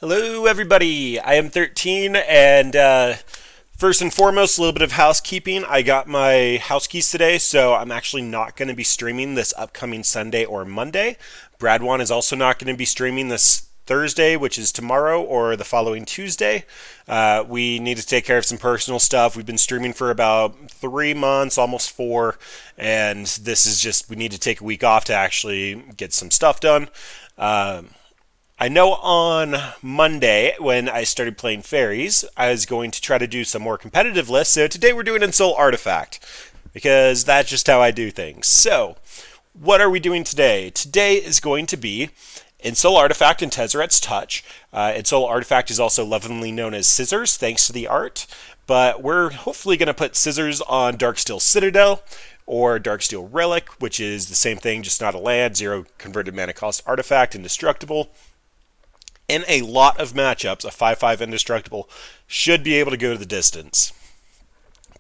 Hello, everybody. I am Thirteene, and first and foremost, a little bit of housekeeping. I got my house keys today, so I'm actually not going to be streaming this upcoming Sunday or Monday. Bradwan is also not going to be streaming this Thursday, which is tomorrow, or the following Tuesday. We need to take care of some personal stuff. We've been streaming for about 3 months, almost 4, and this is just, we need to take a week off to actually get some stuff done. I know on Monday, when I started playing fairies, I was going to try to do some more competitive lists. So today we're doing Ensoul Artifact, because that's just how I do things. So, what are we doing today? Today is going to be Ensoul Artifact and Tezzeret's Touch. Ensoul Artifact is also lovingly known as Scissors, thanks to the art. But we're hopefully going to put Scissors on Darksteel Citadel, or Darksteel Relic, which is the same thing, just not a land, 0 converted mana cost artifact, indestructible. In a lot of matchups, a 5/5 indestructible should be able to go the distance.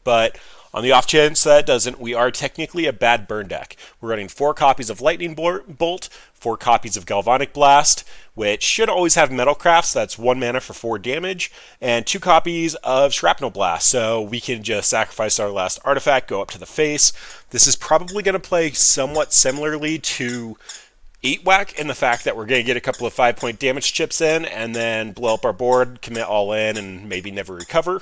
But on the off chance that it doesn't, we are technically a bad burn deck. We're running 4 copies of Lightning Bolt, 4 copies of Galvanic Blast, which should always have Metalcraft, so that's 1 mana for 4 damage, and 2 copies of Shrapnel Blast, so we can just sacrifice our last artifact, go up to the face. This is probably going to play somewhat similarly to 8-Whack in the fact that we're going to get a couple of 5-point damage chips in and then blow up our board, commit all in, and maybe never recover.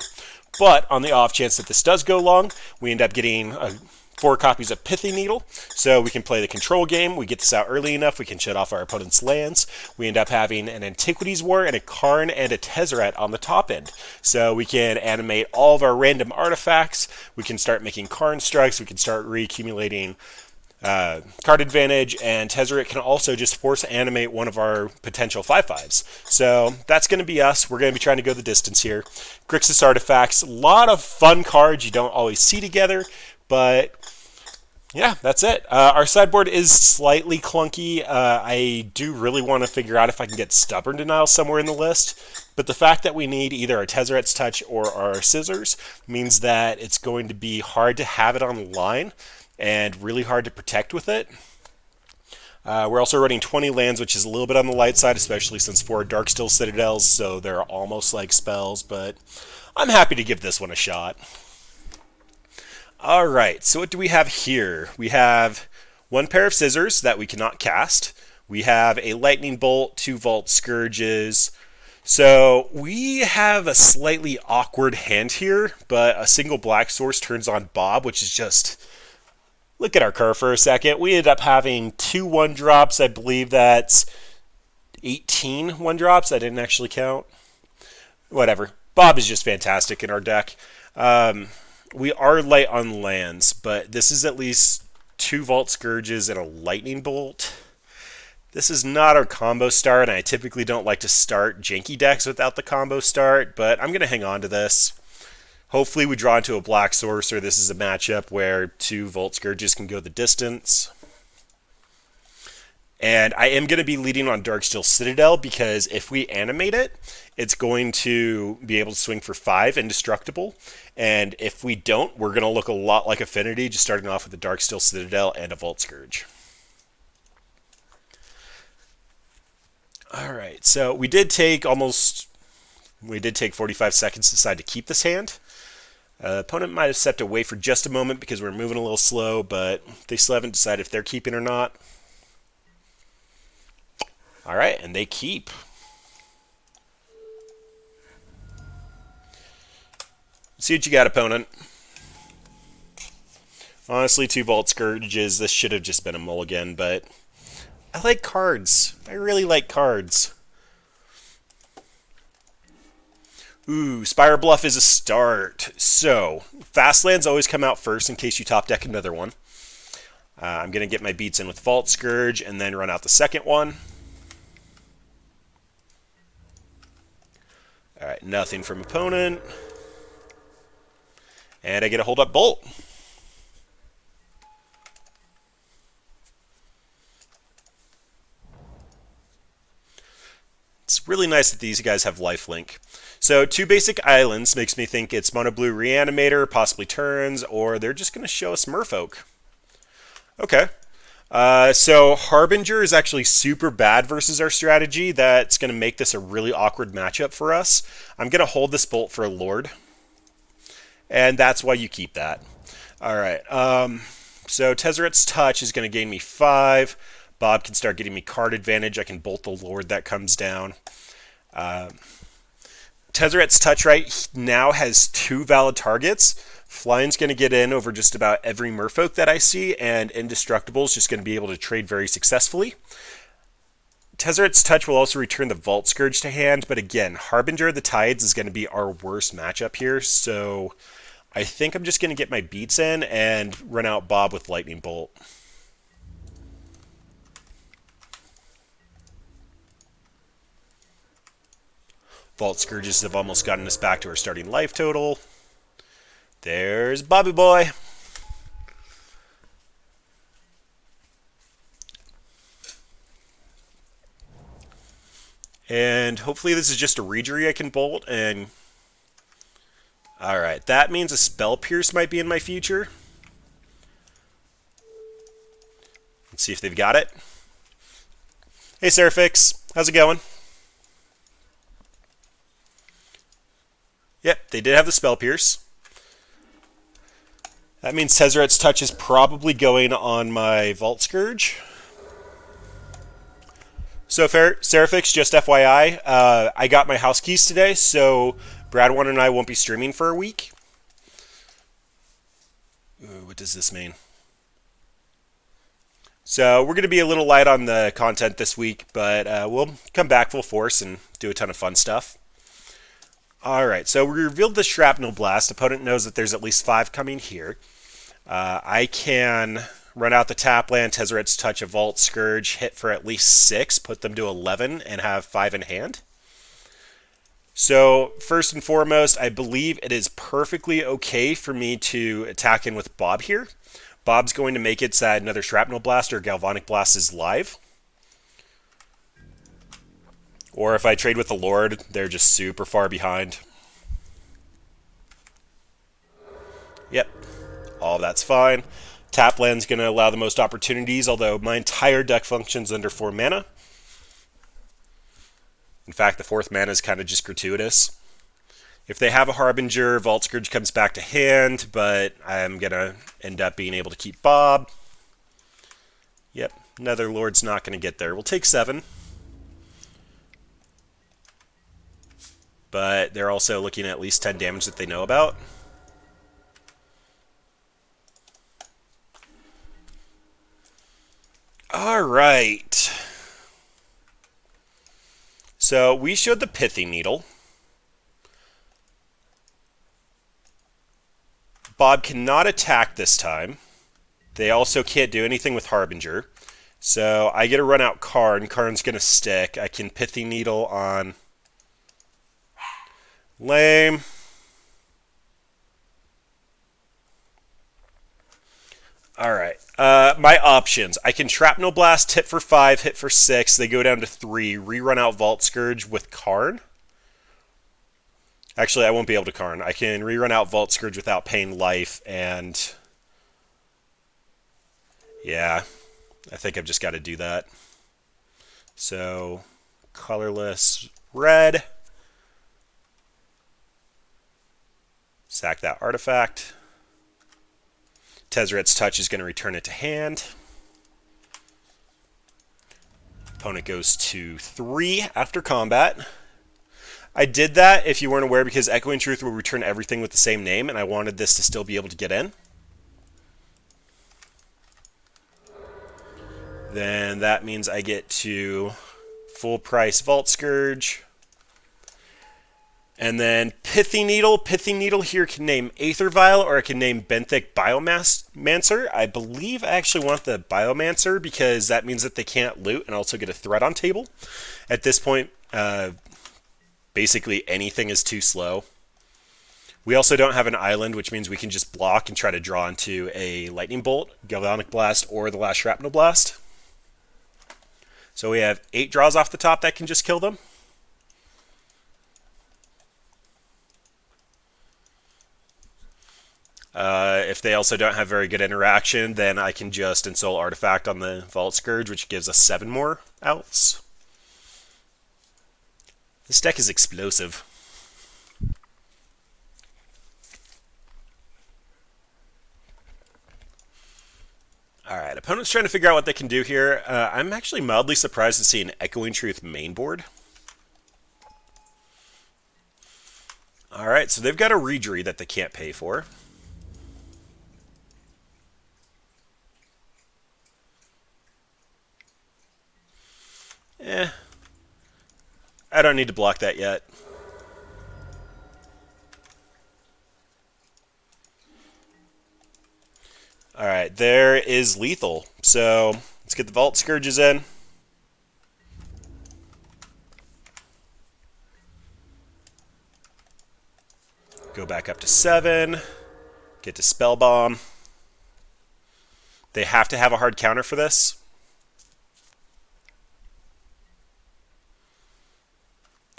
But on the off chance that this does go long, we end up getting 4 copies of Pithy Needle, so we can play the control game. We get this out early enough, we can shut off our opponent's lands. We end up having an Antiquities War and a Karn and a Tezzeret on the top end. So we can animate all of our random artifacts, we can start making Karn strikes, we can start reaccumulating card advantage, and Tezzeret can also just force animate one of our potential 5/5s. So that's going to be us. We're going to be trying to go the distance here. Grixis Artifacts, a lot of fun cards you don't always see together, but yeah, that's it. Our sideboard is slightly clunky. I do really want to figure out if I can get Stubborn Denial somewhere in the list, but the fact that we need either our Tezzeret's Touch or our Scissors means that it's going to be hard to have it on the line and really hard to protect with it. We're also running 20 lands, which is a little bit on the light side, especially since 4 Darksteel Citadels, so they're almost like spells, but I'm happy to give this one a shot. Alright, so what do we have here? We have 1 pair of Scissors that we cannot cast. We have a Lightning Bolt, 2 Vault Scourges. So we have a slightly awkward hand here, but a single black source turns on Bob, which is just... Look at our curve for a second. We ended up having 2 1-drops. I believe that's 18 1-drops. I didn't actually count. Whatever. Bob is just fantastic in our deck. We are light on lands, but this is at least 2 Vault Scourges and a Lightning Bolt. This is not our combo start, and I typically don't like to start janky decks without the combo start, but I'm going to hang on to this. Hopefully we draw into a black source, or this is a matchup where 2 Vault Scourges can go the distance. And I am going to be leading on Darksteel Citadel, because if we animate it, it's going to be able to swing for 5 indestructible. And if we don't, we're going to look a lot like Affinity, just starting off with a Darksteel Citadel and a Vault Scourge. Alright, so we did take 45 seconds to decide to keep this hand. Opponent might have stepped away for just a moment because we're moving a little slow, but they still haven't decided if they're keeping or not. Alright, and they keep. Let's see what you got, opponent. Honestly, 2 Vault Scourges, this should have just been a mulligan, but I like cards. I really like cards. Ooh, Spire Bluff is a start. So, fast lands always come out first in case you top deck another one. I'm going to get my beats in with Vault Scourge and then run out the second one. Alright, nothing from opponent. And I get a Hold Up Bolt. It's really nice that these guys have lifelink. So 2 basic islands makes me think it's Mono Blue Reanimator, possibly Turns, or they're just going to show us Merfolk. Okay. So Harbinger is actually super bad versus our strategy. That's going to make this a really awkward matchup for us. I'm going to hold this bolt for a Lord. And that's why you keep that. All right. So Tezzeret's Touch is going to gain me 5. Bob can start getting me card advantage. I can bolt the Lord that comes down. Tezzeret's Touch right now has 2 valid targets. Flying's going to get in over just about every merfolk that I see, and Indestructible is just going to be able to trade very successfully. Tezzeret's Touch will also return the Vault Scourge to hand, but again, Harbinger of the Tides is going to be our worst matchup here, so I think I'm just going to get my beats in and run out Bob with Lightning Bolt. Vault Scourges have almost gotten us back to our starting life total. There's Bobby Boy. And hopefully this is just a Regery I can bolt. And alright, that means a Spell Pierce might be in my future. Let's see if they've got it. Hey Serafix, how's it going? Yep, they did have the Spell Pierce. That means Tezzeret's Touch is probably going on my Vault Scourge. So, Serafix, just FYI, I got my house keys today, so Bradwan and I won't be streaming for a week. Ooh, what does this mean? So, we're going to be a little light on the content this week, but we'll come back full force and do a ton of fun stuff. Alright, so we revealed the Shrapnel Blast. Opponent knows that there's at least 5 coming here. I can run out the tap land, Tezzeret's Touch, a Vault Scourge, hit for at least 6, put them to 11, and have 5 in hand. So, first and foremost, I believe it is perfectly okay for me to attack in with Bob here. Bob's going to make it so that another Shrapnel Blast or Galvanic Blast is live. Or if I trade with the Lord, they're just super far behind. Yep. All that's fine. Tap land's going to allow the most opportunities, although my entire deck functions under 4 mana. In fact, the 4th mana is kind of just gratuitous. If they have a Harbinger, Vault Scourge comes back to hand, but I'm going to end up being able to keep Bob. Yep, another Lord's not going to get there. We'll take 7. But they're also looking at least 10 damage that they know about. Alright. So we showed the Pithing Needle. Bob cannot attack this time. They also can't do anything with Harbinger. So I get to run out Karn. Karn's going to stick. I can Pithing Needle on... Lame. Alright. My options. I can Shrapnel Blast, hit for 5, hit for 6. They go down to 3. Rerun out Vault Scourge with Karn. Actually, I won't be able to Karn. I can rerun out Vault Scourge without paying life, and... yeah, I think I've just got to do that. So, colorless red. Sack that artifact. Tezzeret's Touch is going to return it to hand. Opponent goes to 3 after combat. I did that, if you weren't aware, because Echoing Truth will return everything with the same name, and I wanted this to still be able to get in. Then that means I get to full price Vault Scourge. And then Pithing Needle. Pithing Needle here can name Aether Vial, or I can name Benthic Biomancer. I believe I actually want the Biomancer because that means that they can't loot and also get a threat on table. At this point, basically anything is too slow. We also don't have an island, which means we can just block and try to draw into a Lightning Bolt, Galvanic Blast, or the last Shrapnel Blast. So we have 8 draws off the top that can just kill them. If they also don't have very good interaction, then I can just Ensoul Artifact on the Vault Scourge, which gives us 7 more outs. This deck is explosive. Alright, opponent's trying to figure out what they can do here. I'm actually mildly surprised to see an Echoing Truth main board. Alright, so they've got a Reedry that they can't pay for. I don't need to block that yet. Alright, there is lethal. So, let's get the Vault Scourges in. Go back up to 7. Get to Spellbomb. They have to have a hard counter for this.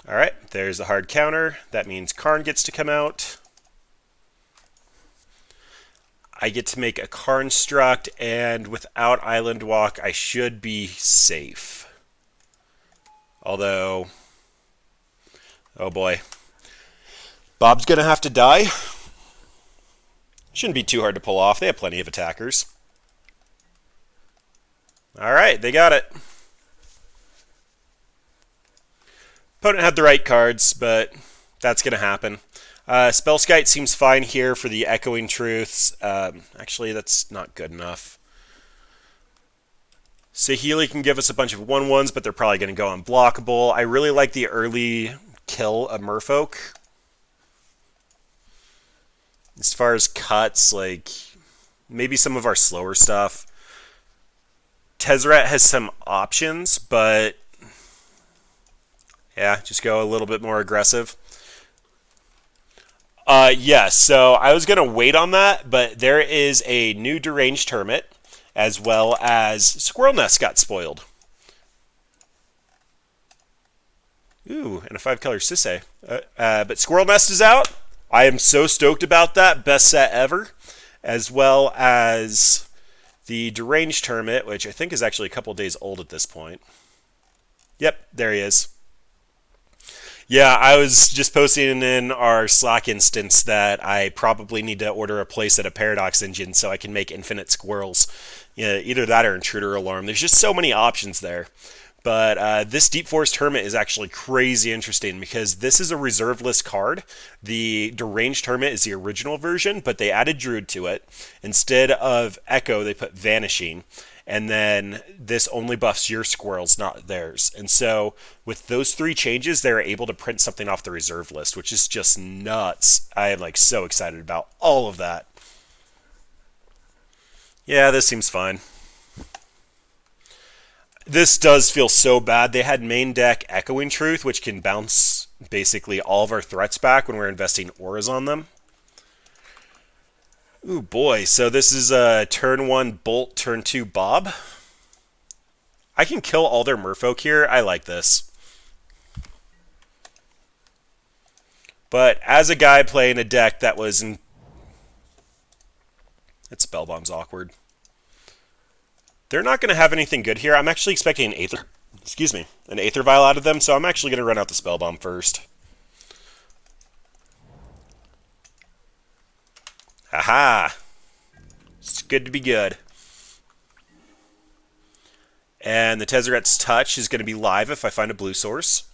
Alright, there's the hard counter. That means Karn gets to come out. I get to make a Karn Struct, and without Island Walk, I should be safe. Although, oh boy. Bob's gonna have to die. Shouldn't be too hard to pull off. They have plenty of attackers. Alright, they got it. Opponent had the right cards, but that's going to happen. Spellskite seems fine here for the Echoing Truths. Actually, that's not good enough. Saheeli can give us a bunch of 1/1s, but they're probably going to go unblockable. I really like the early kill of Merfolk. As far as cuts, like maybe some of our slower stuff. Tezzeret has some options, but yeah, just go a little bit more aggressive. Yes, so I was going to wait on that, but there is a new Deranged Hermit, as well as Squirrel Nest got spoiled. Ooh, and a 5-color Sisay. But Squirrel Nest is out. I am so stoked about that. Best set ever. As well as the Deranged Hermit, which I think is actually a couple days old at this point. Yep, there he is. Yeah, I was just posting in our Slack instance that I probably need to order a place at a Paradox engine so I can make infinite squirrels. Yeah, either that or Intruder Alarm. There's just so many options there. But this Deep Forest Hermit is actually crazy interesting because this is a reserve list card. The Deranged Hermit is the original version, but they added Druid to it. Instead of Echo, they put Vanishing. And then this only buffs your squirrels, not theirs. And so with those 3 changes, they're able to print something off the reserve list, which is just nuts. I am like so excited about all of that. Yeah, this seems fine. This does feel so bad. They had main deck Echoing Truth, which can bounce basically all of our threats back when we're investing auras on them. Ooh boy, so this is a turn 1 Bolt, turn 2 Bob. I can kill all their Merfolk here. I like this. But as a guy playing a deck that was in... That Spellbomb's awkward. They're not going to have anything good here. I'm actually expecting an Aether Vial out of them, so I'm actually going to run out the Spellbomb first. Haha! It's good to be good. And the Tezzeret's Touch is going to be live if I find a blue source.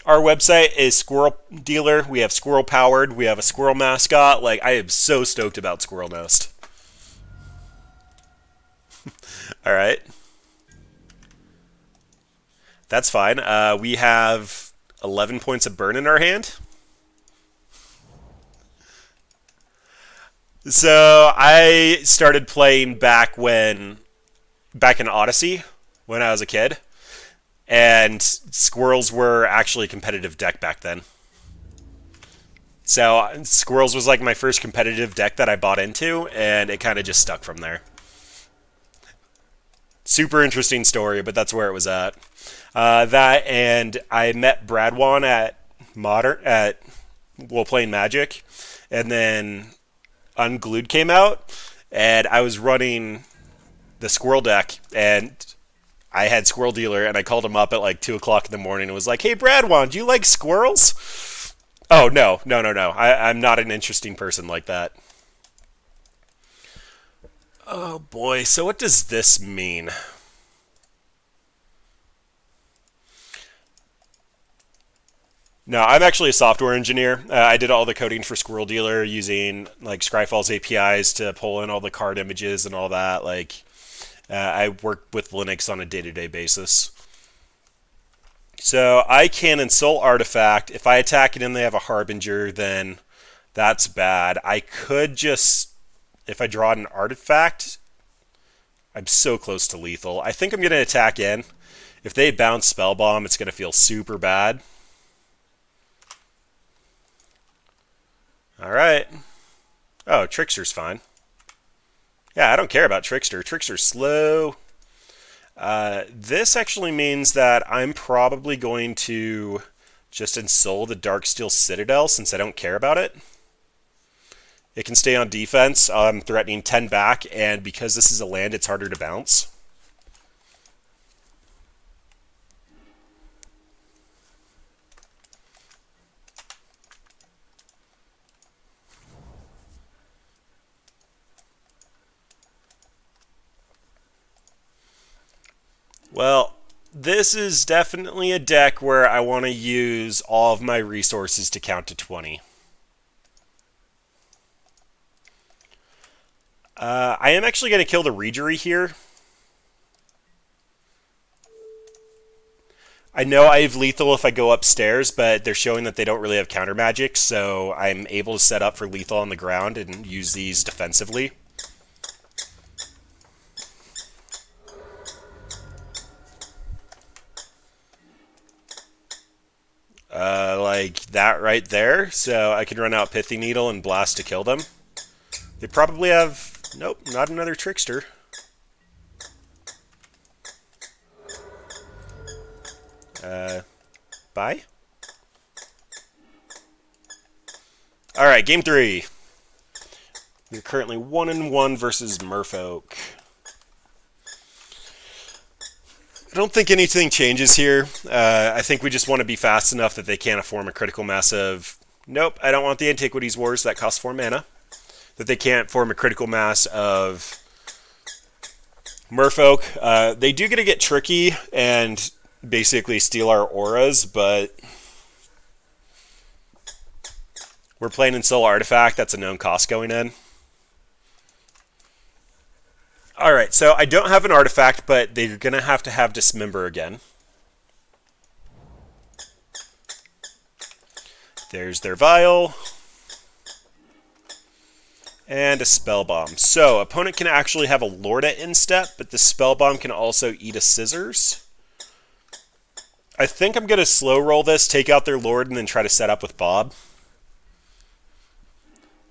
Our website is Squirrel Dealer. We have Squirrel Powered. We have a Squirrel mascot. Like, I am so stoked about Squirrel Nest. Alright. That's fine. We have 11 points of burn in our hand. So I started playing back in Odyssey when I was a kid, and Squirrels were actually a competitive deck back then. So Squirrels was like my first competitive deck that I bought into, and it kind of just stuck from there. Super interesting story, but that's where it was at. That, and I met Bradwan at Modern while playing Magic, and then Unglued came out, and I was running the Squirrel deck, and I had Squirrel Dealer, and I called him up at like 2 o'clock in the morning and was like, "Hey, Bradwan, do you like squirrels?" Oh, no. I'm not an interesting person like that. Oh, boy. So what does this mean? No, I'm actually a software engineer. I did all the coding for Squirrel Dealer using like Scryfall's APIs to pull in all the card images and all that. I work with Linux on a day-to-day basis. So I can Ensoul Artifact. If I attack it and they have a Harbinger, then that's bad. I could just, if I draw an artifact, I'm so close to lethal. I think I'm going to attack in. If they bounce Spell Bomb, it's going to feel super bad. Alright. Oh, Trickster's fine. Yeah, I don't care about Trickster. Trickster's slow. This actually means that I'm probably going to just Ensoul the Darksteel Citadel since I don't care about it. It can stay on defense. I'm threatening 10 back, and because this is a land, it's harder to bounce. Well, this is definitely a deck where I want to use all of my resources to count to 20. I am actually going to kill the Regery here. I know I have lethal if I go upstairs, but they're showing that they don't really have counter magic, so I'm able to set up for lethal on the ground and use these defensively. Like that right there, so I can run out Pithy Needle and Blast to kill them. They probably have... Nope, not another Trickster. Bye? Alright, game 3. We're currently 1-1 versus Merfolk. I don't think anything changes here. I think we just want to be fast enough that they can't form a critical mass of... Nope, I don't want the Antiquities Wars. That costs 4 mana. That they can't form a critical mass of Merfolk. They do get tricky and basically steal our auras, but we're playing Ensoul Artifact. That's a known cost going in. Alright, so I don't have an artifact, but they're going to have Dismember again. There's their Vial. And a Spell Bomb. So, opponent can actually have a Lord at instep, but the Spell Bomb can also eat a Scissors. I think I'm going to slow roll this, take out their Lord, and then try to set up with Bob.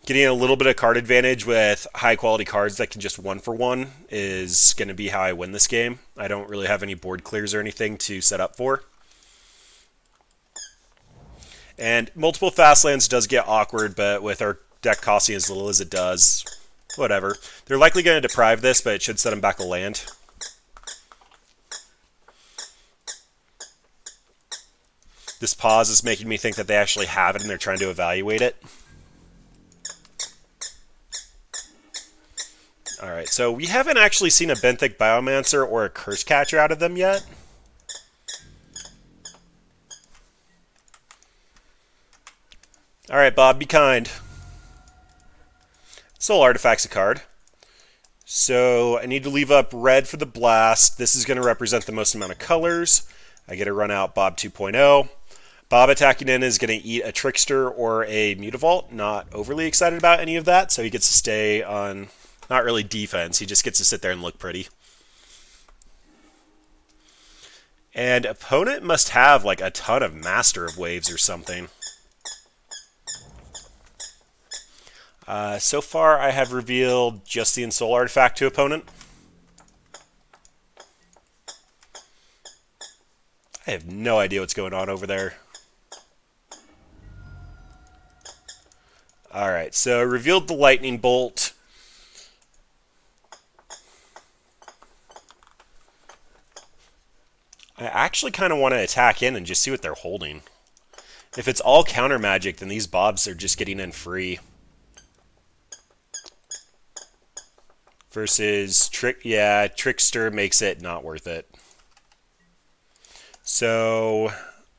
Getting a little bit of card advantage with high-quality cards that can just 1-for-1 is going to be how I win this game. I don't really have any board clears or anything to set up for. And multiple fast lands does get awkward, but with our deck costing as little as it does, whatever. They're likely going to deprive this, but it should set them back a land. This pause is making me think that they actually have it and they're trying to evaluate it. Alright, so we haven't actually seen a Benthic Biomancer or a Curse Catcher out of them yet. Alright, Bob, be kind. Soul Artifact's a card. So I need to leave up red for the blast. This is going to represent the most amount of colors. I get to run out Bob 2.0. Bob attacking in is going to eat a Trickster or a Mutavault. Not overly excited about any of that, so he gets to stay on... Not really defense, he just gets to sit there and look pretty. And opponent must have like a ton of Master of Waves or something. So far I have revealed just the Ensoul Artifact to opponent. I have no idea what's going on over there. Alright, so revealed the lightning bolt. I actually kind of want to attack in and just see what they're holding. If it's all counter magic, then these bobs are just getting in free. Versus Trickster makes it not worth it. So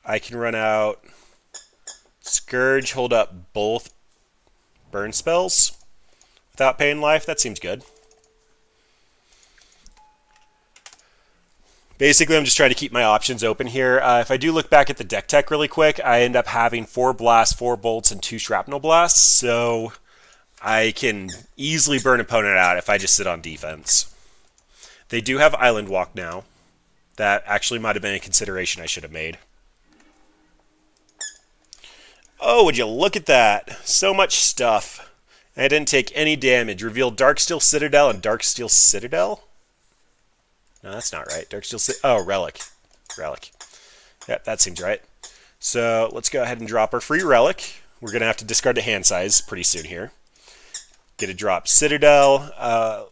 I can run out Scourge, hold up both burn spells without paying life. That seems good. Basically, I'm just trying to keep my options open here. If I do look back at the deck tech really quick, I end up having 4 blasts, 4 bolts, and 2 shrapnel blasts. So I can easily burn an opponent out if I just sit on defense. They do have Island Walk now. That actually might have been a consideration I should have made. Oh, would you look at that? So much stuff. I didn't take any damage. Revealed Darksteel Citadel and Darksteel Citadel? No, that's not right. Darksteel Citadel. Oh, Relic. Relic. Yep, that seems right. So let's go ahead and drop our free Relic. We're going to have to discard the hand size pretty soon here. Get a drop Citadel.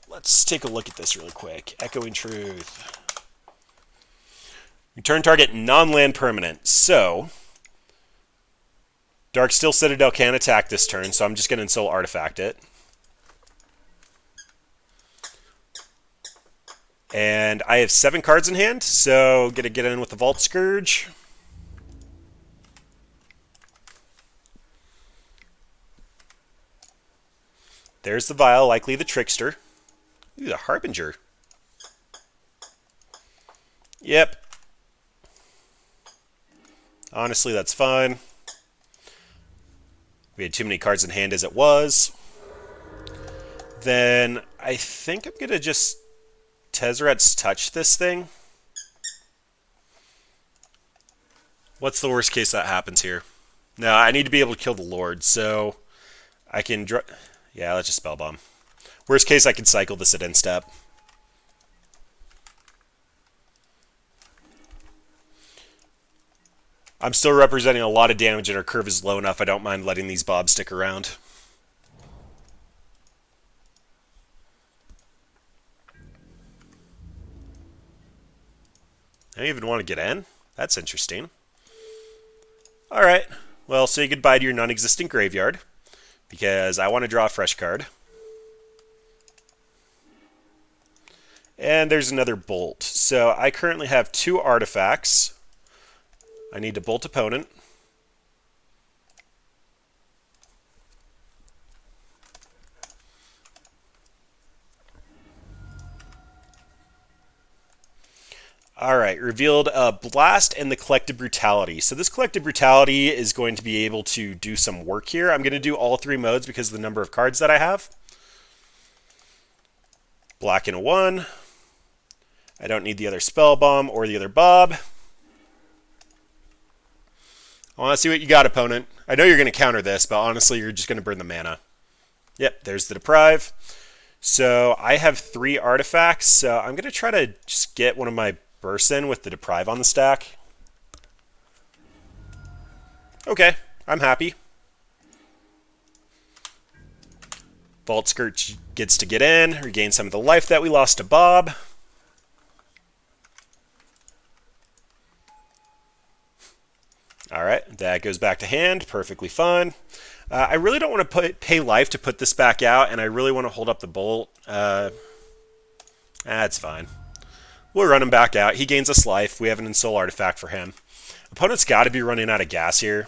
Let's take a look at this really quick. Echoing Truth. Return target non-land permanent. So Darksteel Citadel can attack this turn, so I'm just going to Ensoul Artifact it. And I have 7 cards in hand, so going to get in with the Vault Scourge. There's the Vial, likely the Trickster. Ooh, the Harbinger. Yep. Honestly, that's fine. We had too many cards in hand as it was. Then I think I'm going to just Tezzeret's Touch this thing. What's the worst case that happens here? No, I need to be able to kill the Lord, so I can... Yeah, let's just Spellbomb. Worst case, I can cycle this at end step. I'm still representing a lot of damage and our curve is low enough I don't mind letting these bobs stick around. I don't even want to get in? That's interesting. Alright, well, say goodbye to your non-existent graveyard, because I want to draw a fresh card. And there's another bolt. So I currently have 2 artifacts. I need to bolt opponent. Alright, revealed a Blast and the Collective Brutality. So this Collective Brutality is going to be able to do some work here. I'm going to do all 3 modes because of the number of cards that I have. Black and a 1. I don't need the other Spellbomb or the other Bob. I want to see what you got, opponent. I know you're going to counter this, but honestly, you're just going to burn the mana. Yep, there's the Deprive. So I have 3 artifacts, so I'm going to try to just get one of my bursts in with the Deprive on the stack. Okay, I'm happy. Vault Scourge gets to get in, regain some of the life that we lost to Bob. Alright, that goes back to hand. Perfectly fine. I really don't want to pay life to put this back out, and I really want to hold up the bolt. That's fine. We'll run him back out. He gains us life. We have an Ensoul Artifact for him. Opponent's got to be running out of gas here.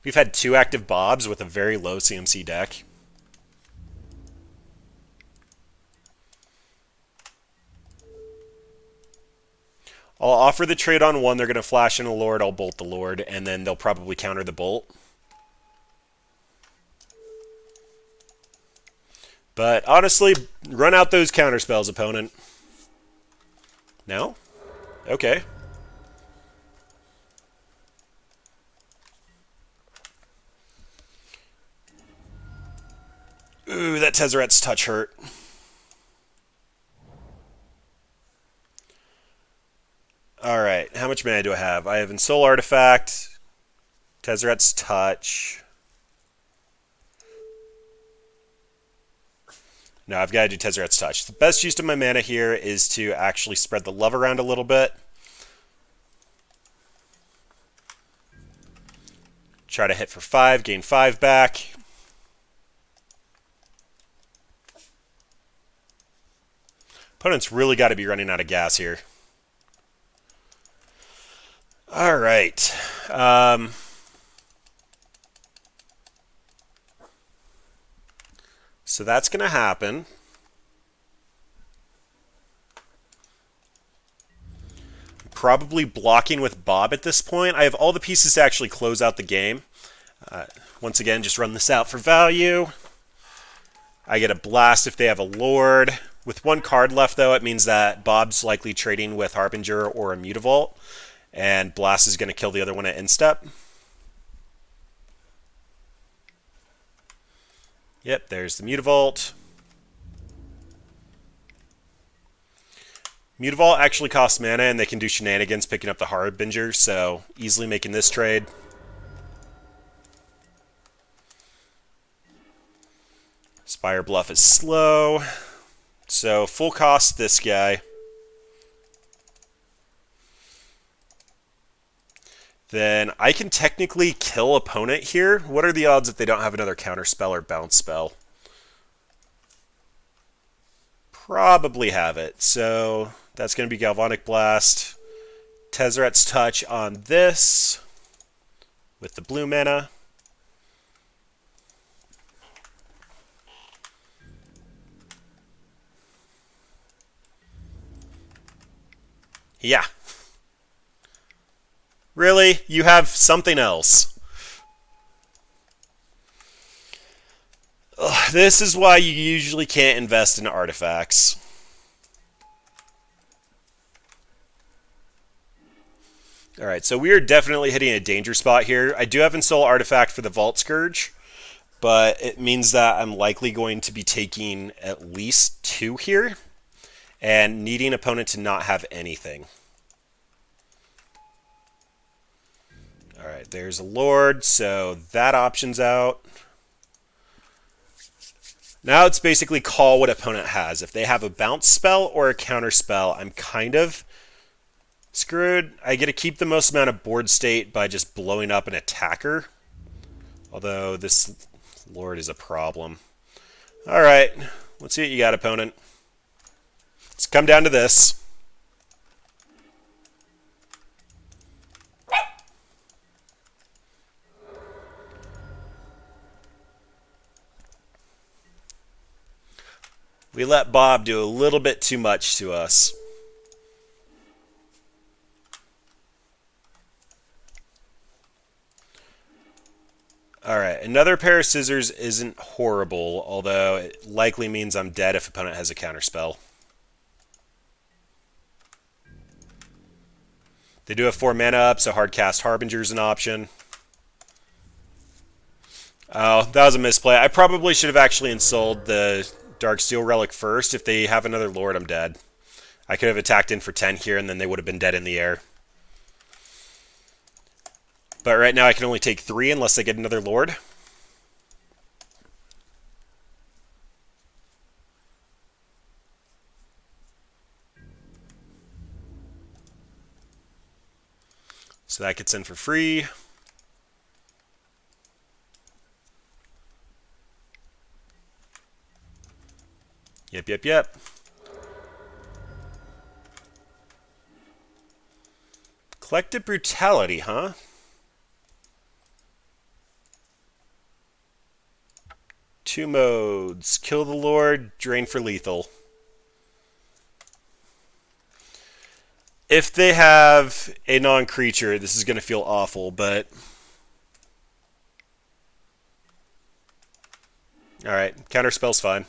We've had 2 active Bobs with a very low CMC deck. I'll offer the trade on 1. They're going to flash in a Lord. I'll bolt the Lord, and then they'll probably counter the bolt. But honestly, run out those counter spells, opponent. No? Okay. Ooh, that Tezzeret's Touch hurt. Alright, how much mana do I have? I have Ensoul Artifact, Tezzeret's Touch. No, I've got to do Tezzeret's Touch. The best use of my mana here is to actually spread the love around a little bit. Try to hit for 5, gain 5 back. Opponent's really got to be running out of gas here. Alright. So that's going to happen. I'm probably blocking with Bob at this point. I have all the pieces to actually close out the game. Once again, just run this out for value. I get a blast if they have a Lord. With one card left, though, it means that Bob's likely trading with Harbinger or a Mutavault, and Blast is going to kill the other one at end step. Yep, there's the Mutavault. Mutavault actually costs mana, and they can do shenanigans picking up the Harbinger, so easily making this trade. Spire Bluff is slow. So full cost this guy. Then I can technically kill opponent here. What are the odds that they don't have another counter spell or bounce spell? Probably have it. So that's going to be Galvanic Blast. Tezzeret's Touch on this with the blue mana. Yeah. Really? You have something else. Ugh, this is why you usually can't invest in artifacts. Alright, so we are definitely hitting a danger spot here. I do have Ensoul Artifact for the Vault Scourge, but it means that I'm likely going to be taking at least 2 here, and needing opponent to not have anything. Alright, there's a Lord, so that option's out. Now it's basically call what opponent has. If they have a bounce spell or a counter spell, I'm kind of screwed. I get to keep the most amount of board state by just blowing up an attacker. Although this Lord is a problem. Alright, let's see what you got, opponent. Let's come down to this. We let Bob do a little bit too much to us. Alright, another pair of scissors isn't horrible, although it likely means I'm dead if opponent has a counterspell. They do have 4 mana up, so hardcast Harbinger is an option. Oh, that was a misplay. I probably should have actually ensouled the Darksteel Relic first. If they have another Lord, I'm dead. I could have attacked in for 10 here, and then they would have been dead in the air. But right now I can only take 3 unless they get another Lord. So that gets in for free. Yep. Collective Brutality, huh? Two modes. Kill the Lord, drain for lethal. If they have a non-creature, this is going to feel awful, but... Alright, counterspell's fine.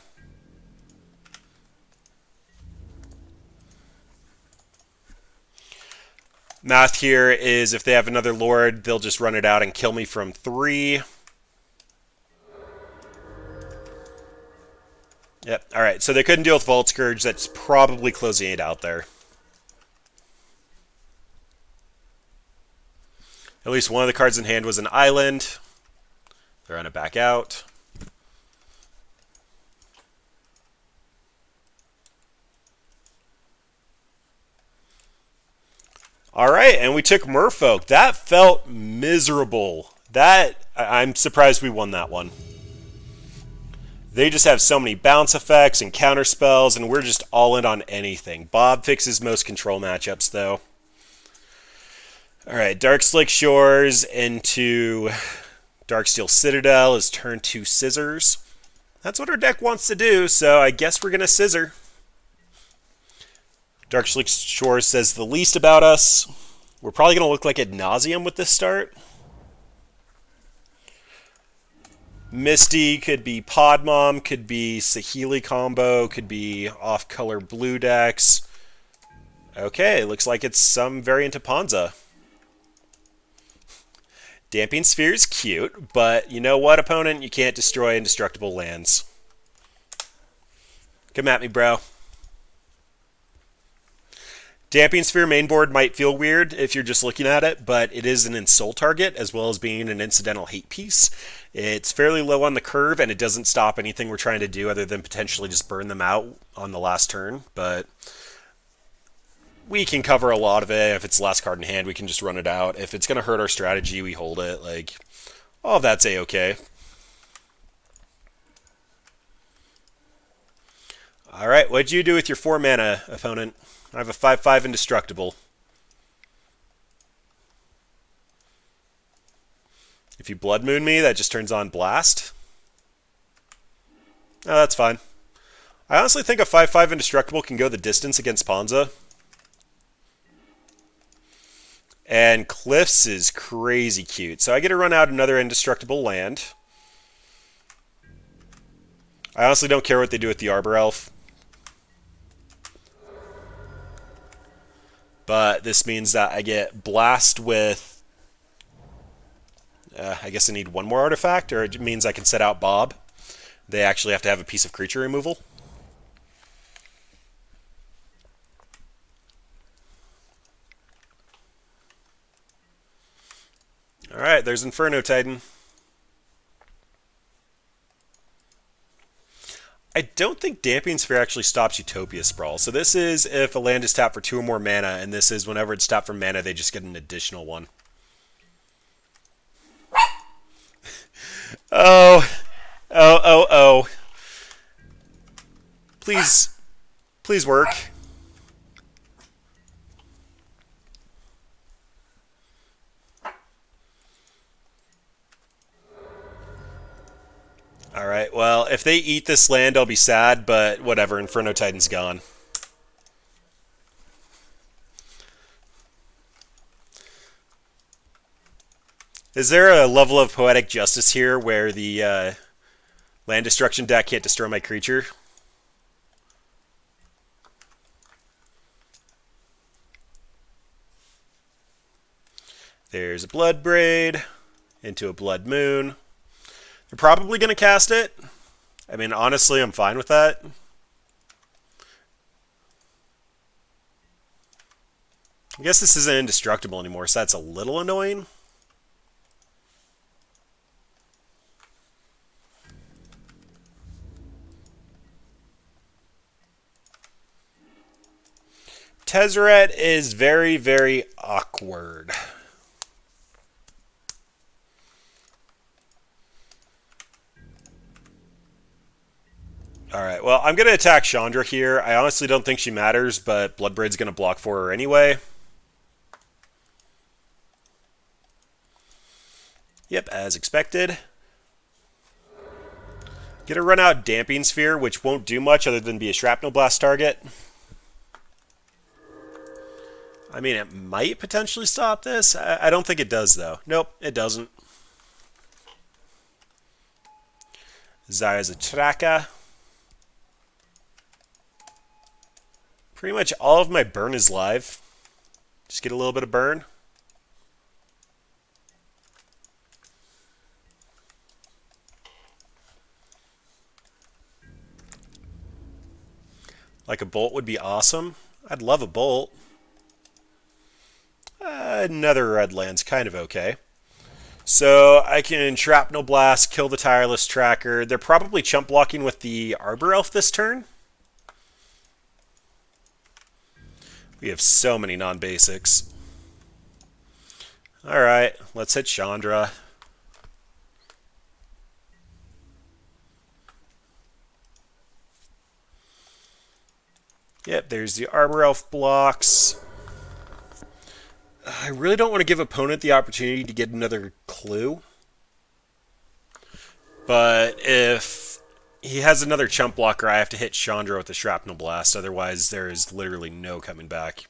Math here is if they have another Lord, they'll just run it out and kill me from 3. Yep, alright, so they couldn't deal with Vault Scourge. That's probably closing it out there. At least one of the cards in hand was an island. They're going to back out. All right, and we took Merfolk. That felt miserable. I'm surprised we won that one. They just have so many bounce effects and counter spells, and we're just all in on anything. Bob fixes most control matchups, though. All right, Dark Slick Shores into Darksteel Citadel is turn 2 Scissors. That's what our deck wants to do, so I guess we're going to Scissor. Dark Slick Shores says the least about us. We're probably going to look like Ad Nauseam with this start. Misty could be Podmom, could be Saheeli combo, could be off-color blue decks. Okay, looks like it's some variant of Ponza. Damping Sphere is cute, but you know what, opponent? You can't destroy indestructible lands. Come at me, bro. Damping Sphere mainboard might feel weird if you're just looking at it, but it is an Ensoul target as well as being an incidental hate piece. It's fairly low on the curve, and it doesn't stop anything we're trying to do other than potentially just burn them out on the last turn, but we can cover a lot of it. If it's the last card in hand, we can just run it out. If it's going to hurt our strategy, we hold it. Like, all of that's A-okay. Alright, what'd you do with your 4 mana, opponent? I have a 5/5 indestructible. If you Blood Moon me, that just turns on Blast. Oh, that's fine. I honestly think a 5/5 indestructible can go the distance against Ponza. And Cliffs is crazy cute. So I get to run out another indestructible land. I honestly don't care what they do with the Arbor Elf. But this means that I get Blast with... I guess I need one more artifact, or it means I can set out Bob. They actually have to have a piece of creature removal. Alright, there's Inferno Titan. I don't think Damping Sphere actually stops Utopia Sprawl. So this is if a land is tapped for 2 or more mana, and this is whenever it's tapped for mana, they just get an additional one. Oh. Please work. Alright, well, if they eat this land, I'll be sad, but whatever, Inferno Titan's gone. Is there a level of poetic justice here where the land destruction deck can't destroy my creature? There's a Blood Braid into a Blood Moon. They're probably going to cast it. I mean, honestly, I'm fine with that. I guess this isn't indestructible anymore, so that's a little annoying. Tezzeret is very, very awkward. Alright, well, I'm going to attack Chandra here. I honestly don't think she matters, but Bloodbraid's going to block for her anyway. Yep, as expected. Going to run out Damping Sphere, which won't do much other than be a Shrapnel Blast target. I mean, it might potentially stop this. I don't think it does, though. Nope, it doesn't. Zaya's a Traka. Pretty much all of my burn is live. Just get a little bit of burn. Like a bolt would be awesome. I'd love a bolt. Another red land's kind of okay. So I can Shrapnel Blast, kill the Tireless Tracker. They're probably chump blocking with the Arbor Elf this turn. We have so many non-basics. Alright, let's hit Chandra. Yep, there's the Arbor Elf blocks. I really don't want to give opponent the opportunity to get another clue. But if he has another chump blocker, I have to hit Chandra with the Shrapnel Blast. Otherwise, there is literally no coming back.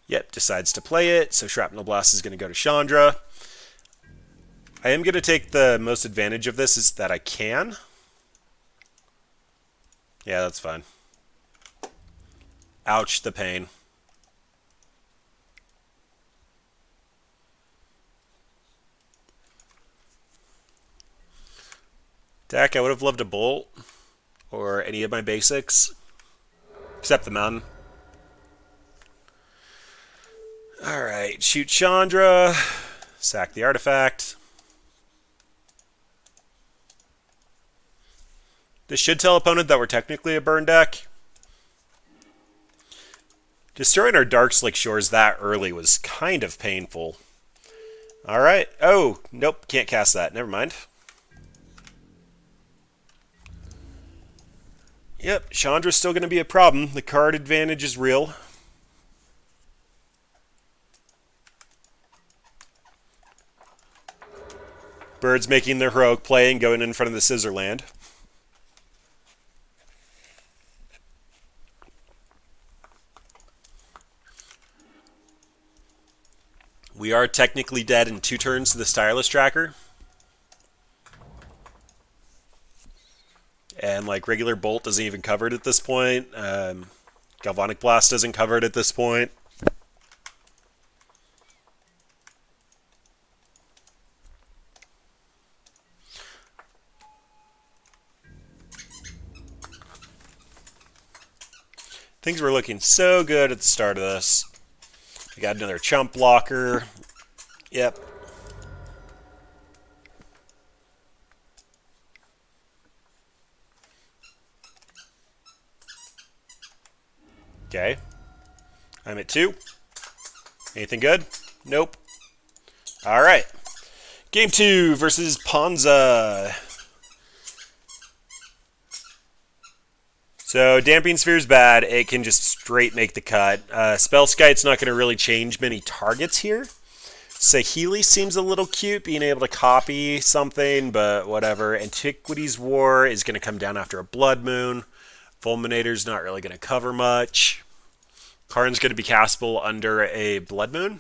Yep, decides to play it, so Shrapnel Blast is going to go to Chandra. I am going to take the most advantage of this is that I can. Yeah, that's fine. Ouch, the pain. Deck, I would have loved a Bolt or any of my basics, except the Mountain. Alright, shoot Chandra, sack the artifact. This should tell opponent that we're technically a burn deck. Destroying our Dark Slick Shores that early was kind of painful. Alright. Oh, nope, can't cast that. Never mind. Yep, Chandra's still going to be a problem. The card advantage is real. Birds making their heroic play and going in front of the Scissorland. We are technically dead in 2 turns to the Tireless Tracker. And like regular Bolt doesn't even cover it at this point. Galvanic Blast doesn't cover it at this point. Things were looking so good at the start of this. We got another chump blocker. Yep. Okay. I'm at 2. Anything good? Nope. Alright. Game 2 versus Ponza. So, Damping Sphere's bad. It can just straight make the cut. Spellskite's not going to really change many targets here. Saheeli seems a little cute, being able to copy something, but whatever. Antiquities War is going to come down after a Blood Moon. Fulminator's not really going to cover much. Karn's going to be castable under a Blood Moon.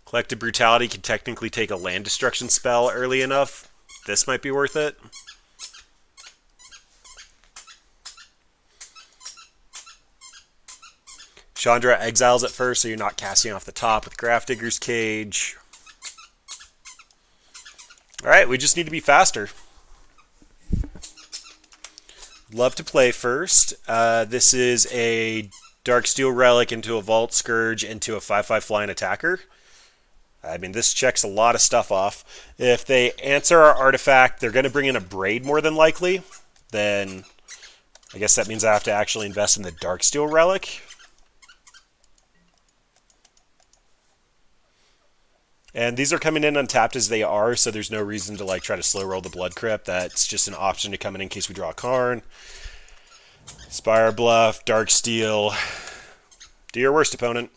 Collective Brutality can technically take a land destruction spell early enough. This might be worth it. Chandra exiles at first, so you're not casting off the top with Grafdigger's Cage. Alright, we just need to be faster. Love to play first. This is a Darksteel Relic into a Vault Scourge into a 5/5 flying attacker. I mean, this checks a lot of stuff off. If they answer our artifact, they're going to bring in a Braid more than likely. Then I guess that means I have to actually invest in the Darksteel Relic. And these are coming in untapped as they are, so there's no reason to like try to slow roll the Blood Crypt. That's just an option to come in case we draw a Karn. Spire Bluff, Darksteel. Do your worst, opponent.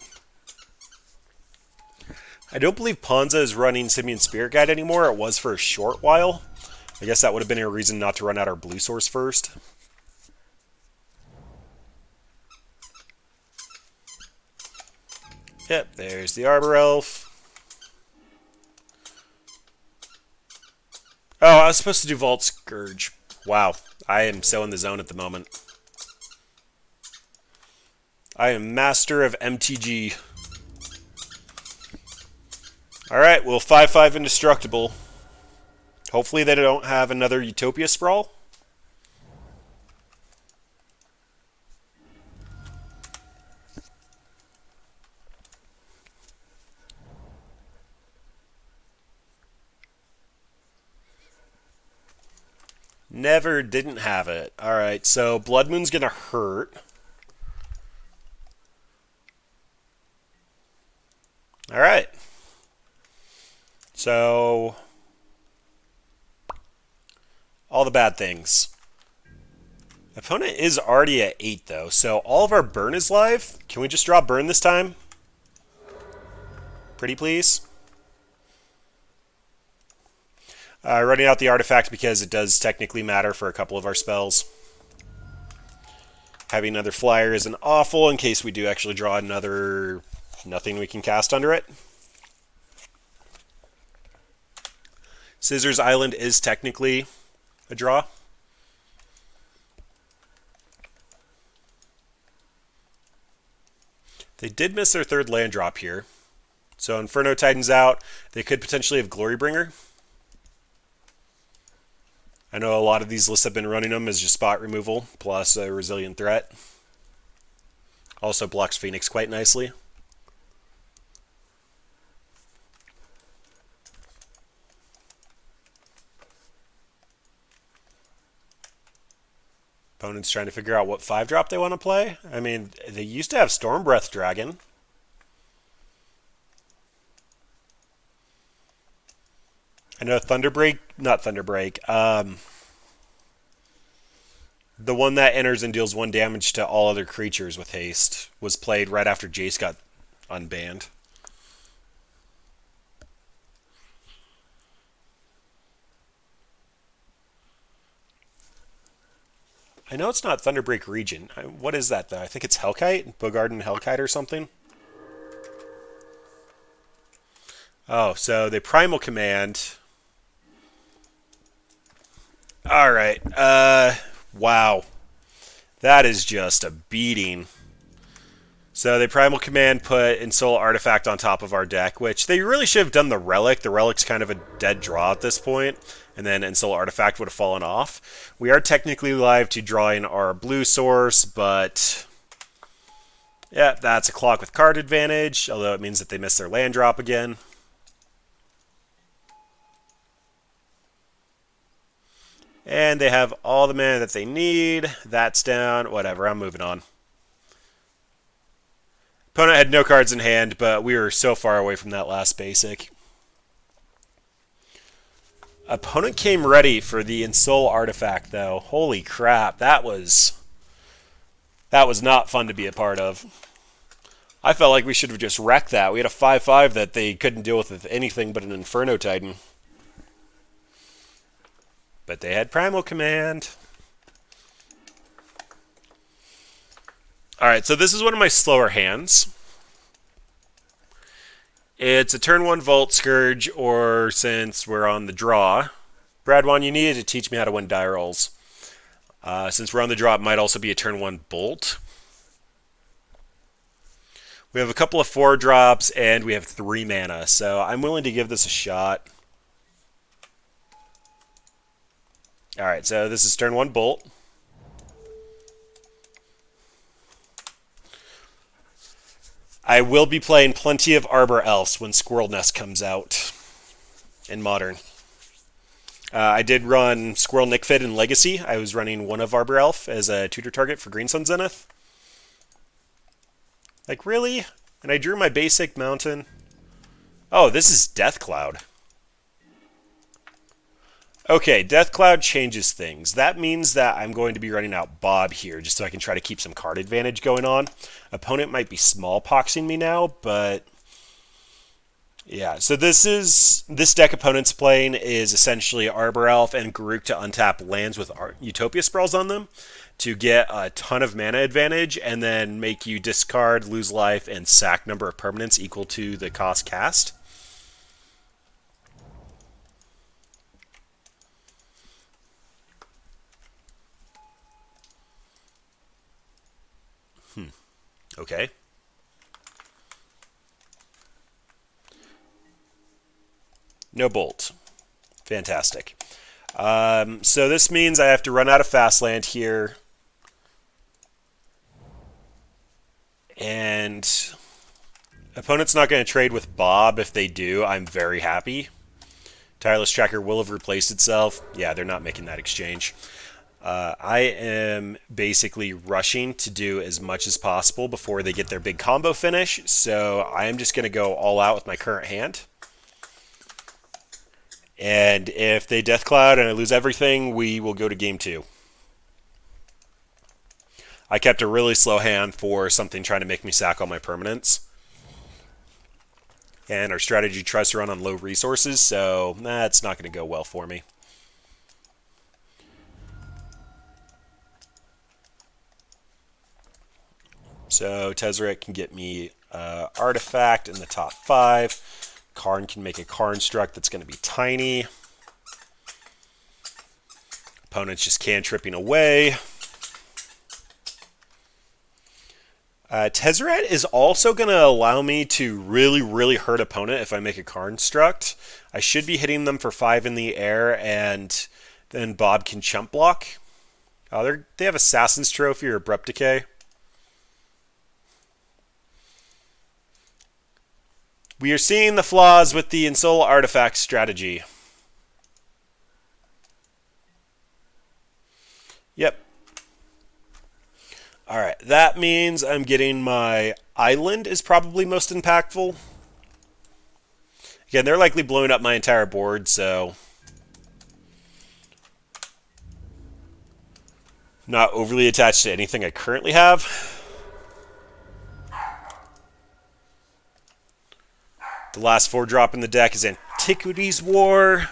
I don't believe Ponza is running Simian Spirit Guide anymore. It was for a short while. I guess that would have been a reason not to run out our blue source first. Yep, there's the Arbor Elf. Oh, I was supposed to do Vault Scourge. Wow, I am so in the zone at the moment. I am master of MTG. Alright, well 5/5 Indestructible. Hopefully they don't have another Utopia Sprawl. Never didn't have it. Alright, so Blood Moon's gonna hurt. Alright. So, all the bad things. Opponent is already at 8, though, so all of our burn is live. Can we just draw burn this time? Pretty please? Running out the artifact because it does technically matter for a couple of our spells. Having another flyer isn't awful in case we do actually draw another nothing we can cast under it. Scissors Island is technically a draw. They did miss their third land drop here. So Inferno Titan's out. They could potentially have Glorybringer. I know a lot of these lists have been running them as just spot removal, plus a resilient threat. Also blocks Phoenix quite nicely. Opponent's trying to figure out what 5-drop they want to play. I mean, they used to have Stormbreath Dragon. I know Thunderbreak, not Thunderbreak, the one that enters and deals 1 damage to all other creatures with haste was played right after Jace got unbanned. I know it's not Thunderbreak Region. What is that, though? I think it's Hellkite? Bogarden Hellkite or something? Oh, so they Primal Command. Alright. Wow. That is just a beating. So they Primal Command put Ensoul Artifact on top of our deck, which they really should have done the Relic. The Relic's kind of a dead draw at this point, and then Ensoul Artifact would have fallen off. We are technically live to draw in our blue source, but yeah, that's a clock with card advantage, although it means that they missed their land drop again. And they have all the mana that they need. That's down. Whatever, I'm moving on. Opponent had no cards in hand, but we were so far away from that last basic. Opponent came ready for the Ensoul Artifact, though. Holy crap, that was not fun to be a part of. I felt like we should have just wrecked that. We had a 5/5 that they couldn't deal with anything but an Inferno Titan. But they had Primal Command. Alright, so this is one of my slower hands. It's a turn 1 Volt Scourge, or since we're on the draw, Bradwan, you needed to teach me how to win die rolls. Since we're on the draw, it might also be a turn 1 Bolt. We have a couple of 4-drops, and we have 3 mana, so I'm willing to give this a shot. Alright, so this is turn 1 Bolt. I will be playing plenty of Arbor Elves when Squirrel Nest comes out in Modern. I did run Squirrel Nickfid in Legacy. I was running one of Arbor Elf as a tutor target for Green Sun Zenith. Like, really? And I drew my basic mountain. Oh, this is Death Cloud. Okay, Death Cloud changes things. That means that I'm going to be running out Bob here just so I can try to keep some card advantage going on. Opponent might be smallpoxing me now, but yeah. So this deck opponent's playing is essentially Arbor Elf and Garruk to untap lands with Utopia Sprawls on them to get a ton of mana advantage and then make you discard, lose life, and sack number of permanents equal to the cost cast. Okay. No Bolt. Fantastic. So this means I have to run out of fast land here. And opponent's not going to trade with Bob. If they do, I'm very happy Tireless Tracker will have replaced itself. Yeah, they're not making that exchange. I am basically rushing to do as much as possible before they get their big combo finish, so I am just going to go all out with my current hand. And if they Death Cloud and I lose everything, we will go to game 2. I kept a really slow hand for something trying to make me sack all my permanents. And our strategy tries to run on low resources, so that's not going to go well for me. So Tezzeret can get me Artifact in the top 5. Karn can make a Karn Struck that's going to be tiny. Opponent's just cantripping away. Tezzeret is also going to allow me to really hurt opponent if I make a Karn Struct. I should be hitting them for 5 in the air, and then Bob can chump block. Oh, they have Assassin's Trophy or Abrupt Decay. We are seeing the flaws with the Ensoul Artifact strategy. Yep. Alright, that means I'm getting my Island is probably most impactful. Again, they're likely blowing up my entire board, so not overly attached to anything I currently have. The last 4-drop in the deck is Antiquities War.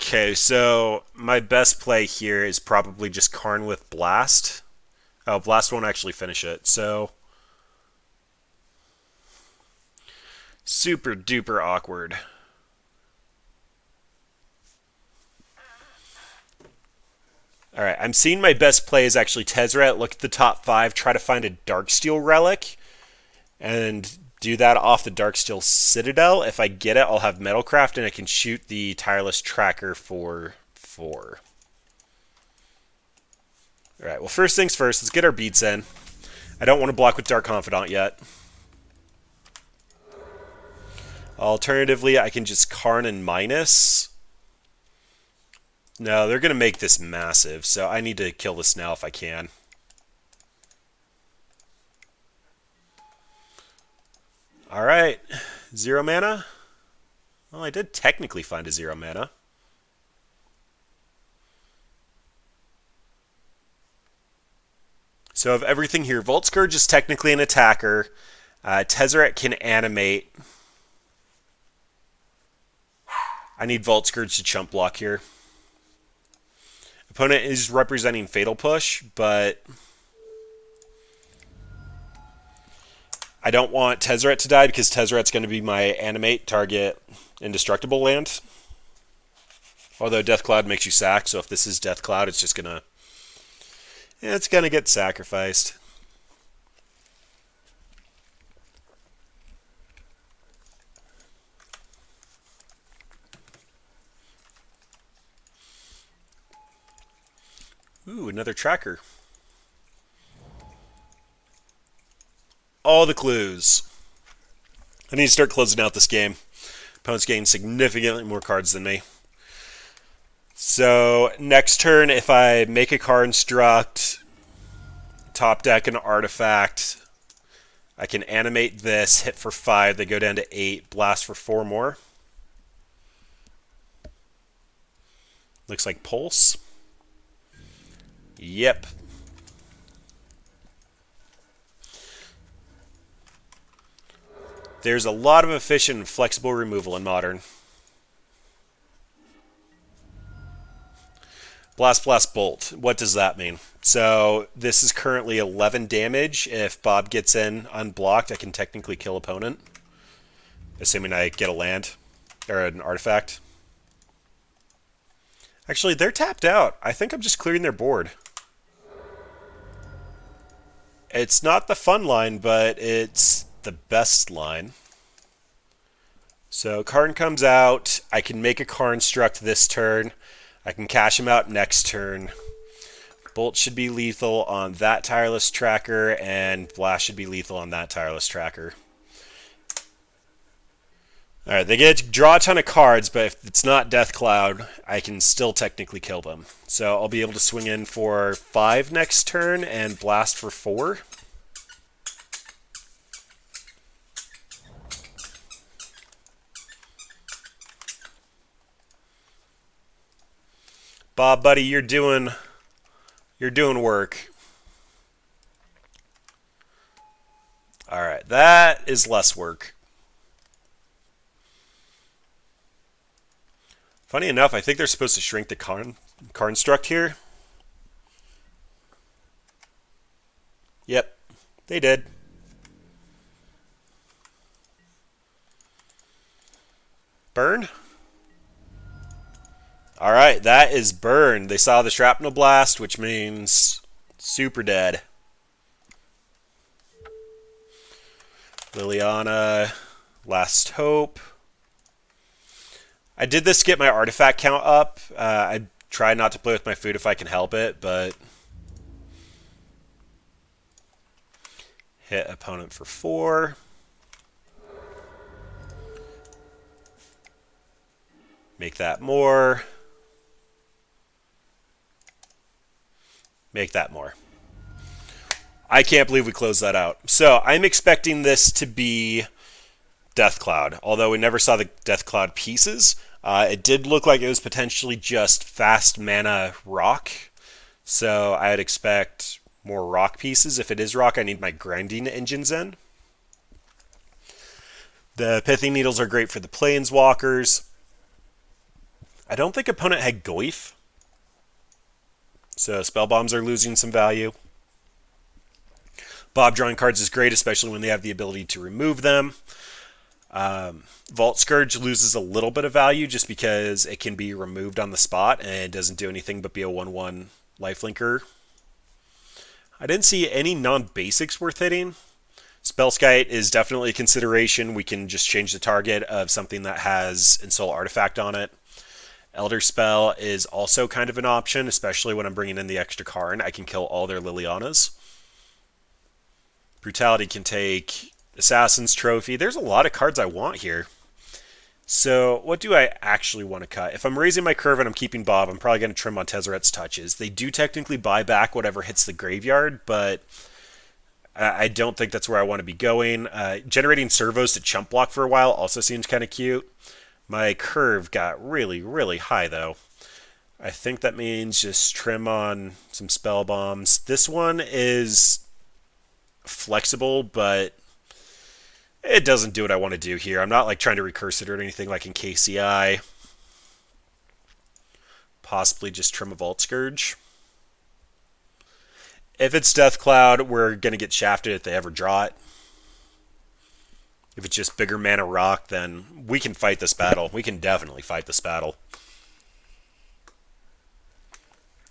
Okay, so my best play here is probably just Karn with Blast. Oh, Blast won't actually finish it, so super duper awkward. Alright, I'm seeing my best play is actually Tezzeret. Look at the top 5, try to find a Darksteel Relic, and do that off the Darksteel Citadel. If I get it, I'll have Metalcraft, and I can shoot the Tireless Tracker for 4. Alright, well, first things first, let's get our beats in. I don't want to block with Dark Confidant yet. Alternatively, I can just Karn and minus. No, they're going to make this massive, so I need to kill this now if I can. Alright, 0 mana? Well, I did technically find a 0 mana. So of everything here, Vault Scourge is technically an attacker. Tezzeret can animate. I need Vault Scourge to chump block here. Opponent is representing Fatal Push, but I don't want Tezzeret to die because Tezzeret's going to be my animate target indestructible land. Although Death Cloud makes you sack, so if this is Death Cloud, it's just going to... Yeah, it's going to get sacrificed. Ooh, another tracker. All the clues. I need to start closing out this game. Opponent's getting significantly more cards than me. So, next turn, if I make a Karn Struct, top deck an Artifact, I can animate this, hit for 5, they go down to 8, blast for 4 more. Looks like Pulse. Yep. There's a lot of efficient and flexible removal in Modern. Blast, Blast, Bolt. What does that mean? So this is currently 11 damage. If Bob gets in unblocked, I can technically kill opponent. Assuming I get a land or an artifact. Actually, they're tapped out. I think I'm just clearing their board. It's not the fun line, but it's the best line. So Karn comes out. I can make a Karn Struct this turn. I can cash him out next turn. Bolt should be lethal on that tireless tracker, and Blast should be lethal on that tireless tracker. Alright, they get to draw a ton of cards, but if it's not Death Cloud, I can still technically kill them. So I'll be able to swing in for 5 next turn and Blast for 4. Bob, buddy, you're doing work. Alright, that is less work. Funny enough, I think they're supposed to shrink the construct here. Yep, they did. Burn? Alright, that is burn. They saw the Shrapnel Blast, which means super dead. Liliana, Last Hope. I did this to get my artifact count up. I try not to play with my food if I can help it, but hit opponent for 4. Make that more. Make that more. I can't believe we closed that out. So I'm expecting this to be Death Cloud, although we never saw the Death Cloud pieces. It did look like it was potentially just fast mana rock, so I'd expect more rock pieces. If it is rock, I need my grinding engines in. The Pithing Needles are great for the Planeswalkers. I don't think opponent had Goif, so Spell Bombs are losing some value. Bob drawing cards is great, especially when they have the ability to remove them. Vault Scourge loses a little bit of value just because it can be removed on the spot and it doesn't do anything but be a 1/1 lifelinker. I didn't see any non-basics worth hitting. Spellskite is definitely a consideration. We can just change the target of something that has Ensoul Artifact on it. Elder Spell is also kind of an option, especially when I'm bringing in the extra Karn. I can kill all their Lilianas. Brutality can take Assassin's Trophy. There's a lot of cards I want here. So what do I actually want to cut? If I'm raising my curve and I'm keeping Bob, I'm probably going to trim on Tezzeret's Touches. They do technically buy back whatever hits the graveyard, but I don't think that's where I want to be going. Generating servos to chump block for a while also seems kind of cute. My curve got really, really high, though. I think that means just trim on some Spell Bombs. This one is flexible, but it doesn't do what I want to do here. I'm not like trying to recurse it or anything like in KCI. Possibly just trim a Vault Scourge. If it's Death Cloud, we're going to get shafted if they ever draw it. If it's just bigger mana rock, then we can fight this battle. We can definitely fight this battle.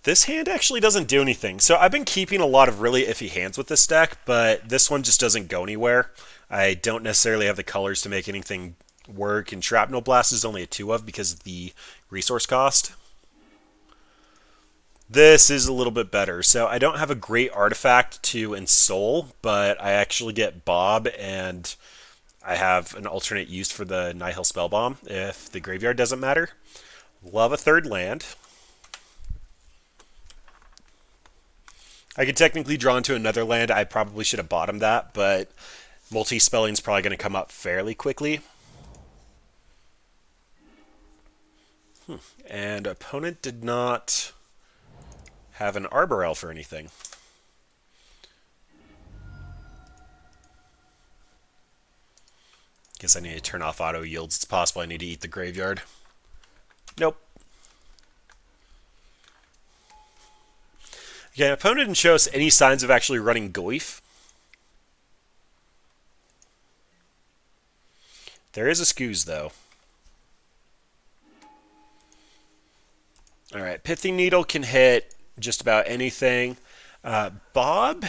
This hand actually doesn't do anything. So I've been keeping a lot of really iffy hands with this deck, but this one just doesn't go anywhere. I don't necessarily have the colors to make anything work, and Shrapnel Blast is only a 2 of because of the resource cost. This is a little bit better. So I don't have a great artifact to Ensoul, but I actually get Bob, and I have an alternate use for the Nihil Spellbomb if the graveyard doesn't matter. Love a third land. I could technically draw into another land. I probably should have bottomed that, but multi-spelling is probably going to come up fairly quickly. And opponent did not have an Arbor Elf or anything. Guess I need to turn off auto yields. It's possible I need to eat the graveyard. Nope. Again, opponent didn't show us any signs of actually running Goif. There is a Scooz, though. Alright, Pithing Needle can hit just about anything. Bob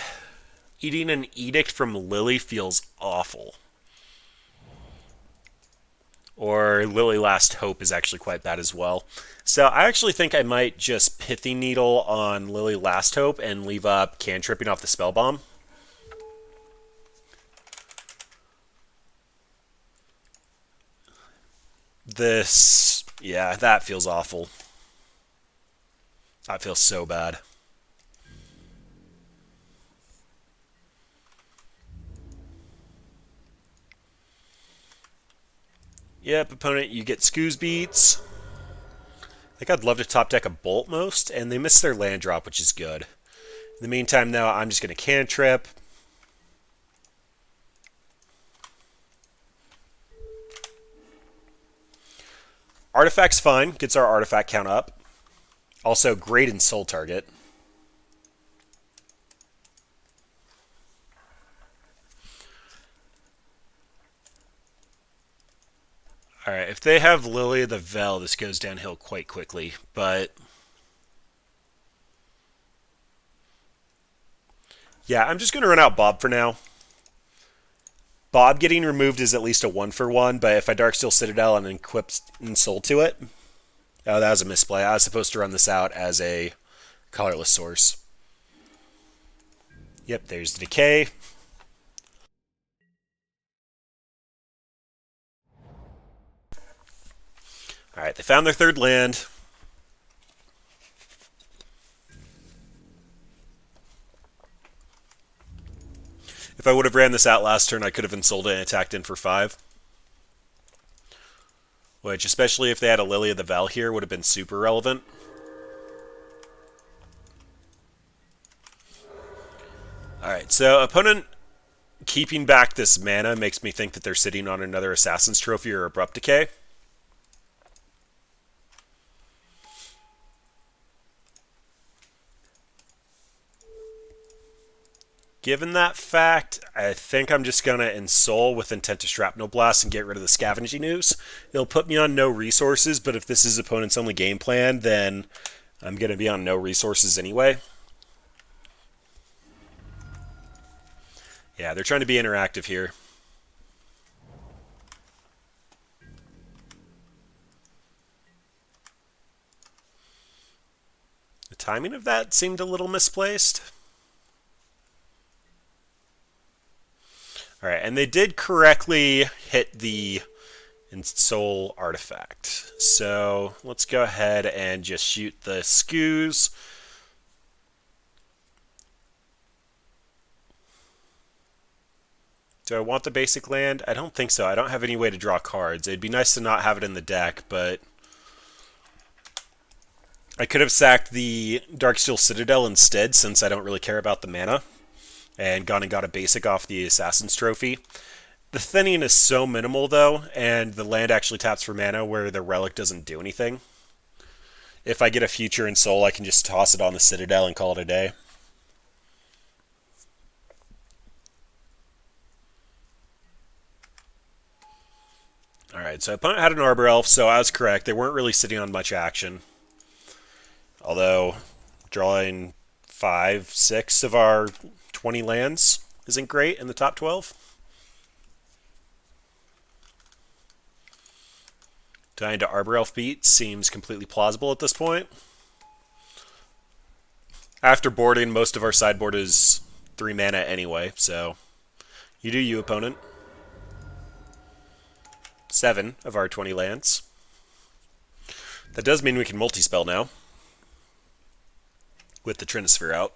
eating an Edict from Lily feels awful. Or Lily Last Hope is actually quite bad as well. So I actually think I might just Pithy Needle on Lily Last Hope and leave up Cantripping off the Spell Bomb. Yeah, that feels awful. That feels so bad. Yep, opponent, you get Scooz Beats. I think I'd love to top deck a Bolt most, and they missed their land drop, which is good. In the meantime, though, I'm just going to Cantrip. Artifact's fine, gets our artifact count up. Also, great Ensoul target. Alright, if they have Lily of the Vel, this goes downhill quite quickly, but... yeah, I'm just going to run out Bob for now. Bob getting removed is at least a 1-for-1, but if I Darksteel Citadel and equip Ensoul to it... oh, that was a misplay. I was supposed to run this out as a colorless source. Yep, there's the Decay. Alright, they found their third land. If I would have ran this out last turn, I could have Ensouled it and attacked in for 5. Which, especially if they had a Lily of the Val here, would have been super relevant. Alright, so opponent keeping back this mana makes me think that they're sitting on another Assassin's Trophy or Abrupt Decay. Given that fact, I think I'm just going to Ensoul with Intent to Shrapnel Blast and get rid of the Scavenging Ooze. It'll put me on no resources, but if this is opponent's only game plan, then I'm going to be on no resources anyway. Yeah, they're trying to be interactive here. The timing of that seemed a little misplaced. Alright, and they did correctly hit the Ensoul artifact. So let's go ahead and just shoot the Scooz. Do I want the basic land? I don't think so. I don't have any way to draw cards. It'd be nice to not have it in the deck, but I could have sacked the Darksteel Citadel instead, since I don't really care about the mana, and gone and got a basic off the Assassin's Trophy. The thinning is so minimal, though, and the land actually taps for mana where the Relic doesn't do anything. If I get a future Ensoul, I can just toss it on the Citadel and call it a day. Alright, so opponent had an Arbor Elf, so I was correct. They weren't really sitting on much action. Although, drawing 5, 6 of our 20 lands isn't great in the top 12. Dying to Arbor Elf beat seems completely plausible at this point. After boarding, most of our sideboard is 3 mana anyway, so you do you, opponent. 7 of our 20 lands. That does mean we can multi-spell now, with the Trinisphere out.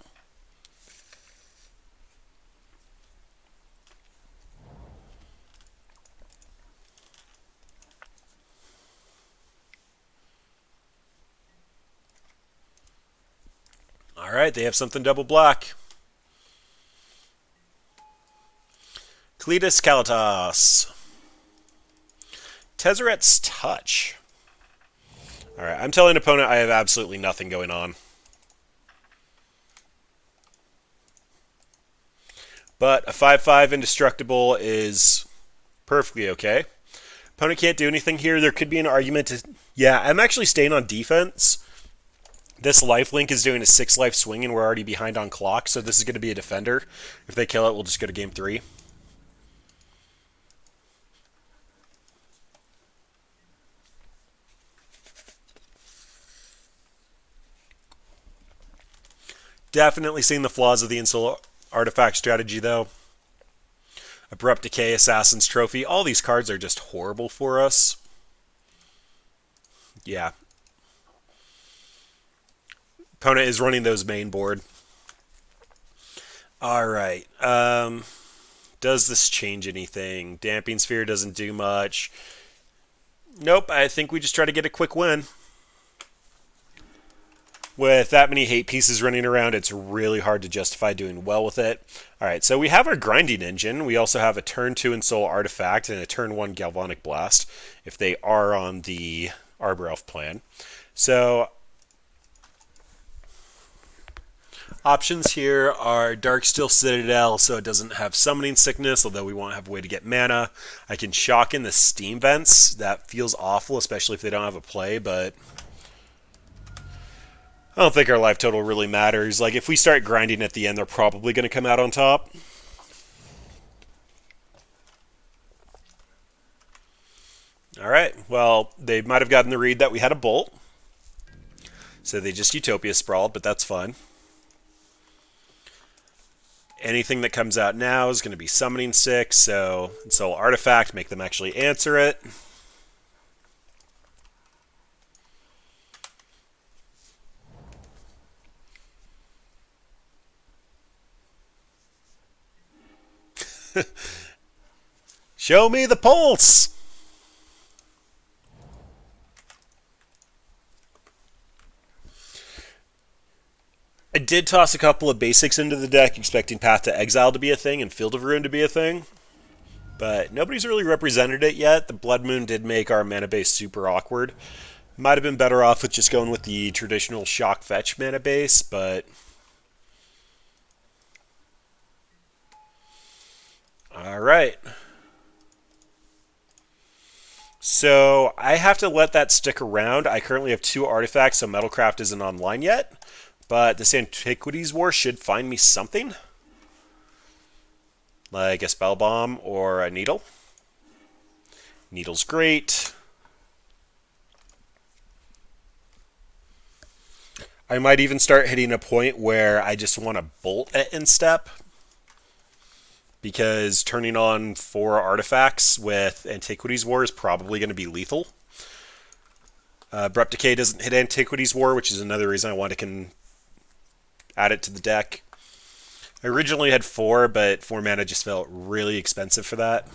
Alright, they have something double black. Cletus Kalitas. Tezzeret's Touch. Alright, I'm telling opponent I have absolutely nothing going on. But a 5/5 indestructible is perfectly okay. Opponent can't do anything here. There could be an argument to... yeah, I'm actually staying on defense. This lifelink is doing a 6-life swing, and we're already behind on clock, so this is going to be a defender. If they kill it, we'll just go to game 3. Definitely seeing the flaws of the Ensoul artifact strategy, though. Abrupt Decay, Assassin's Trophy. All these cards are just horrible for us. Yeah. Opponent is running those main board. Alright. Does this change anything? Damping Sphere doesn't do much. Nope, I think we just try to get a quick win. With that many hate pieces running around, it's really hard to justify doing well with it. Alright, so we have our grinding engine. We also have a turn 2 Ensoul artifact and a turn 1 Galvanic Blast, if they are on the Arbor Elf plan. So, options here are Darksteel Citadel, so it doesn't have Summoning Sickness, although we won't have a way to get mana. I can shock in the Steam Vents. That feels awful, especially if they don't have a play, but I don't think our life total really matters. Like, if we start grinding at the end, they're probably going to come out on top. Alright, well, they might have gotten the read that we had a Bolt. So they just Utopia Sprawled, but that's fun. Anything that comes out now is going to be Summoning 6, so Ensoul Artifact, make them actually answer it. Show me the pulse! I did toss a couple of basics into the deck, expecting Path to Exile to be a thing and Field of Ruin to be a thing. But nobody's really represented it yet. The Blood Moon did make our mana base super awkward. Might have been better off with just going with the traditional Shock Fetch mana base, but alright. So I have to let that stick around. I currently have 2 artifacts, so Metalcraft isn't online yet. But this Antiquities War should find me something. Like a Spell Bomb or a Needle. Needle's great. I might even start hitting a point where I just want to bolt at instep. Because turning on 4 artifacts with Antiquities War is probably going to be lethal. Abrupt Decay doesn't hit Antiquities War, which is another reason I want to add it to the deck. I originally had 4, but 4 mana just felt really expensive for that.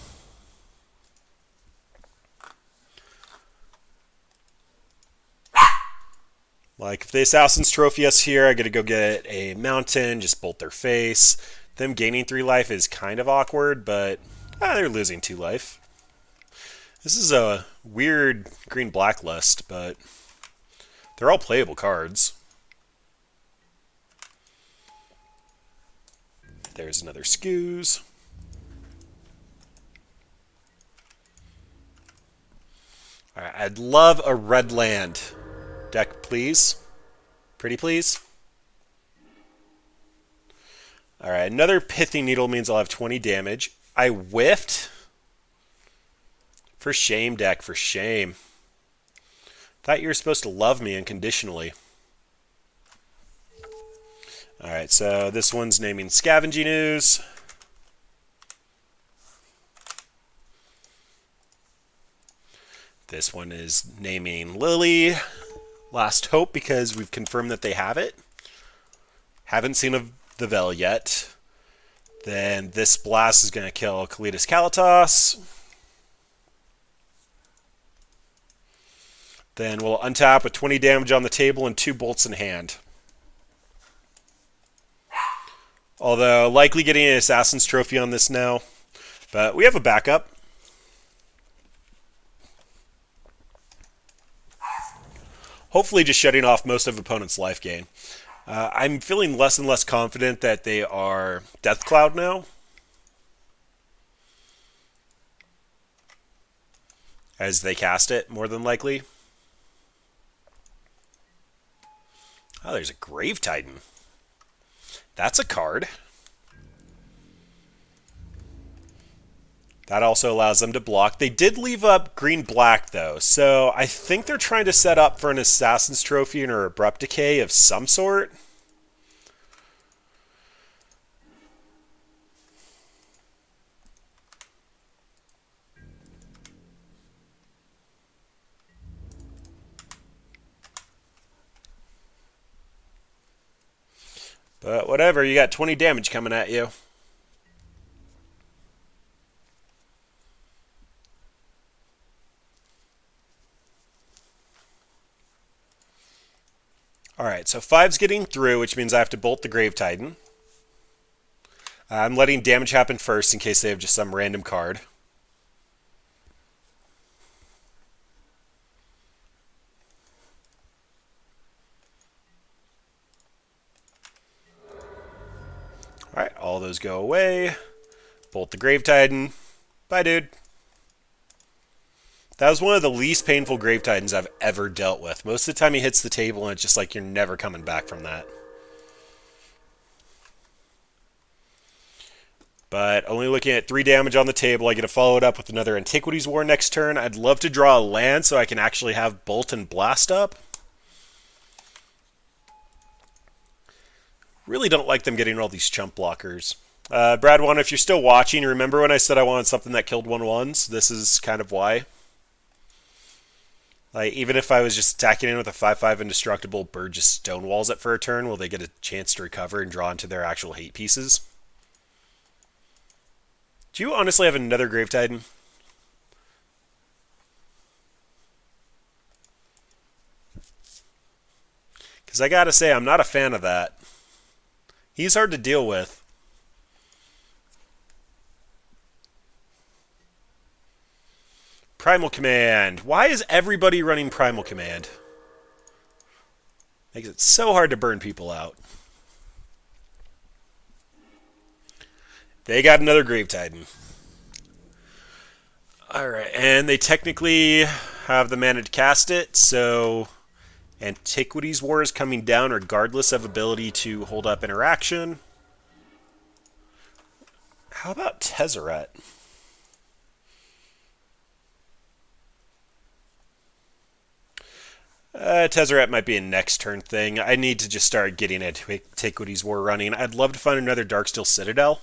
Like, if they Assassin's Trophy us here, I gotta go get a mountain, just bolt their face. Them gaining 3 life is kind of awkward, but they're losing 2 life. This is a weird green-black list, but they're all playable cards. There's another Scoos. Alright, I'd love a red land deck, please. Pretty please. Alright, another Pithing Needle means I'll have 20 damage. I whiffed. For shame, deck, for shame. Thought you were supposed to love me unconditionally. Alright, so this one's naming Scavenging Ooze. This one is naming Lily. Last Hope, because we've confirmed that they have it. Haven't seen the Vel yet. Then this blast is going to kill Kalitas Kalitas. Then we'll untap with 20 damage on the table and 2 bolts in hand. Although, likely getting an Assassin's Trophy on this now. But we have a backup. Hopefully just shutting off most of opponent's life gain. I'm feeling less and less confident that they are Death Cloud now. As they cast it, more than likely. Oh, there's a Grave Titan. That's a card. That also allows them to block. They did leave up green-black, though, so I think they're trying to set up for an Assassin's Trophy or Abrupt Decay of some sort. But whatever, you got 20 damage coming at you. Alright, so 5's getting through, which means I have to bolt the Grave Titan. I'm letting damage happen first in case they have just some random card. Alright, all those go away. Bolt the Grave Titan. Bye, dude. That was one of the least painful Grave Titans I've ever dealt with. Most of the time he hits the table and it's just like you're never coming back from that. But only looking at 3 damage on the table. I get to follow it up with another Antiquities War next turn. I'd love to draw a land so I can actually have Bolt and Blast up. Really don't like them getting all these chump blockers. Brad One, if you're still watching, remember when I said I wanted something that killed 1/1s? This is kind of why. Like, even if I was just attacking in with a 5/5 indestructible, Bird just stonewalls it for a turn, will they get a chance to recover and draw into their actual hate pieces? Do you honestly have another Grave Titan? Because I gotta say, I'm not a fan of that. He's hard to deal with. Primal Command. Why is everybody running Primal Command? Makes it so hard to burn people out. They got another Grave Titan. Alright, and they technically have the mana to cast it, so Antiquities War is coming down regardless of ability to hold up interaction. How about Tezzeret? Tezzeret might be a next turn thing. I need to just start getting Antiquities War running. I'd love to find another Darksteel Citadel.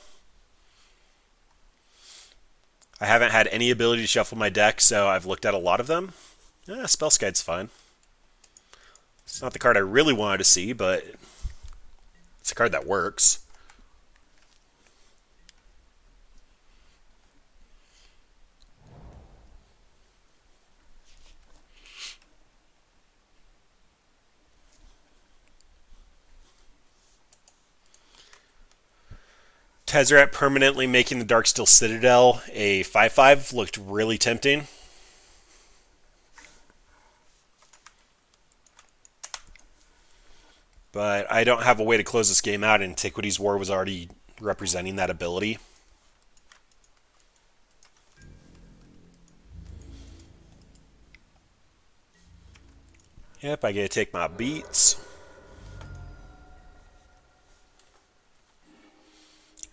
I haven't had any ability to shuffle my deck, so I've looked at a lot of them. Spellskide's fine. It's not the card I really wanted to see, but it's a card that works. Tezzeret permanently making the Darksteel Citadel a 5/5 looked really tempting. But I don't have a way to close this game out. Antiquities War was already representing that ability. Yep, I get to take my beats.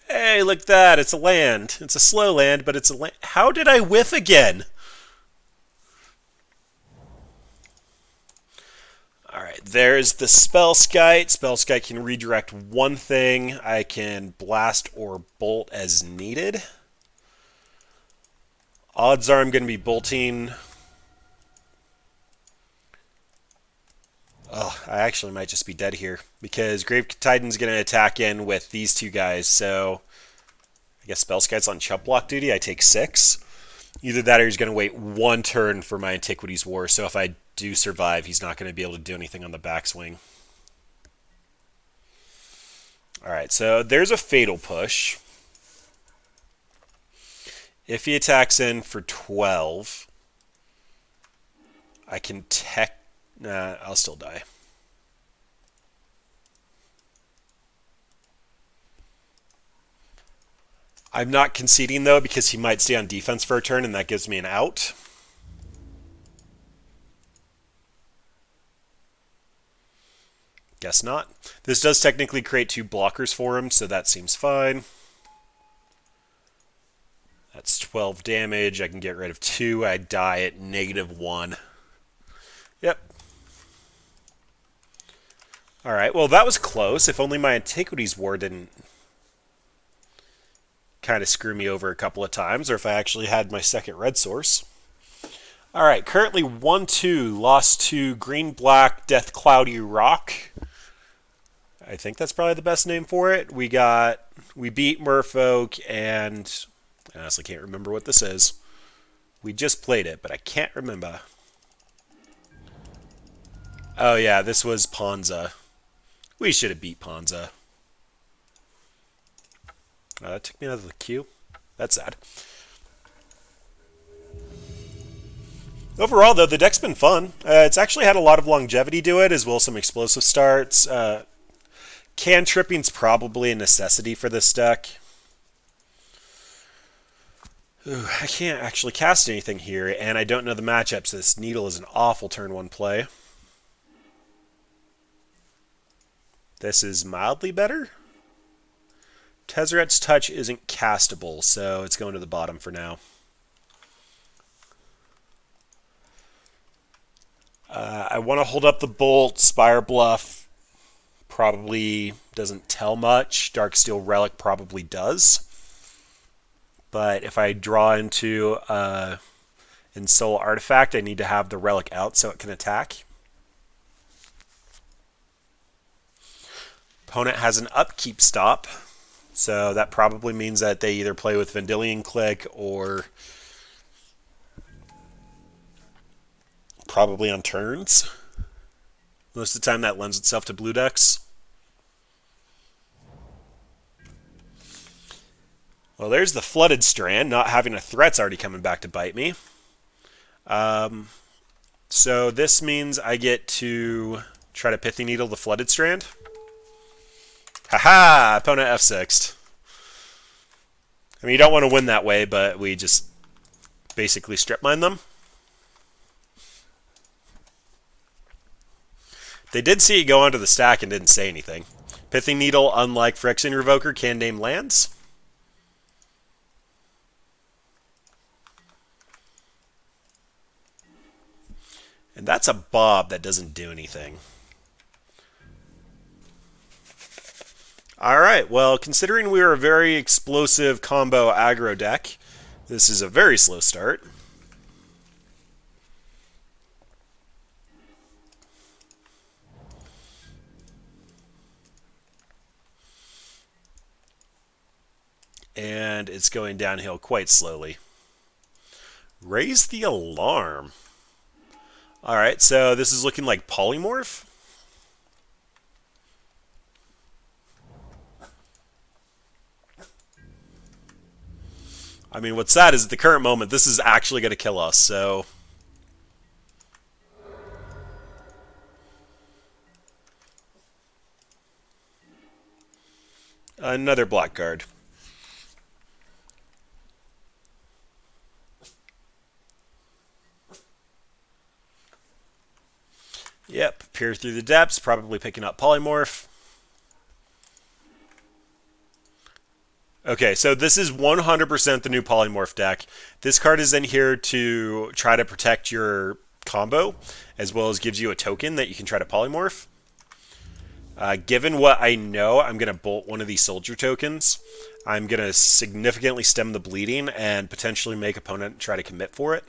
Hey, look at that. It's a land. It's a slow land, but it's a land. How did I whiff again? Alright, there's the Spellskite. Spellskite can redirect one thing. I can blast or bolt as needed. Odds are I'm going to be bolting. Oh, I actually might just be dead here because Grave Titan's going to attack in with these two guys. So I guess Spellskite's on chump block duty. I take 6. Either that or he's going to wait 1 turn for my Antiquities War. So if I do survive, he's not going to be able to do anything on the backswing. Alright, so there's a Fatal Push. If he attacks in for 12, I can Nah, I'll still die. I'm not conceding, though, because he might stay on defense for a turn, and that gives me an out. Guess not. This does technically create 2 blockers for him, so that seems fine. That's 12 damage. I can get rid of 2. I die at -1. Yep. Alright, well that was close. If only my Antiquities War didn't kind of screw me over a couple of times, or if I actually had my second red source. Alright, currently 1-2, lost to Green-Black Death Cloudy Rock. I think that's probably the best name for it. We beat Merfolk, and I honestly can't remember what this is. We just played it, but I can't remember. Oh yeah, this was Ponza. We should have beat Ponza. That took me out of the queue. That's sad. Overall, though, the deck's been fun. It's actually had a lot of longevity to it, as well as some explosive starts. Cantripping's probably a necessity for this deck. Ooh, I can't actually cast anything here, and I don't know the matchups. So this Needle is an awful turn 1 play. This is mildly better. Tezzeret's Touch isn't castable, so it's going to the bottom for now. I want to hold up the Bolt. Spire Bluff probably doesn't tell much. Darksteel Relic probably does. But if I draw into Ensoul Artifact, I need to have the Relic out so it can attack. Opponent has an upkeep stop, so that probably means that they either play with Vendilion Click or probably on turns. Most of the time that lends itself to blue decks. Well, there's the Flooded Strand. Not having a threat's already coming back to bite me. So this means I get to try to Pithy Needle the Flooded Strand. Haha! Opponent F6'd. I mean, you don't want to win that way, but we just basically strip mine them. They did see it go onto the stack and didn't say anything. Pithy Needle, unlike Phyrexian Revoker, can name lands. And that's a Bob that doesn't do anything. Alright, well, considering we are a very explosive combo aggro deck, this is a very slow start. And it's going downhill quite slowly. Raise the alarm. Alright, so this is looking like Polymorph. I mean, what's sad is at the current moment, this is actually going to kill us, so... Another black card. Yep, peer through the depths, probably picking up Polymorph. Okay, so this is 100% the new Polymorph deck. This card is in here to try to protect your combo, as well as gives you a token that you can try to Polymorph. Given what I know, I'm going to bolt one of these soldier tokens. I'm going to significantly stem the bleeding and potentially make opponent try to commit for it.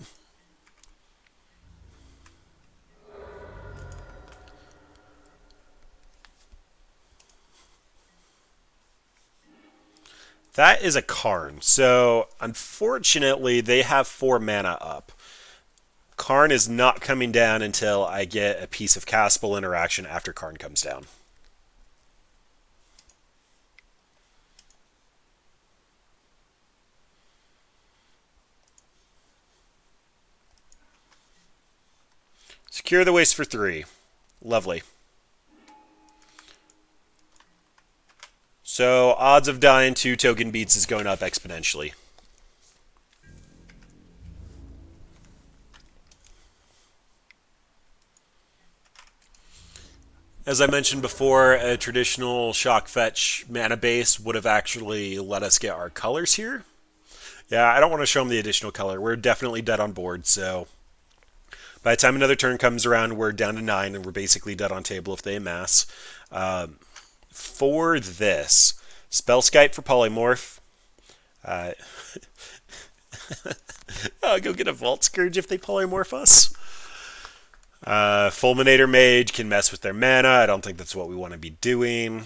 That is a Karn. So, unfortunately, they have 4 mana up. Karn is not coming down until I get a piece of castable interaction after Karn comes down. Secure the waste for 3. Lovely. So, odds of dying to token beats is going up exponentially. As I mentioned before, a traditional shock fetch mana base would have actually let us get our colors here. Yeah, I don't want to show them the additional color. We're definitely dead on board, so... By the time another turn comes around, we're down to 9, and we're basically dead on table if they amass. For this, Spellskite for Polymorph. I'll go get a Vault Scourge if they Polymorph us. Fulminator Mage can mess with their mana. I don't think that's what we want to be doing.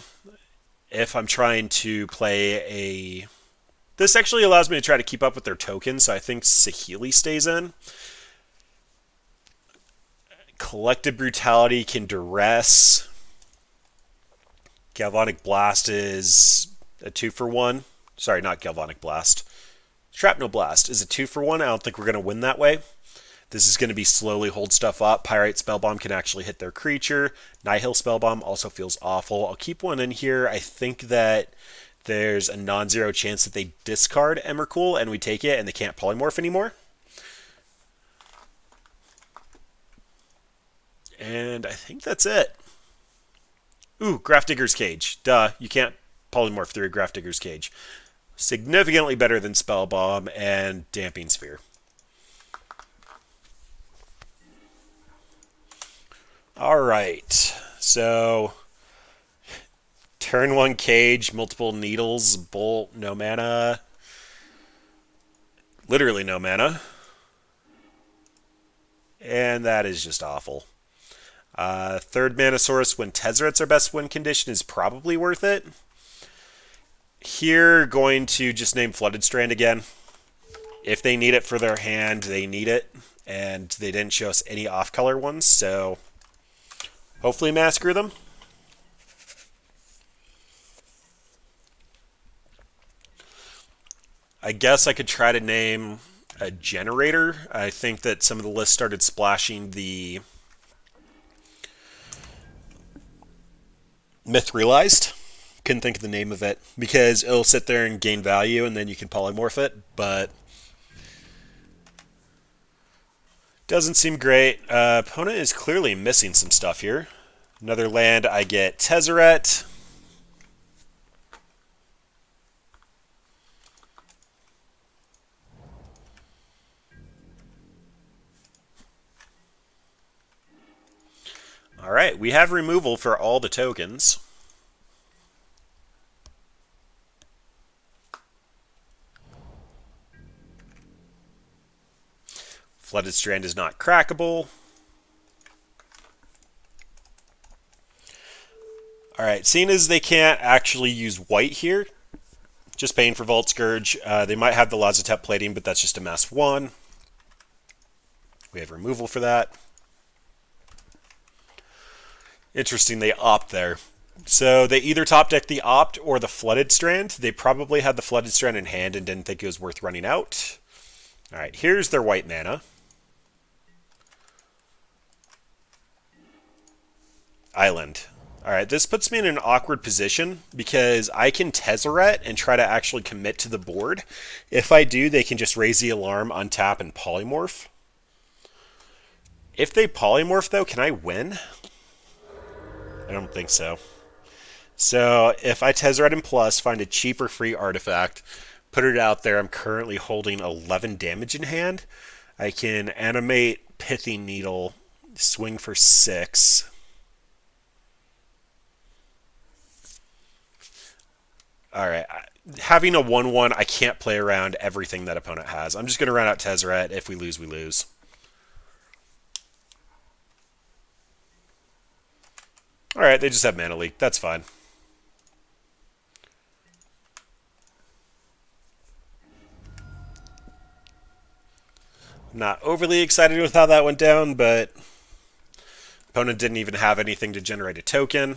If I'm trying to play a... This actually allows me to try to keep up with their tokens, so I think Saheeli stays in. Collective Brutality can duress. Galvanic Blast is a 2-for-1. Sorry, not Galvanic Blast. Shrapnel Blast is a 2-for-1. I don't think we're going to win that way. This is going to be slowly hold stuff up. Pyrite Spellbomb can actually hit their creature. Nihil Spellbomb also feels awful. I'll keep one in here. I think that there's a non-zero chance that they discard Emrakul and we take it and they can't polymorph anymore. And I think that's it. Ooh, Grafdigger's Cage. Duh, you can't polymorph through a Grafdigger's Cage. Significantly better than Spellbomb and Damping Sphere. Alright, so turn 1 Cage, multiple Needles, Bolt, no mana. Literally no mana. And that is just awful. Third Mana Source when Tezzeret's our best win condition is probably worth it. Here, going to just name Flooded Strand again. If they need it for their hand, they need it. And they didn't show us any off-color ones, so hopefully massacre them. I guess I could try to name a generator. I think that some of the lists started splashing the Mithralized. Couldn't think of the name of it because it'll sit there and gain value and then you can polymorph it, but doesn't seem great. Opponent is clearly missing some stuff here. Another land, I get Tezzeret. Alright, we have removal for all the tokens. Flooded Strand is not crackable. Alright, seeing as they can't actually use white here, just paying for Vault Scourge. They might have the Lazotep plating, but that's just a mass 1. We have removal for that. Interesting, they opt there. So they either top deck the opt or the Flooded Strand. They probably had the Flooded Strand in hand and didn't think it was worth running out. Alright, here's their white mana. Island. Alright, this puts me in an awkward position because I can Tezzeret and try to actually commit to the board. If I do, they can just raise the alarm, untap, and polymorph. If they polymorph, though, can I win? I don't think so. So if I Tezzeret and plus, find a cheaper free artifact, put it out there, I'm currently holding 11 damage in hand. I can animate Pithing Needle, swing for 6. Alright, having a 1-1, I can't play around everything that opponent has. I'm just going to run out Tezzeret. If we lose, we lose. Alright, they just have mana leak. That's fine. I'm not overly excited with how that went down, but opponent didn't even have anything to generate a token.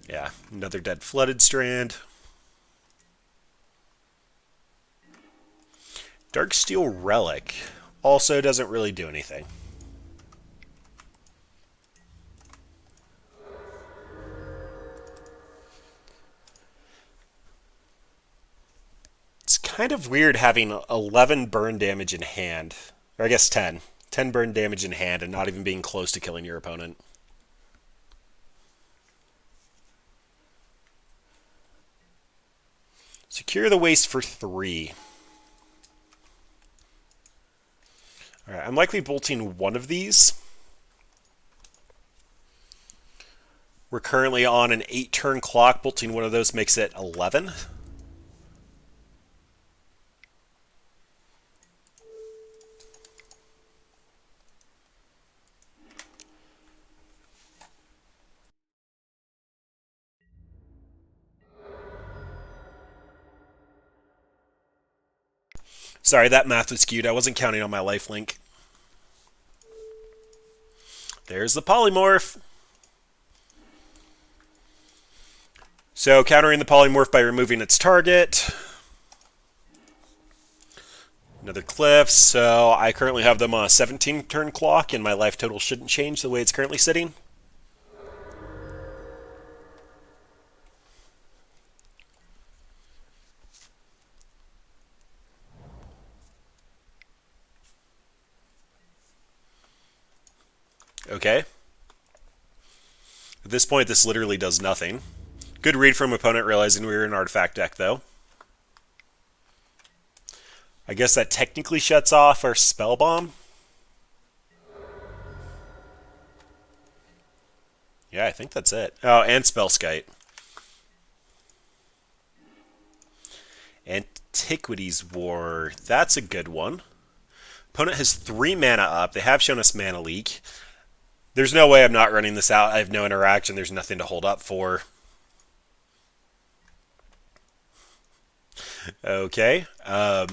Yeah, another dead Flooded Strand. Darksteel Relic also doesn't really do anything. It's kind of weird having 11 burn damage in hand. Or I guess 10. 10 burn damage in hand and not even being close to killing your opponent. Secure the Waste for 3. Alright, I'm likely bolting one of these. We're currently on an 8-turn clock. Bolting one of those makes it 11. Sorry, that math was skewed. I wasn't counting on my lifelink. There's the polymorph. So countering the polymorph by removing its target. Another cliff. So I currently have them on a 17 turn clock, and my life total shouldn't change the way it's currently sitting. Okay. At this point, this literally does nothing. Good read from opponent realizing we were an artifact deck, though. I guess that technically shuts off our spell bomb. Yeah, I think that's it. Oh, and spell skite. Antiquities War. That's a good one. Opponent has 3 mana up. They have shown us mana leak. There's no way I'm not running this out. I have no interaction. There's nothing to hold up for. Okay. Yeah,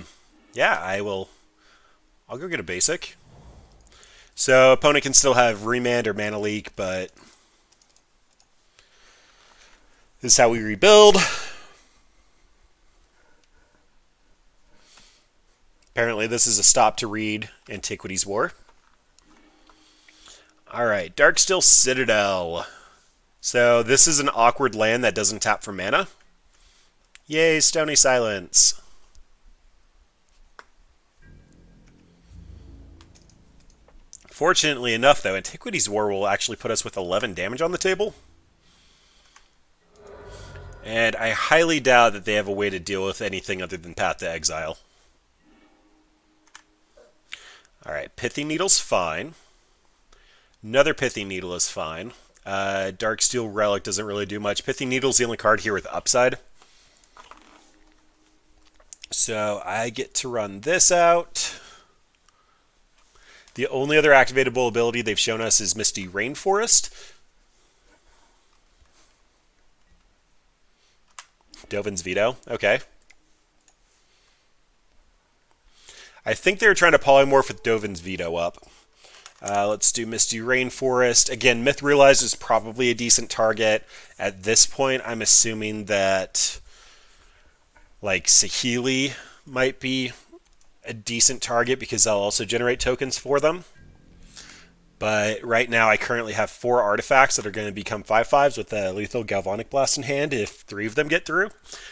I'll go get a basic. So opponent can still have remand or mana leak, but this is how we rebuild. Apparently this is a stop to read Antiquities War. Alright, Darksteel Citadel. So this is an awkward land that doesn't tap for mana. Yay, Stony Silence. Fortunately enough, though, Antiquities War will actually put us with 11 damage on the table. And I highly doubt that they have a way to deal with anything other than Path to Exile. Alright, Pithy Needle's fine. Another Pithy Needle is fine. Darksteel Relic doesn't really do much. Pithy Needle's the only card here with upside. So I get to run this out. The only other activatable ability they've shown us is Misty Rainforest. Dovin's Veto. Okay. I think they were trying to polymorph with Dovin's Veto up. Let's do Misty Rainforest. Again, Myth Realized is probably a decent target. At this point, I'm assuming that like Saheeli might be a decent target because I'll also generate tokens for them. But right now I currently have 4 artifacts that are going to become 5/5s with a lethal Galvanic Blast in hand if 3 of them get through.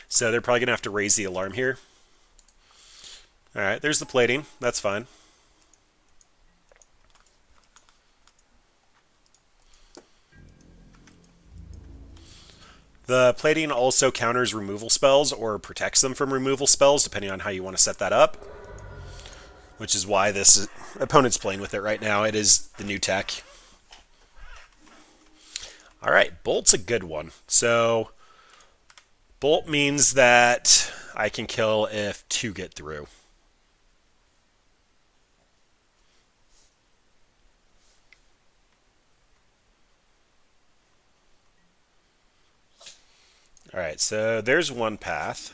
So they're probably going to have to raise the alarm here. Alright, there's the plating. That's fine. The plating also counters removal spells or protects them from removal spells, depending on how you want to set that up. Which is why this opponent's playing with it right now. It is the new tech. Alright, Bolt's a good one. So, Bolt means that I can kill if 2 get through. Alright, so there's one path.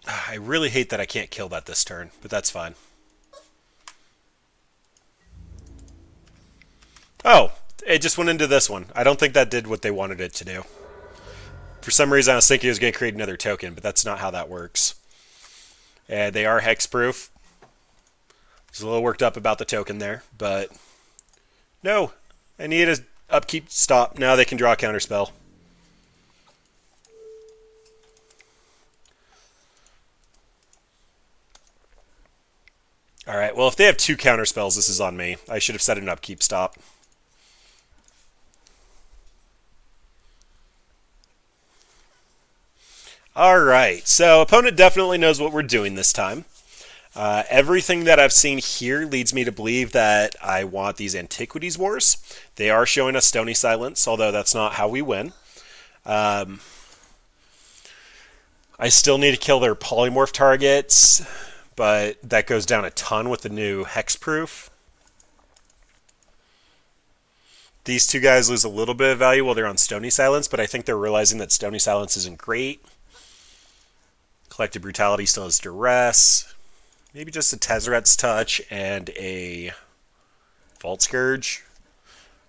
I really hate that I can't kill that this turn, but that's fine. Oh, it just went into this one. I don't think that did what they wanted it to do. For some reason I was thinking it was going to create another token, but that's not how that works. And they are hexproof. I was a little worked up about the token there, but no, I need an upkeep stop. Now they can draw a counterspell. Alright, well if they have 2 counterspells, this is on me. I should have set an upkeep stop. Alright, so opponent definitely knows what we're doing this time. Everything that I've seen here leads me to believe that I want these Antiquities Wars. They are showing us Stony Silence, although that's not how we win. I still need to kill their polymorph targets, but that goes down a ton with the new hexproof. These two guys lose a little bit of value while they're on Stony Silence, but I think they're realizing that Stony Silence isn't great. Collective Brutality still has Duress. Maybe just a Tezzeret's Touch and a Vault Scourge.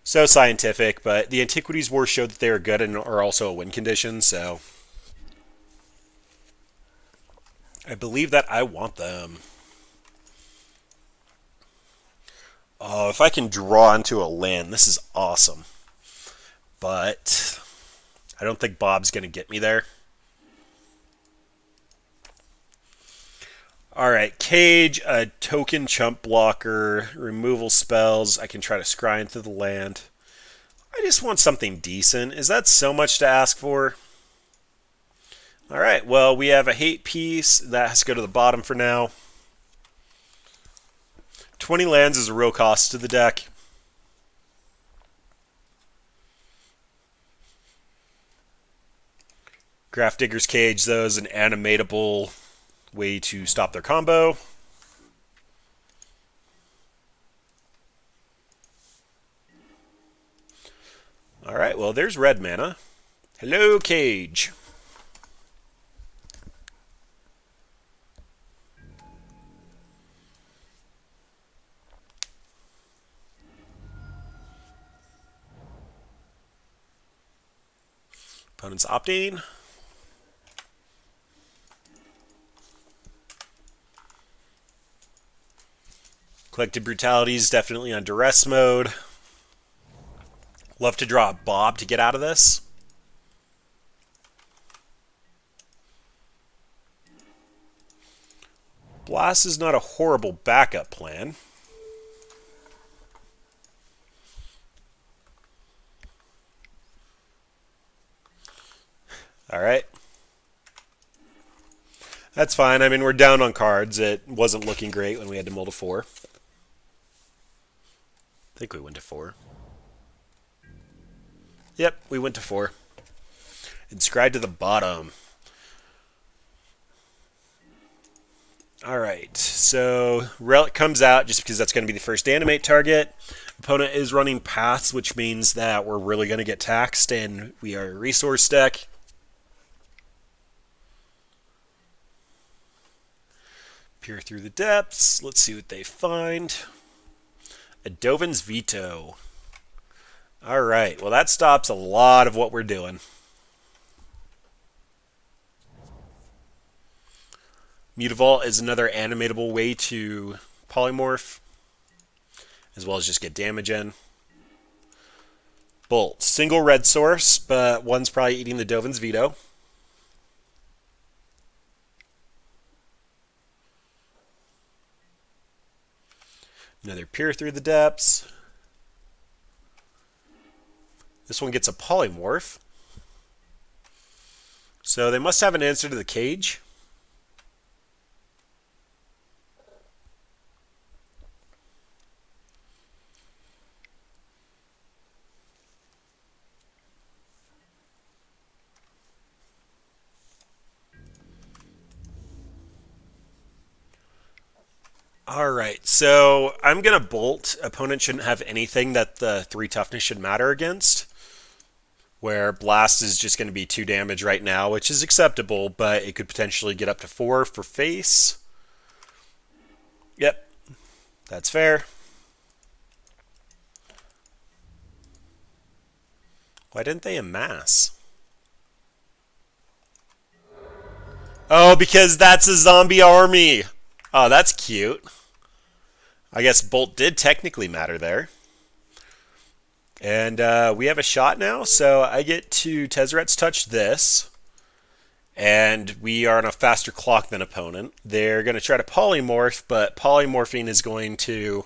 So scientific, but the Antiquities War showed that they are good and are also a win condition, so I believe that I want them. Oh, if I can draw into a land, this is awesome. But I don't think Bob's going to get me there. Alright, Cage, a token chump blocker, removal spells. I can try to scry into the land. I just want something decent. Is that so much to ask for? Alright, well, we have a hate piece. That has to go to the bottom for now. 20 lands is a real cost to the deck. Grafdigger's Cage, though, is an animatable way to stop their combo. Alright, well, there's red mana. Hello, Cage. Opponent's opting. Collective Brutality is definitely on Duress mode. Love to draw a Bob to get out of this. Blast is not a horrible backup plan. Alright. That's fine. I mean, we're down on cards. It wasn't looking great when we had to mull to 4. I think we went to 4. Yep, we went to 4. Inscribed to the bottom. Alright, so Relic comes out just because that's going to be the first animate target. Opponent is running Paths, which means that we're really going to get taxed, and we are a resource deck. Peer through the depths. Let's see what they find. A Dovin's Veto. Alright, well that stops a lot of what we're doing. Mutavault is another animatable way to polymorph, as well as just get damage in. Bolt. Single red source, but one's probably eating the Dovin's Veto. Another Peer through the depths. This one gets a polymorph. So they must have an answer to the Cage. Alright, so I'm going to bolt. Opponent shouldn't have anything that the 3 toughness should matter against. Where Blast is just going to be 2 damage right now, which is acceptable, but it could potentially get up to 4 for face. Yep, that's fair. Why didn't they amass? Oh, because that's a zombie army! Oh, that's cute. I guess Bolt did technically matter there. And we have a shot now, so I get to Tezzeret's Touch this. And we are on a faster clock than opponent. They're going to try to polymorph, but polymorphing is going to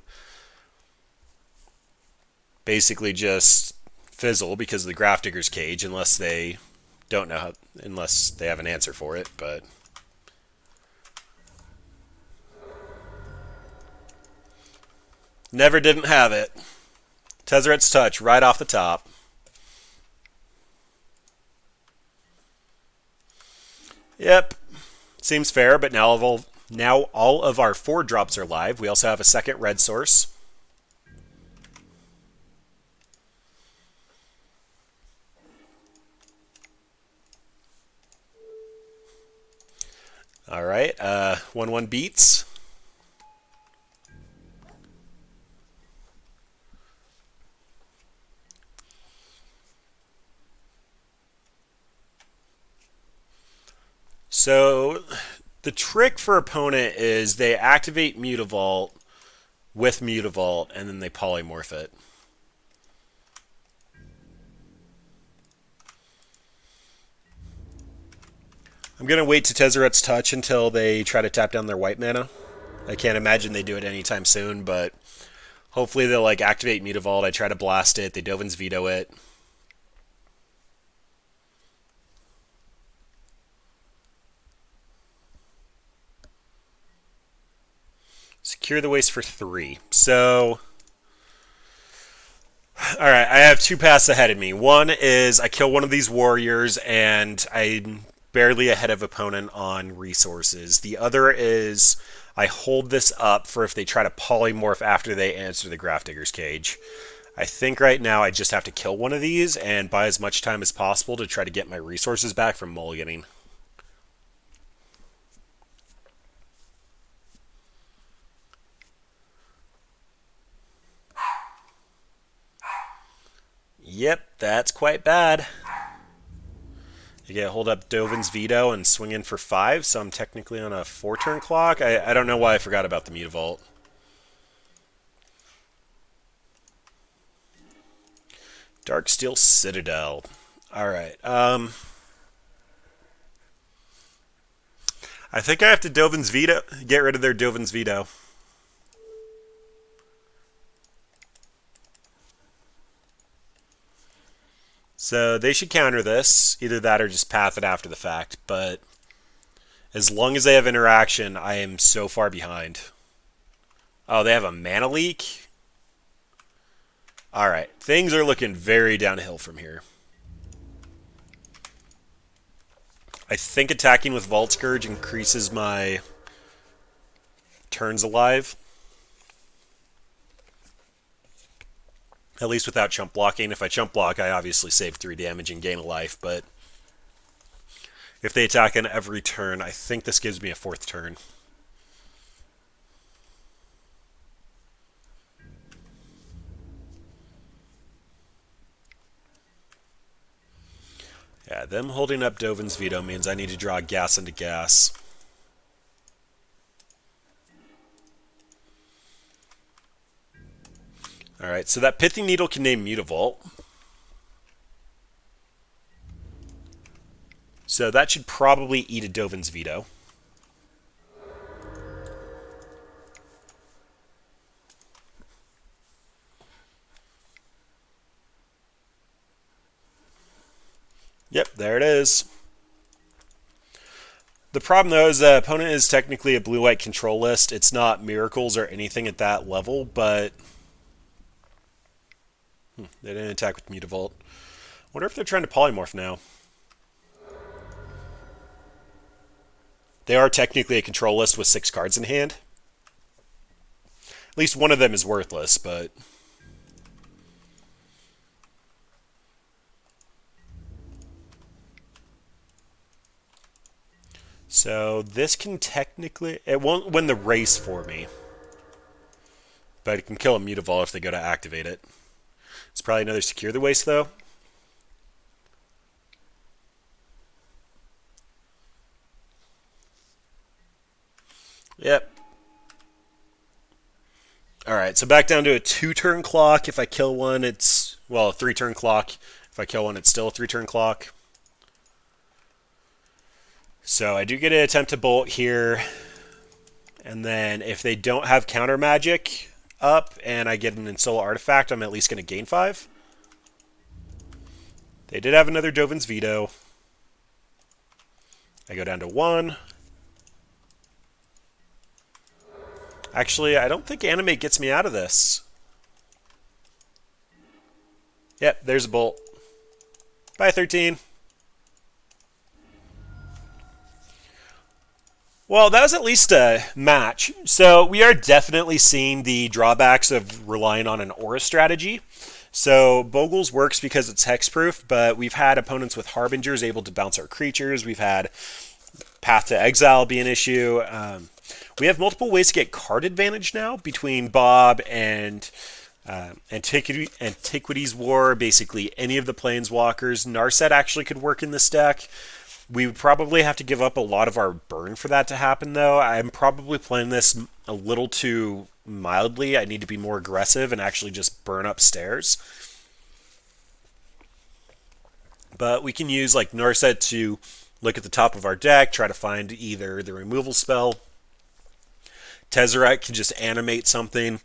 basically just fizzle because of the Grafdigger's Cage, unless they don't know how, unless they have an answer for it, but never didn't have it. Tezzeret's Touch right off the top. Yep, seems fair, but now all of our 4 drops are live. We also have a second red source. All right, 1-1 beats. So the trick for opponent is they activate Mutavault with Mutavault, and then they polymorph it. I'm going to wait to Tezzeret's Touch until they try to tap down their white mana. I can't imagine they do it anytime soon, but hopefully they'll like activate Mutavault. I try to blast it. They Dovin's Veto it. Secure the waste for 3. So, alright, I have 2 paths ahead of me. One is I kill one of these warriors and I'm barely ahead of opponent on resources. The other is I hold this up for if they try to polymorph after they answer the Grafdigger's Cage. I think right now I just have to kill one of these and buy as much time as possible to try to get my resources back from mulliganing. Yep, that's quite bad. You get hold up Dovin's Veto and swing in for 5, so I'm technically on a 4-turn clock. I don't know why I forgot about the Mutavault. Darksteel Citadel. Alright, I think I have to Dovin's Veto, get rid of their Dovin's Veto. So they should counter this, either that or just path it after the fact, but as long as they have interaction, I am so far behind. Oh, they have a mana leak? Alright, things are looking very downhill from here. I think attacking with Vault Scourge increases my turns alive. At least without chump blocking. If I chump block, I obviously save 3 damage and gain a life, but if they attack on every turn, I think this gives me a 4th turn. Yeah, them holding up Dovin's Veto means I need to draw gas into gas. Alright, so that Pithing Needle can name Mutavault. So that should probably eat a Dovin's Veto. Yep, there it is. The problem, though, is the opponent is technically a blue-white control list. It's not Miracles or anything at that level, but they didn't attack with Mutavault. Wonder if they're trying to polymorph now. They are technically a control list with 6 cards in hand. At least one of them is worthless, but so this can technically... It won't win the race for me. But it can kill a Mutavault if they go to activate it. It's probably another Secure the Waste, though. Yep. Alright, so back down to a 2-turn clock. If I kill one, it's... Well, a 3-turn clock. If I kill one, it's still a 3-turn clock. So I do get an attempt to bolt here. And then if they don't have counter magic up and I get an Ensoul artifact, I'm at least going to gain 5. They did have another Dovin's Veto. I go down to 1. Actually, I don't think Animate gets me out of this. Yep, there's a bolt. Bye, Thirteene. Well, that was at least a match. So we are definitely seeing the drawbacks of relying on an aura strategy. So Bogles works because it's hexproof, but we've had opponents with Harbingers able to bounce our creatures. We've had Path to Exile be an issue. We have multiple ways to get card advantage now between Bob and Antiquities War, basically any of the Planeswalkers. Narset actually could work in this deck. We would probably have to give up a lot of our burn for that to happen, though. I'm probably playing this a little too mildly. I need to be more aggressive and actually just burn upstairs. But we can use like Narset to look at the top of our deck, try to find either the removal spell. Tezzeret can just animate something.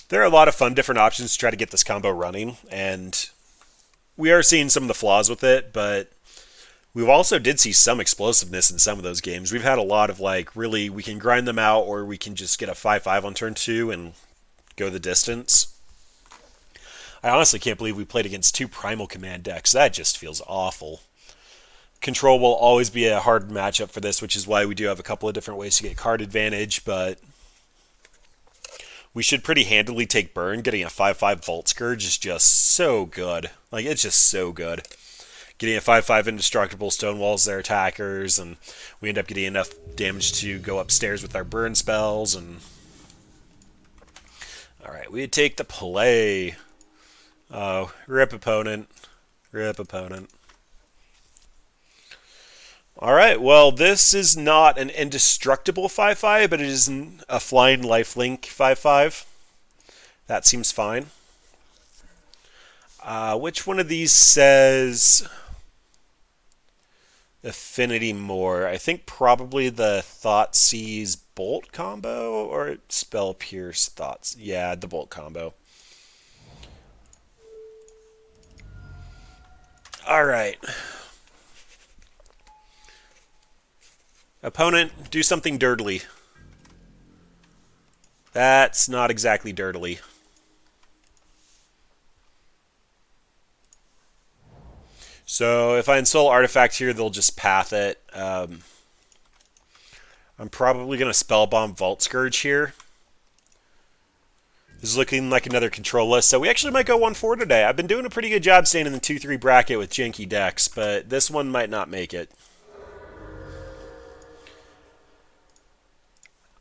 There are a lot of fun different options to try to get this combo running, and we are seeing some of the flaws with it, but we also did see some explosiveness in some of those games. We've had a lot of like, really, we can grind them out, or we can just get a 5-5 on turn 2 and go the distance. I honestly can't believe we played against 2 Primal Command decks. That just feels awful. Control will always be a hard matchup for this, which is why we do have a couple of different ways to get card advantage, but we should pretty handily take burn. Getting a 5-5 Vault Scourge is just so good. Like, it's just so good. Getting a 5-5 Indestructible Stonewalls their attackers, and we end up getting enough damage to go upstairs with our burn spells. And alright, we take the play. Rip opponent. Rip opponent. Alright, well, this is not an indestructible 5-5, but it is a flying lifelink 5-5. That seems fine. Which one of these says affinity more? I think probably the Thoughtseize Bolt combo, or Spell Pierce Thoughts. Yeah, the Bolt combo. Alright. Opponent, do something dirtily. That's not exactly dirtily. So if I Ensoul Artifact here, they'll just path it. I'm probably going to Spellbomb Vault Scourge here. This is looking like another control list, so we actually might go 1-4 today. I've been doing a pretty good job staying in the 2-3 bracket with janky decks, but this one might not make it.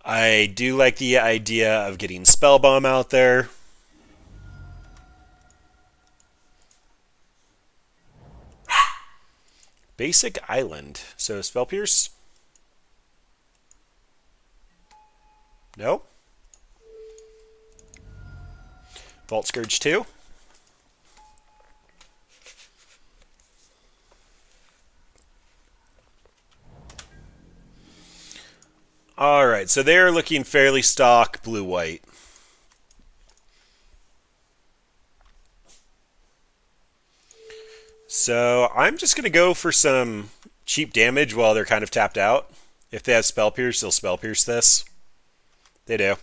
I do like the idea of getting Spellbomb out there. Basic Island. So Spell Pierce? No? Vault Scourge 2? Alright, so they're looking fairly stock blue-white. So I'm just going to go for some cheap damage while they're kind of tapped out. If they have Spell Pierce, they'll Spell Pierce this. They do.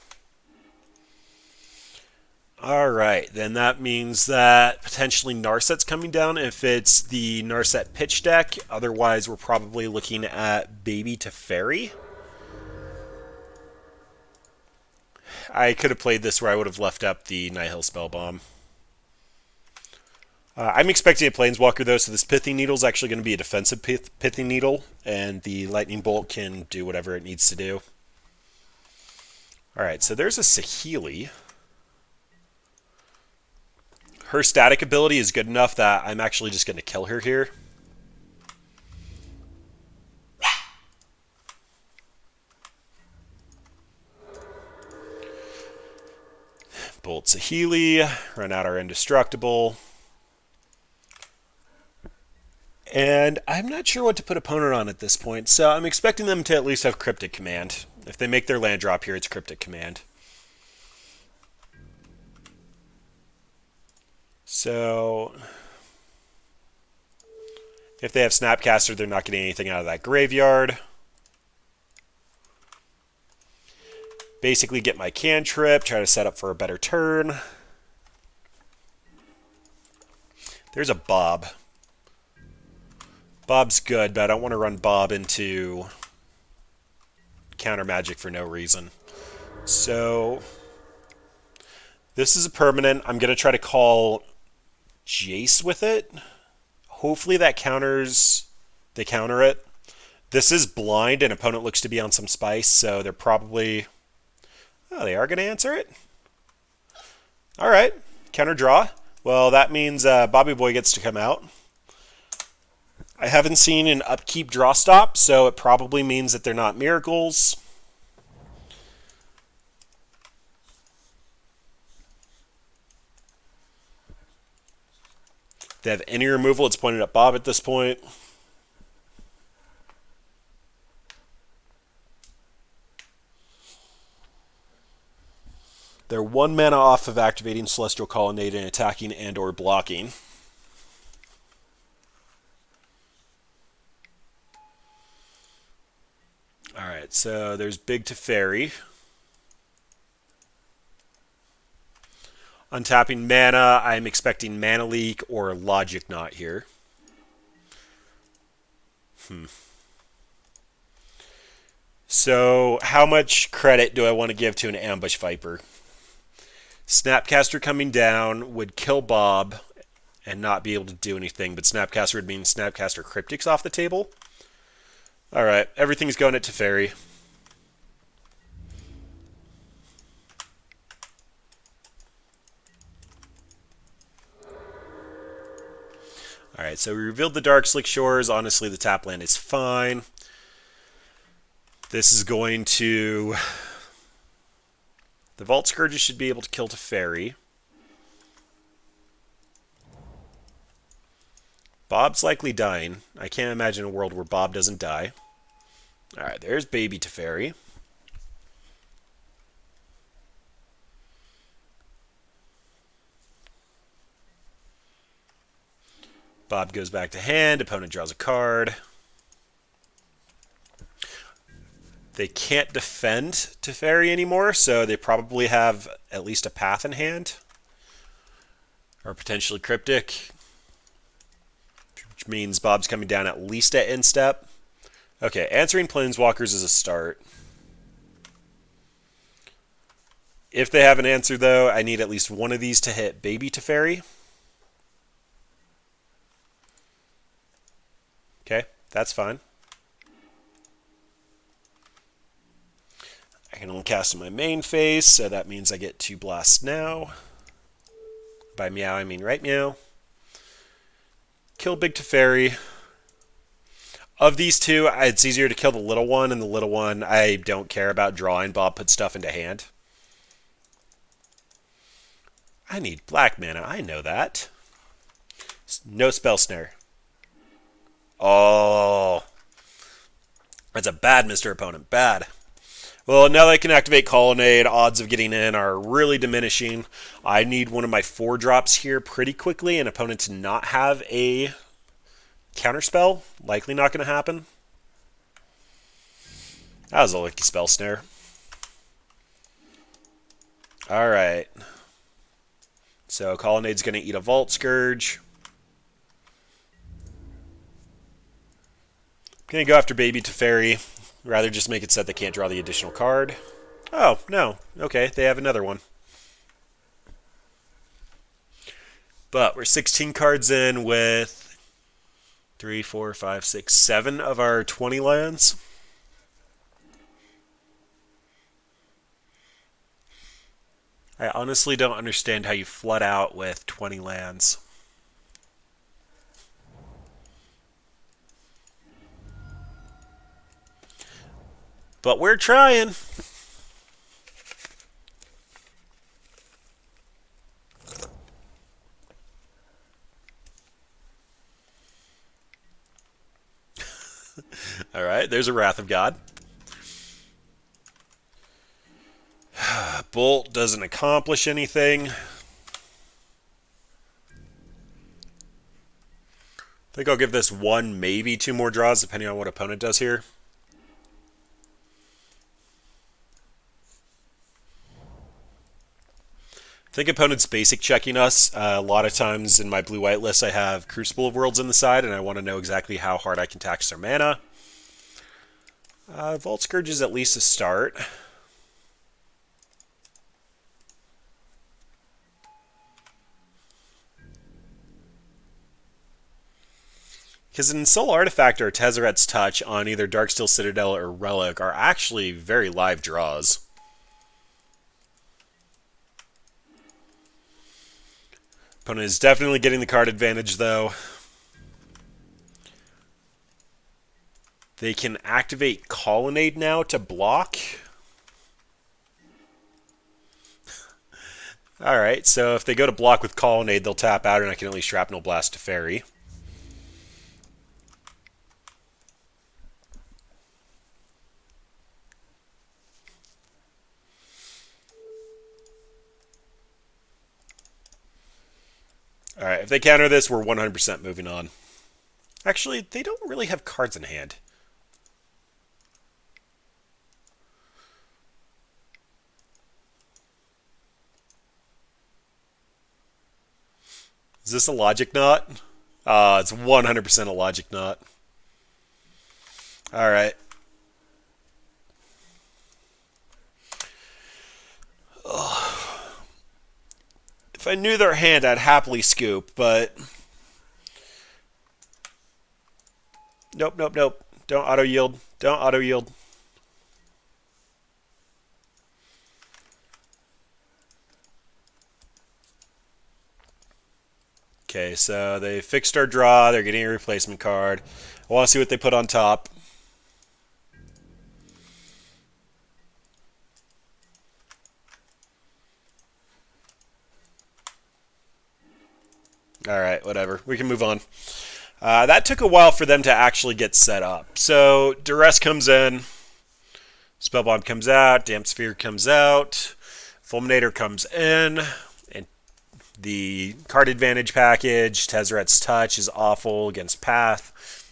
Alright, then that means that potentially Narset's coming down if it's the Narset pitch deck. Otherwise, we're probably looking at Baby Teferi. I could have played this where I would have left up the Nihil Spellbomb. I'm expecting a Planeswalker, though, so this Pithing Needle is actually going to be a defensive Pithing Needle, and the Lightning Bolt can do whatever it needs to do. Alright, so there's a Saheeli. Her static ability is good enough that I'm actually just going to kill her here. Bolt Saheeli, run out our Indestructible. And I'm not sure what to put opponent on at this point, so I'm expecting them to at least have Cryptic Command. If they make their land drop here, it's Cryptic Command. So if they have Snapcaster, they're not getting anything out of that graveyard. Basically get my cantrip, try to set up for a better turn. There's a Bob. Bob's good, but I don't want to run Bob into counter magic for no reason. So this is a permanent. I'm going to try to call Jace with it. Hopefully that counters, they counter it. This is blind, and opponent looks to be on some spice, so they're probably... Oh, they are going to answer it? All right. Counter draw. Well, that means Bobby Boy gets to come out. I haven't seen an upkeep draw stop, so it probably means that they're not miracles. If they have any removal, it's pointed at Bob at this point. They're 1 mana off of activating Celestial Colonnade and attacking and or blocking. Alright, so there's Big Teferi. Untapping mana, I'm expecting Mana Leak or Logic Knot here. So, how much credit do I want to give to an Ambush Viper? Snapcaster coming down would kill Bob and not be able to do anything, but Snapcaster would mean Snapcaster Cryptic's off the table. Alright, everything's going at Teferi. Alright, so we revealed the Dark Slick Shores. Honestly, the tap land is fine. This is going to... The Vault Scourges should be able to kill Teferi. Bob's likely dying. I can't imagine a world where Bob doesn't die. Alright, there's baby Teferi. Bob goes back to hand. Opponent draws a card. They can't defend Teferi anymore, so they probably have at least a path in hand. Or potentially Cryptic. Which means Bob's coming down at least at end step. Okay, answering Planeswalkers is a start. If they have an answer, though, I need at least one of these to hit baby Teferi. Okay, that's fine. I can only cast in my main phase, so that means I get 2 blasts now. By meow, I mean right meow. Kill Big Teferi. Of these two, it's easier to kill the little one, and the little one I don't care about drawing. Bob puts stuff into hand. I need black mana, I know that. No Spell Snare. Oh. That's a bad Mr. Opponent, bad. Well, now that I can activate Colonnade, odds of getting in are really diminishing. I need one of my 4-drops here pretty quickly, and opponent to not have a counterspell. Likely not going to happen. That was a lucky Spell Snare. Alright. So Colonnade's going to eat a Vault Scourge. I'm going to go after baby Teferi. Rather just make it so that they can't draw the additional card. Oh, no. Okay, they have another one. But we're 16 cards in with 3, 4, 5, 6, 7 of our 20 lands. I honestly don't understand how you flood out with 20 lands. But we're trying. Alright, there's a Wrath of God. Bolt doesn't accomplish anything. I think I'll give this 1, maybe 2 more draws, depending on what opponent does here. I think opponent's basic checking us. A lot of times in my blue-white list I have Crucible of Worlds in the side, and I want to know exactly how hard I can tax their mana. Vault Scourge is at least a start. Because an Ensoul Artifact or Tezzeret's Touch on either Darksteel Citadel or Relic are actually very live draws. Opponent is definitely getting the card advantage, though. They can activate Colonnade now to block. Alright, so if they go to block with Colonnade, they'll tap out, and I can at least Shrapnel Blast to Fairy. Alright, if they counter this, we're 100% moving on. Actually, they don't really have cards in hand. Is this a Logic Knot? It's 100% a Logic Knot. Alright. If I knew their hand, I'd happily scoop, but... Nope, nope, nope. Don't auto-yield. Don't auto-yield. Okay, so they fixed our draw. They're getting a replacement card. I want to see what they put on top. Alright, whatever. We can move on. That took a while for them to actually get set up. So, Duress comes in. Spellbomb comes out. Damp Sphere comes out. Fulminator comes in. And the card advantage package, Tezzeret's Touch, is awful against Path.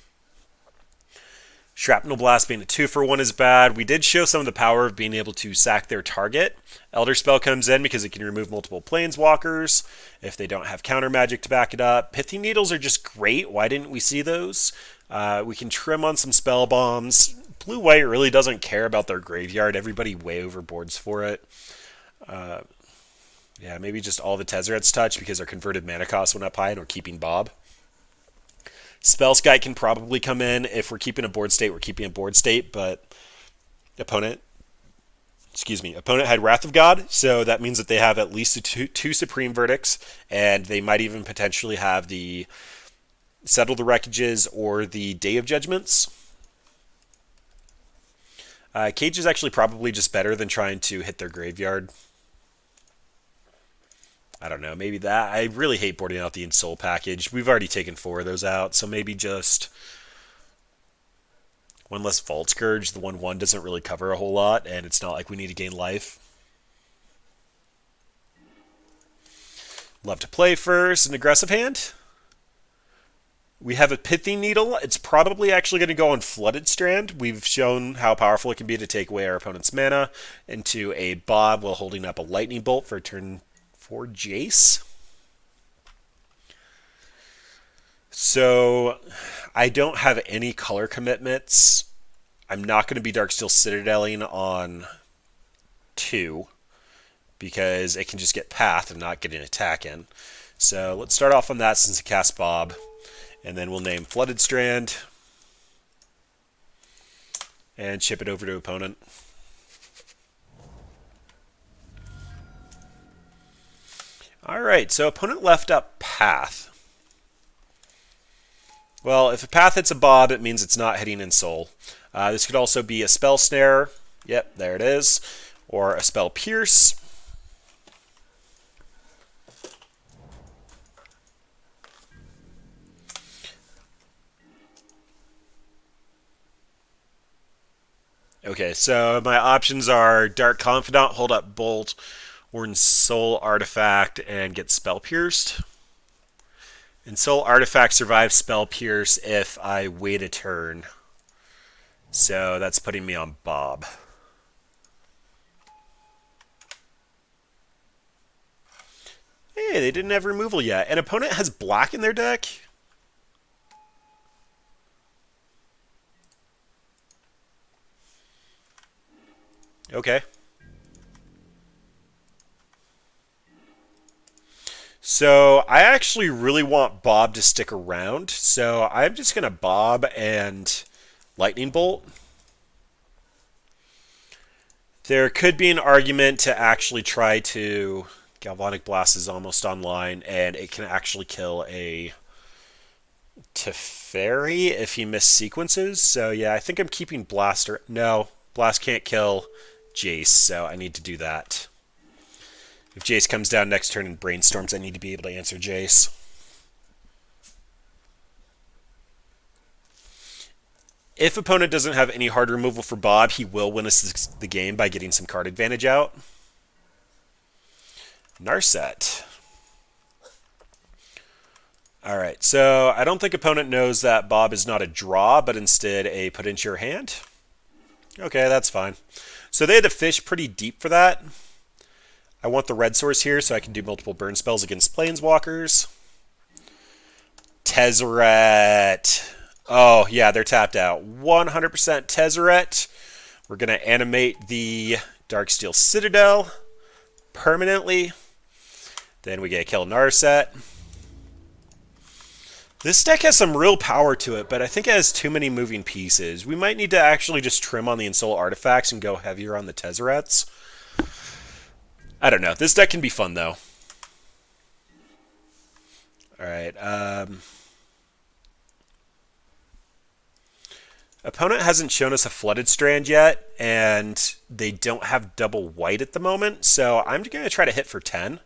Shrapnel Blast being a 2-for-1 is bad. We did show some of the power of being able to sack their target. Elder Spell comes in because it can remove multiple Planeswalkers if they don't have counter magic to back it up. Pithy Needles are just great. Why didn't we see those? We can trim on some Spell Bombs. Blue-White really doesn't care about their graveyard. Everybody way overboards for it. Yeah, maybe just all the Tezzeret's Touch because our converted mana cost went up high and we're keeping Bob. Spellskite can probably come in. If we're keeping a board state, we're keeping a board state, but opponent had Wrath of God, so that means that they have at least two Supreme Verdicts, and they might even potentially have the Settle the Wreckages or the Day of Judgments. Cage is actually probably just better than trying to hit their graveyard. I don't know, maybe that. I really hate boarding out the Ensoul package. We've already taken 4 of those out, so maybe just one less Vault Scourge. The 1/1 doesn't really cover a whole lot, and it's not like we need to gain life. Love to play first. An aggressive hand. We have a Pithy Needle. It's probably actually going to go on Flooded Strand. We've shown how powerful it can be to take away our opponent's mana into a Bob while holding up a Lightning Bolt for turn 4 Jace. So I don't have any color commitments. I'm not going to be Darksteel Citadeling on 2 because it can just get Path and not get an attack in. So let's start off on that since it casts Bob. And then we'll name Flooded Strand and ship it over to opponent. Alright, so opponent left up Path. Well, if a Path hits a Bob, it means it's not hitting Ensoul. This could also be a Spell Snare. Yep, there it is. Or a Spell Pierce. Okay, so my options are Dark Confidant, hold up Bolt, or Ensoul Artifact and get Spell Pierced. Ensoul Artifact survives Spell Pierce if I wait a turn. So that's putting me on Bob. Hey, they didn't have removal yet. An opponent has black in their deck? Okay. So I actually really want Bob to stick around, so I'm just going to Bob and Lightning Bolt. There could be an argument to actually try to... Galvanic Blast is almost online, and it can actually kill a Teferi if he miss sequences. So yeah, I think I'm keeping Blaster. No, Blast can't kill Jace, so I need to do that. If Jace comes down next turn and brainstorms, I need to be able to answer Jace. If opponent doesn't have any hard removal for Bob, he will win us the game by getting some card advantage out. Narset. Alright, so I don't think opponent knows that Bob is not a draw, but instead a put into your hand. Okay, that's fine. So they had to fish pretty deep for that. I want the red source here so I can do multiple burn spells against planeswalkers. Tezzeret. Oh, yeah, they're tapped out. 100% Tezzeret. We're going to animate the Darksteel Citadel permanently. Then we get a kill Narset. This deck has some real power to it, but I think it has too many moving pieces. We might need to actually just trim on the Ensoul artifacts and go heavier on the Tezzerets. I don't know. This deck can be fun, though. Alright, opponent hasn't shown us a Flooded Strand yet, and they don't have double white at the moment, so I'm going to try to hit for 10,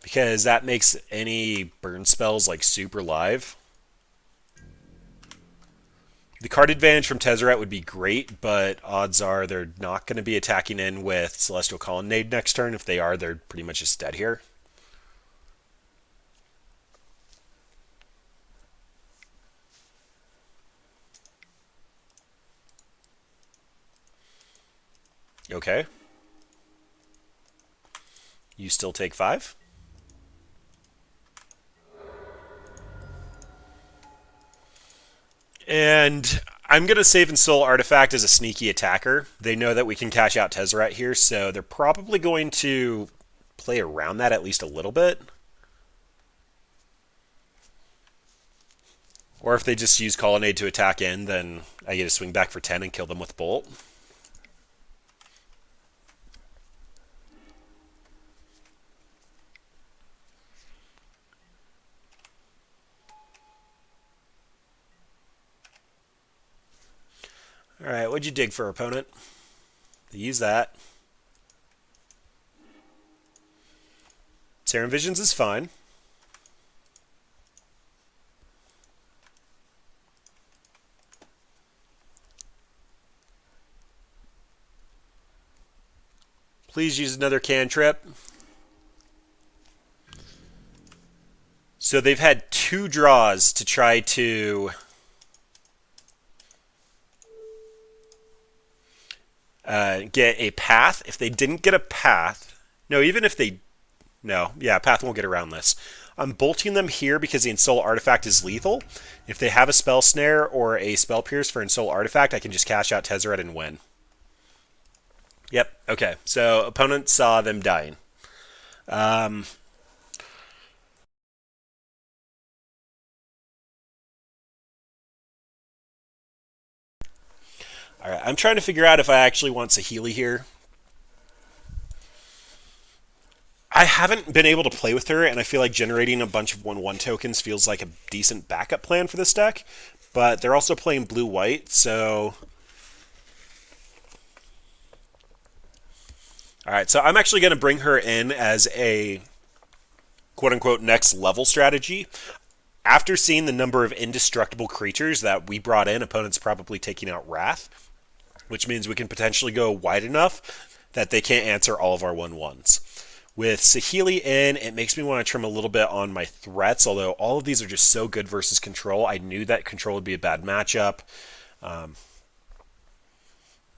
because that makes any burn spells like super live. The card advantage from Tezzeret would be great, but odds are they're not going to be attacking in with Celestial Colonnade next turn. If they are, they're pretty much just dead here. Okay. You still take 5. And I'm going to save Ensoul Artifact as a sneaky attacker. They know that we can cash out Tezzeret here, so they're probably going to play around that at least a little bit. Or if they just use Colonnade to attack in, then I get to swing back for 10 and kill them with Bolt. Alright, what'd you dig for, opponent? They use that. Serum Visions is fine. Please use another cantrip. So they've had 2 draws to try to get a path. If they didn't get a path, no, even if they, no, yeah, path won't get around this. I'm bolting them here because the Ensoul Artifact is lethal. If they have a Spell Snare or a Spell Pierce for Ensoul Artifact, I can just cash out Tezzeret and win. Yep, okay, so opponent saw them dying. Alright, I'm trying to figure out if I actually want Saheeli here. I haven't been able to play with her, and I feel like generating a bunch of 1/1 tokens feels like a decent backup plan for this deck. But they're also playing blue-white, so... Alright, so I'm actually going to bring her in as a quote-unquote next level strategy. After seeing the number of indestructible creatures that we brought in, opponents probably taking out Wrath, which means we can potentially go wide enough that they can't answer all of our 1/1s. With Saheeli in, it makes me want to trim a little bit on my threats, although all of these are just so good versus control. I knew that control would be a bad matchup.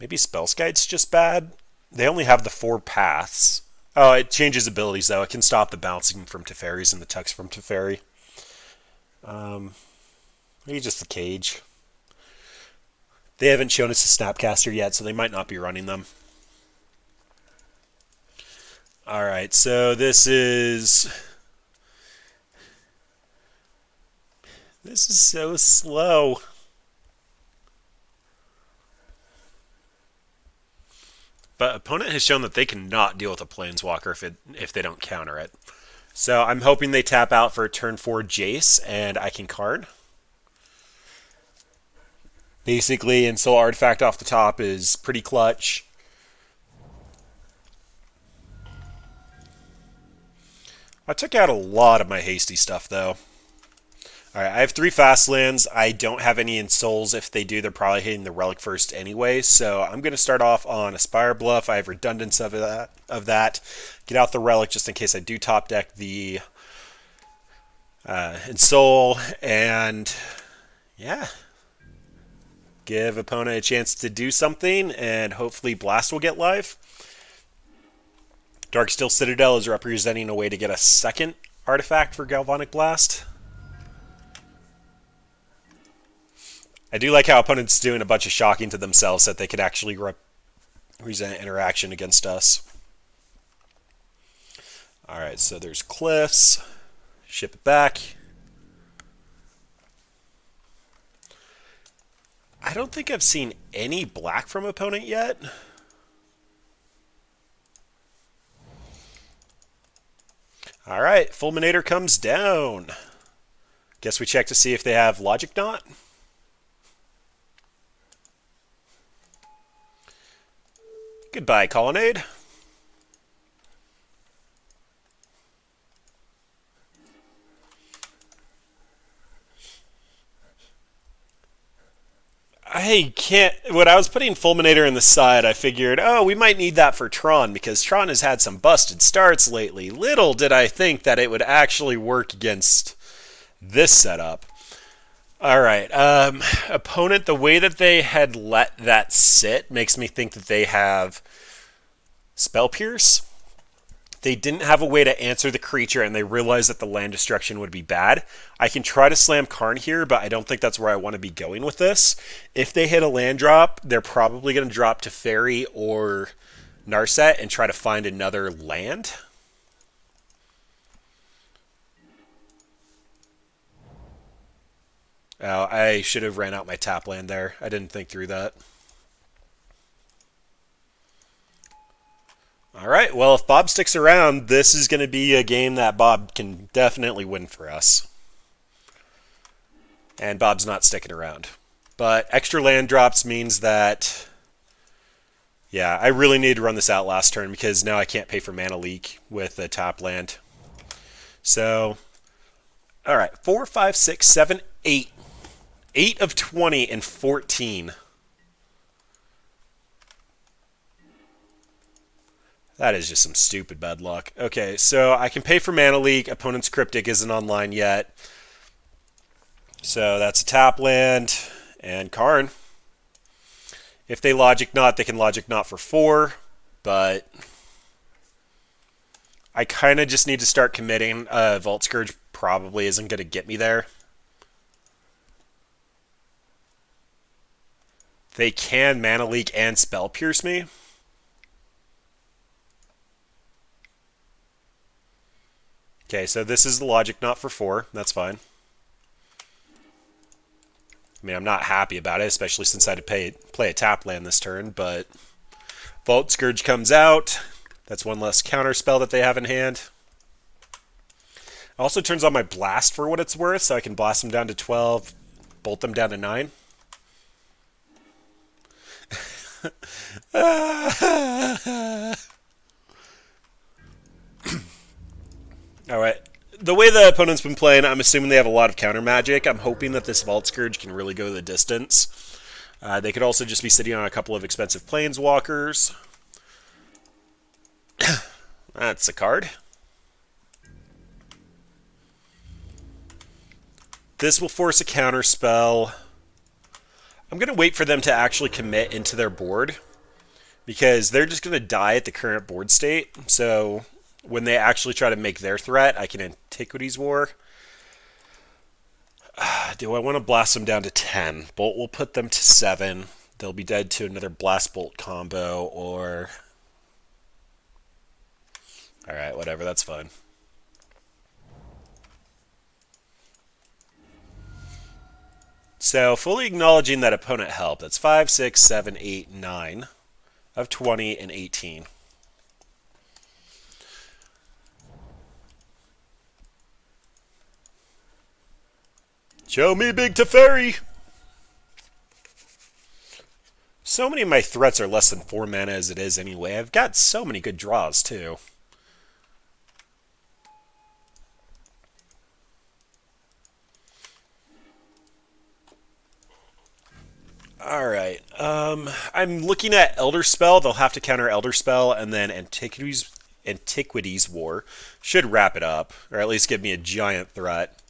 Maybe Spellskite's just bad. They only have the 4 paths. Oh, it changes abilities, though. It can stop the bouncing from Teferis and the tucks from Teferi. Maybe just the Cage. They haven't shown us a Snapcaster yet, so they might not be running them. Alright, so this is This is so slow. But opponent has shown that they cannot deal with a Planeswalker if they don't counter it. So I'm hoping they tap out for a turn 4 Jace, and I can card. Basically, Ensoul Artifact off the top is pretty clutch. I took out a lot of my hasty stuff, though. Alright, I have 3 fast lands. I don't have any Ensouls. If they do, they're probably hitting the Relic first anyway. So I'm going to start off on Aspire Bluff. I have redundance of that. Get out the Relic just in case I do top deck the Ensoul. And yeah, give opponent a chance to do something, and hopefully Blast will get live. Darksteel Citadel is representing a way to get a second artifact for Galvanic Blast. I do like how opponents doing a bunch of shocking to themselves so that they could actually represent interaction against us. Alright, so there's Cliffs. Ship it back. I don't think I've seen any black from opponent yet. Alright, Fulminator comes down. Guess we check to see if they have Logic Knot. Goodbye, Colonnade. I can't. When I was putting Fulminator in the side, I figured, oh, we might need that for Tron because Tron has had some busted starts lately. Little did I think that it would actually work against this setup. Alright, opponent, the way that they had let that sit makes me think that they have Spell Pierce. They didn't have a way to answer the creature, and they realized that the land destruction would be bad. I can try to slam Karn here, but I don't think that's where I want to be going with this. If they hit a land drop, they're probably going to drop to Fairy or Narset and try to find another land. Oh, I should have ran out my tap land there. I didn't think through that. Alright, well, if Bob sticks around, this is going to be a game that Bob can definitely win for us. And Bob's not sticking around. But extra land drops means that, yeah, I really need to run this out last turn because now I can't pay for Mana Leak with a tap land. So, alright, 4, 5, 6, 7, 8. 8 of 20 and 14. That is just some stupid bad luck. Okay, so I can pay for Mana Leak. Opponent's Cryptic isn't online yet. So that's a tap land and Karn. If they Logic Knot, they can Logic Knot for 4. But I kind of just need to start committing. Vault Scourge probably isn't going to get me there. They can Mana Leak and Spell Pierce me. Okay, so this is the Logic Knot for 4. That's fine. I mean, I'm not happy about it, especially since I had to play a tap land this turn, but Vault Scourge comes out. That's one less counter spell that they have in hand. Also turns on my Blast for what it's worth, so I can blast them down to 12, bolt them down to 9. Alright. The way the opponent's been playing, I'm assuming they have a lot of counter magic. I'm hoping that this Vault Scourge can really go the distance. They could also just be sitting on a couple of expensive Planeswalkers. That's a card. This will force a counter spell. I'm going to wait for them to actually commit into their board, because they're just going to die at the current board state. So when they actually try to make their threat, I can Antiquities War. Do I want to blast them down to 10? Bolt will put them to 7. They'll be dead to another Blast Bolt combo, or... Alright, whatever, that's fine. So fully acknowledging that opponent helped. That's 5, 6, 7, 8, 9 of 20 and 18. Show me Big Teferi! So many of my threats are less than 4 mana as it is anyway. I've got so many good draws, too. Alright, I'm looking at Elder Spell. They'll have to counter Elder Spell, and then Antiquities War should wrap it up, or at least give me a giant threat.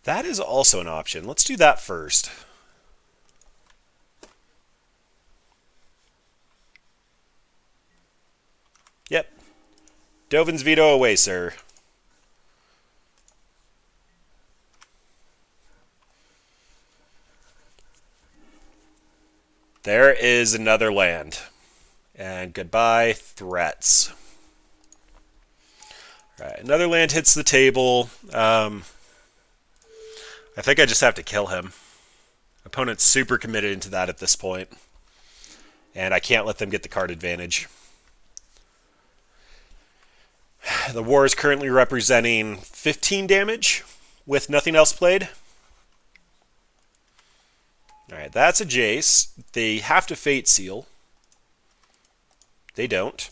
That is also an option. Let's do that first. Yep. Dovin's Veto away, sir. There is another land. And goodbye, threats. All right, another land hits the table. I think I just have to kill him. Opponent's super committed into that at this point. And I can't let them get the card advantage. The war is currently representing 15 damage with nothing else played. Alright, that's a Jace. They have to Fate Seal. They don't.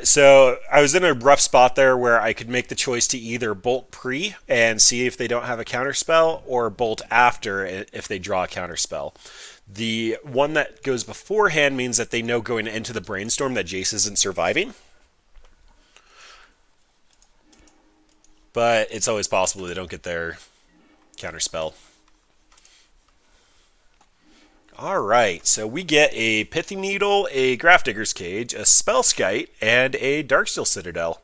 So I was in a rough spot there where I could make the choice to either bolt pre and see if they don't have a counterspell, or bolt after if they draw a counterspell. The one that goes beforehand means that they know going into the brainstorm that Jace isn't surviving. But it's always possible they don't get their counterspell. Alright, so we get a Pithy Needle, a Grafdigger's Cage, a Spellskite, and a Darksteel Citadel.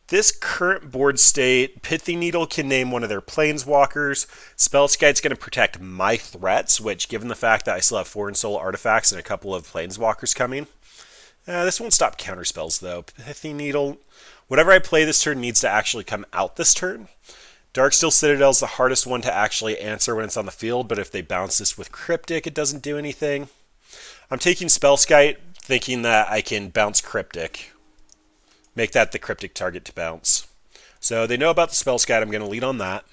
This current board state, Pithy Needle can name one of their Planeswalkers. Spellskite's going to protect my threats, which, given the fact that I still have 4 Ensoul artifacts and a couple of Planeswalkers coming, this won't stop counterspells, though. Pithy Needle, whatever I play this turn needs to actually come out this turn. Darksteel Citadel is the hardest one to actually answer when it's on the field, but if they bounce this with Cryptic, it doesn't do anything. I'm taking Spellskite, thinking that I can bounce Cryptic. Make that the Cryptic target to bounce. So they know about the Spellskite, I'm going to lead on that.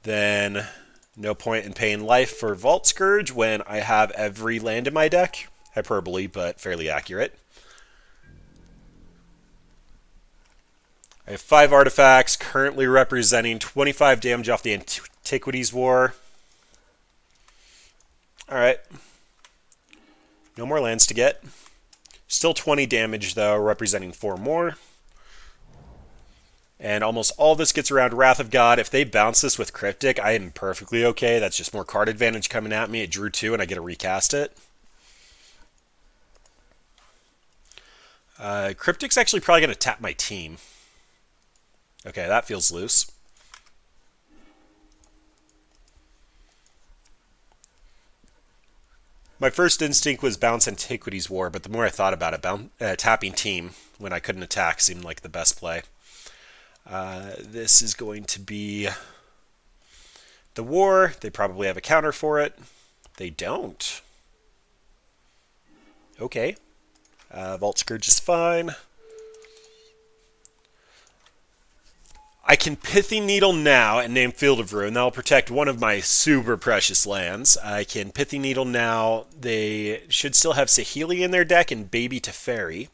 Then, no point in paying life for Vault Scourge when I have every land in my deck. Hyperbole, but fairly accurate. I have 5 artifacts, currently representing 25 damage off the Antiquities War. Alright. No more lands to get. Still 20 damage, though, representing 4 more. And almost all this gets around Wrath of God. If they bounce this with Cryptic, I am perfectly okay. That's just more card advantage coming at me. It drew 2, and I get to recast it. Cryptic's actually probably going to tap my team. Okay, that feels loose. My first instinct was bounce Antiquities War, but the more I thought about it, tapping team when I couldn't attack seemed like the best play. This is going to be the war. They probably have a counter for it. They don't. Okay. Vault Scourge is fine. I can Pithy Needle now and name Field of Ruin. That'll protect one of my super precious lands. I can Pithy Needle now. They should still have Saheeli in their deck and Baby Teferi.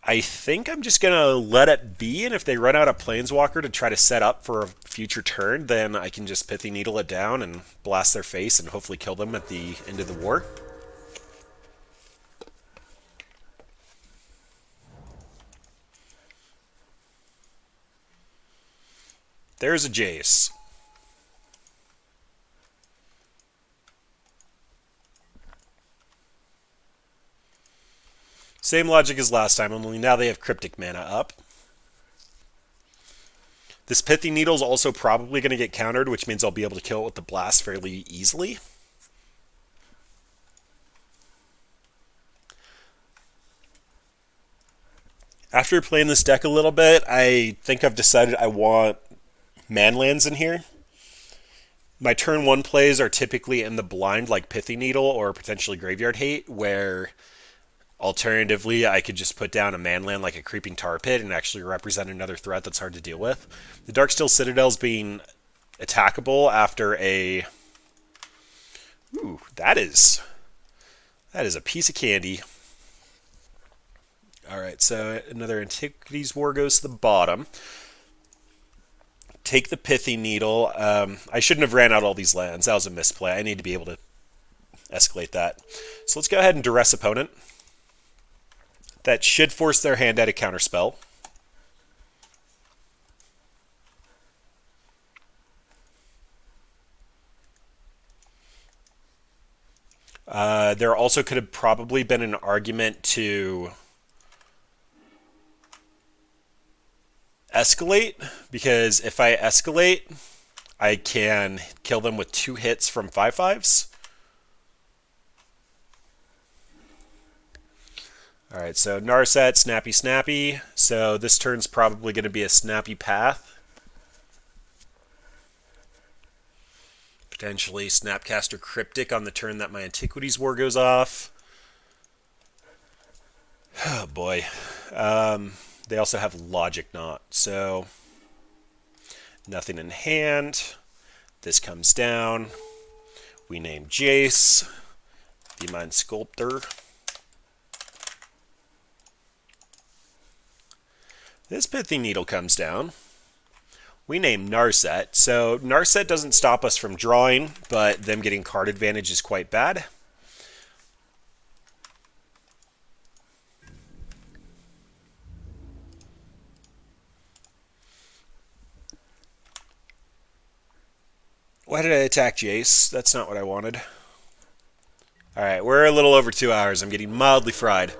I think I'm just going to let it be, and if they run out of Planeswalker to try to set up for a future turn, then I can just Pithy Needle it down and blast their face and hopefully kill them at the end of the war. There's a Jace. Same logic as last time, only now they have Cryptic mana up. This Pithy Needle is also probably going to get countered, which means I'll be able to kill it with the Blast fairly easily. After playing this deck a little bit, I think I've decided I want manlands in here. My turn 1 plays are typically in the blind, like Pithy Needle or potentially Graveyard Hate, where alternatively I could just put down a manland like a Creeping Tar Pit and actually represent another threat that's hard to deal with. The Darksteel Citadel's being attackable after a... Ooh, that is a piece of candy. Alright, so another Antiquities War goes to the bottom. Take the Pithy Needle. I shouldn't have ran out all these lands. That was a misplay. I need to be able to escalate that. So let's go ahead and Duress opponent. That should force their hand at a counterspell. There also could have probably been an argument to escalate, because if I escalate, I can kill them with 2 hits from 5/5s. Alright, so Narset, Snappy Snappy. So this turn's probably going to be a Snappy Path. Potentially Snapcaster Cryptic on the turn that my Antiquities War goes off. Oh boy. They also have Logic Knot, so nothing in hand. This comes down. We name Jace, the Mind Sculptor. This Pithy Needle comes down. We name Narset, so Narset doesn't stop us from drawing, but them getting card advantage is quite bad. Why did I attack Jace? That's not what I wanted. Alright, we're a little over 2 hours. I'm getting mildly fried.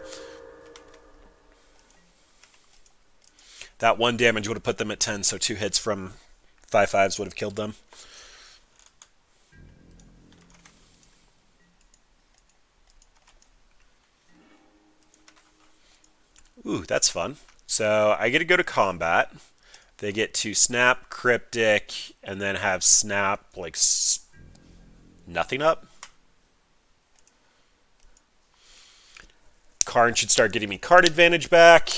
That 1 damage would have put them at 10, so 2 hits from 5/5s would have killed them. Ooh, that's fun. So I get to go to combat. They get to Snap, Cryptic, and then have Snap, like, nothing up. Karn should start getting me card advantage back.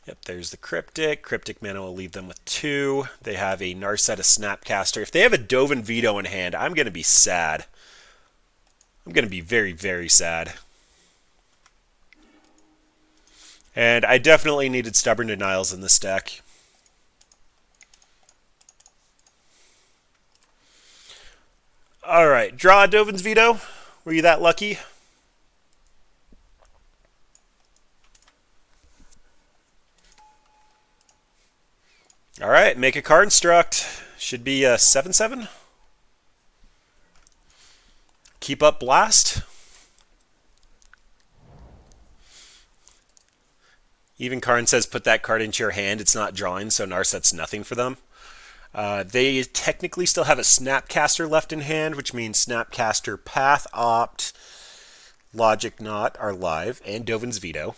Yep, there's the Cryptic. Cryptic mana will leave them with 2. They have a Narset, a Snapcaster. If they have a Dovin Veto in hand, I'm going to be sad. I'm going to be very, very sad. And I definitely needed Stubborn Denials in this deck. Alright, draw Dovin's Veto. Were you that lucky? Alright, make a card construct. Should be a 7/7. Keep up Blast. Even Karn says put that card into your hand. It's not drawing, so Narset's nothing for them. They technically still have a Snapcaster left in hand, which means Snapcaster, Path, Opt, Logic Knot are live, and Dovin's Veto.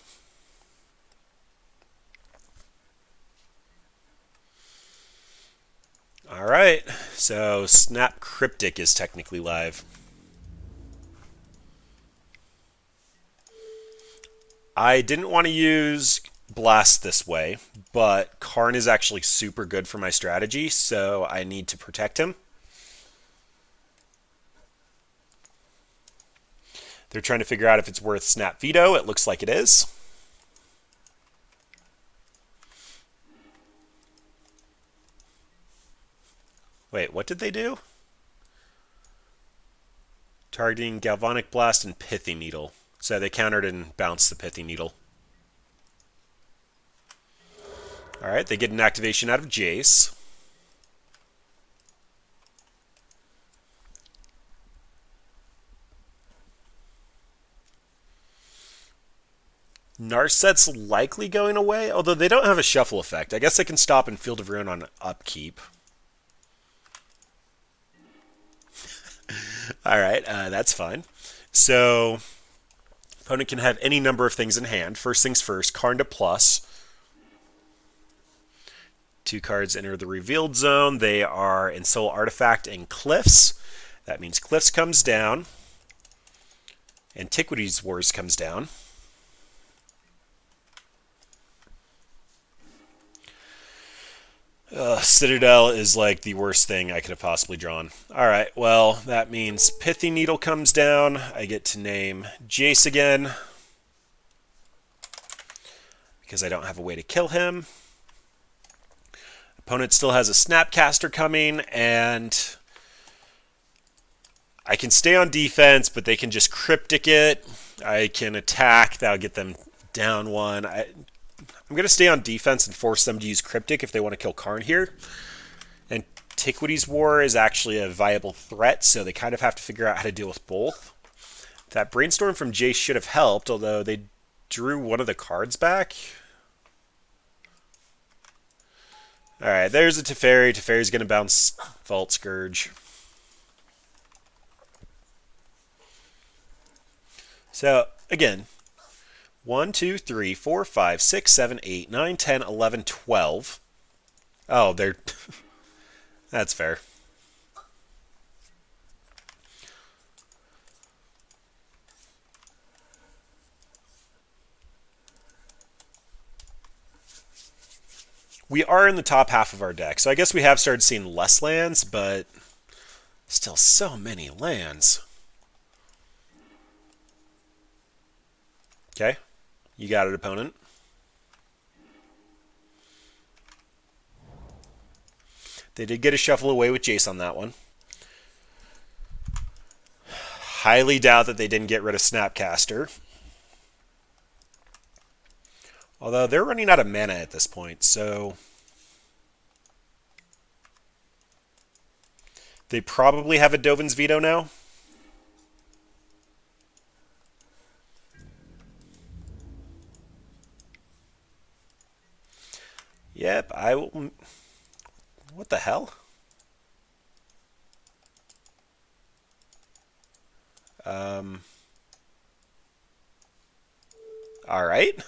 Alright, so Snap Cryptic is technically live. I didn't want to use Blast this way, but Karn is actually super good for my strategy, so I need to protect him. They're trying to figure out if it's worth Snap Veto. It looks like it is. Wait, what did they do? Targeting Galvanic Blast and Pithy Needle. So they countered and bounced the Pithy Needle. Alright, they get an activation out of Jace. Narset's likely going away, although they don't have a shuffle effect. I guess they can stop in Field of Ruin on upkeep. All right, that's fine. So, opponent can have any number of things in hand. First things first, card to plus. 2 cards enter the revealed zone. They are Ensoul Artifact and Cliffs. That means Cliffs comes down. Antiquities Wars comes down. Citadel is like the worst thing I could have possibly drawn. Alright, well, that means Pithy Needle comes down. I get to name Jace again, because I don't have a way to kill him. Opponent still has a Snapcaster coming, and I can stay on defense, but they can just Cryptic it. I can attack. That'll get them down 1. I'm going to stay on defense and force them to use Cryptic if they want to kill Karn here. Antiquities War is actually a viable threat, so they kind of have to figure out how to deal with both. That Brainstorm from Jace should have helped, although they drew one of the cards back. Alright, there's a Teferi. Teferi's going to bounce Vault Scourge. So, again, 1, 2, 3, 4, 5, 6, 7, 8, 9, 10, 11, 12. Oh, they're... That's fair. We are in the top half of our deck, so I guess we have started seeing less lands, but still so many lands. Okay. You got it, opponent. They did get a shuffle away with Jace on that one. Highly doubt that they didn't get rid of Snapcaster. Although they're running out of mana at this point, so... They probably have a Dovin's Veto now. Yep, I will... What the hell? Alright.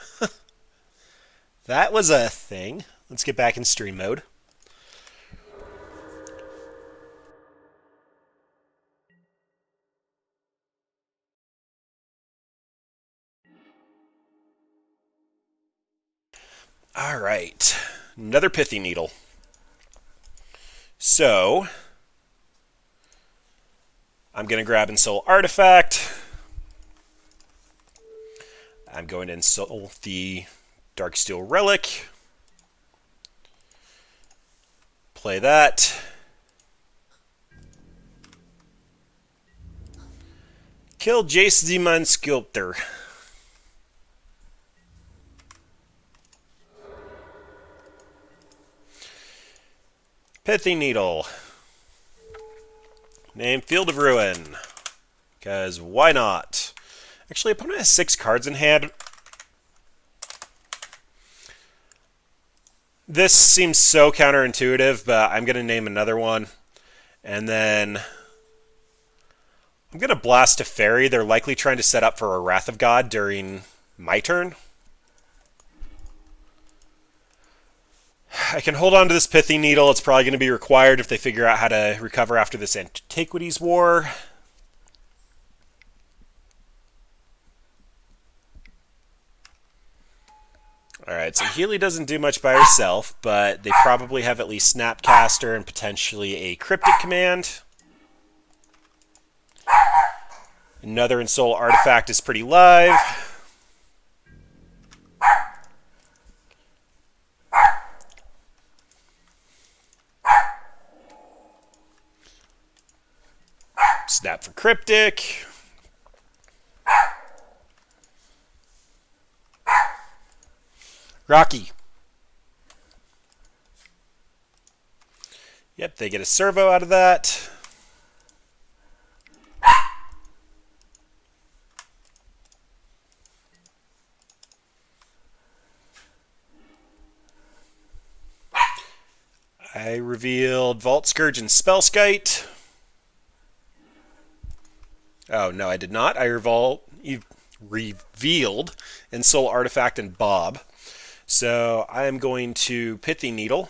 That was a thing. Let's get back in stream mode. Alright. Another Pithy Needle. So, I'm going to grab Ensoul Artifact. I'm going to Ensoul the Darksteel Relic. Play that. Kill Jace the Mind Sculptor. Pithy Needle. Name Field of Ruin. Because why not? Actually, opponent has 6 cards in hand. This seems so counterintuitive, but I'm going to name another one. And then I'm going to blast a Fairy. They're likely trying to set up for a Wrath of God during my turn. I can hold on to this Pithy Needle. It's probably going to be required if they figure out how to recover after this Antiquities War. Alright, so Healy doesn't do much by herself, but they probably have at least Snapcaster and potentially a Cryptic command. Another Ensoul Artifact is pretty live. Snap for Cryptic. Rocky. Yep, they get a servo out of that. I revealed Vault Scourge and Spellskite. Oh, no, I did not. I revealed Ensoul Artifact and Bob. So I am going to Thirteene Needle.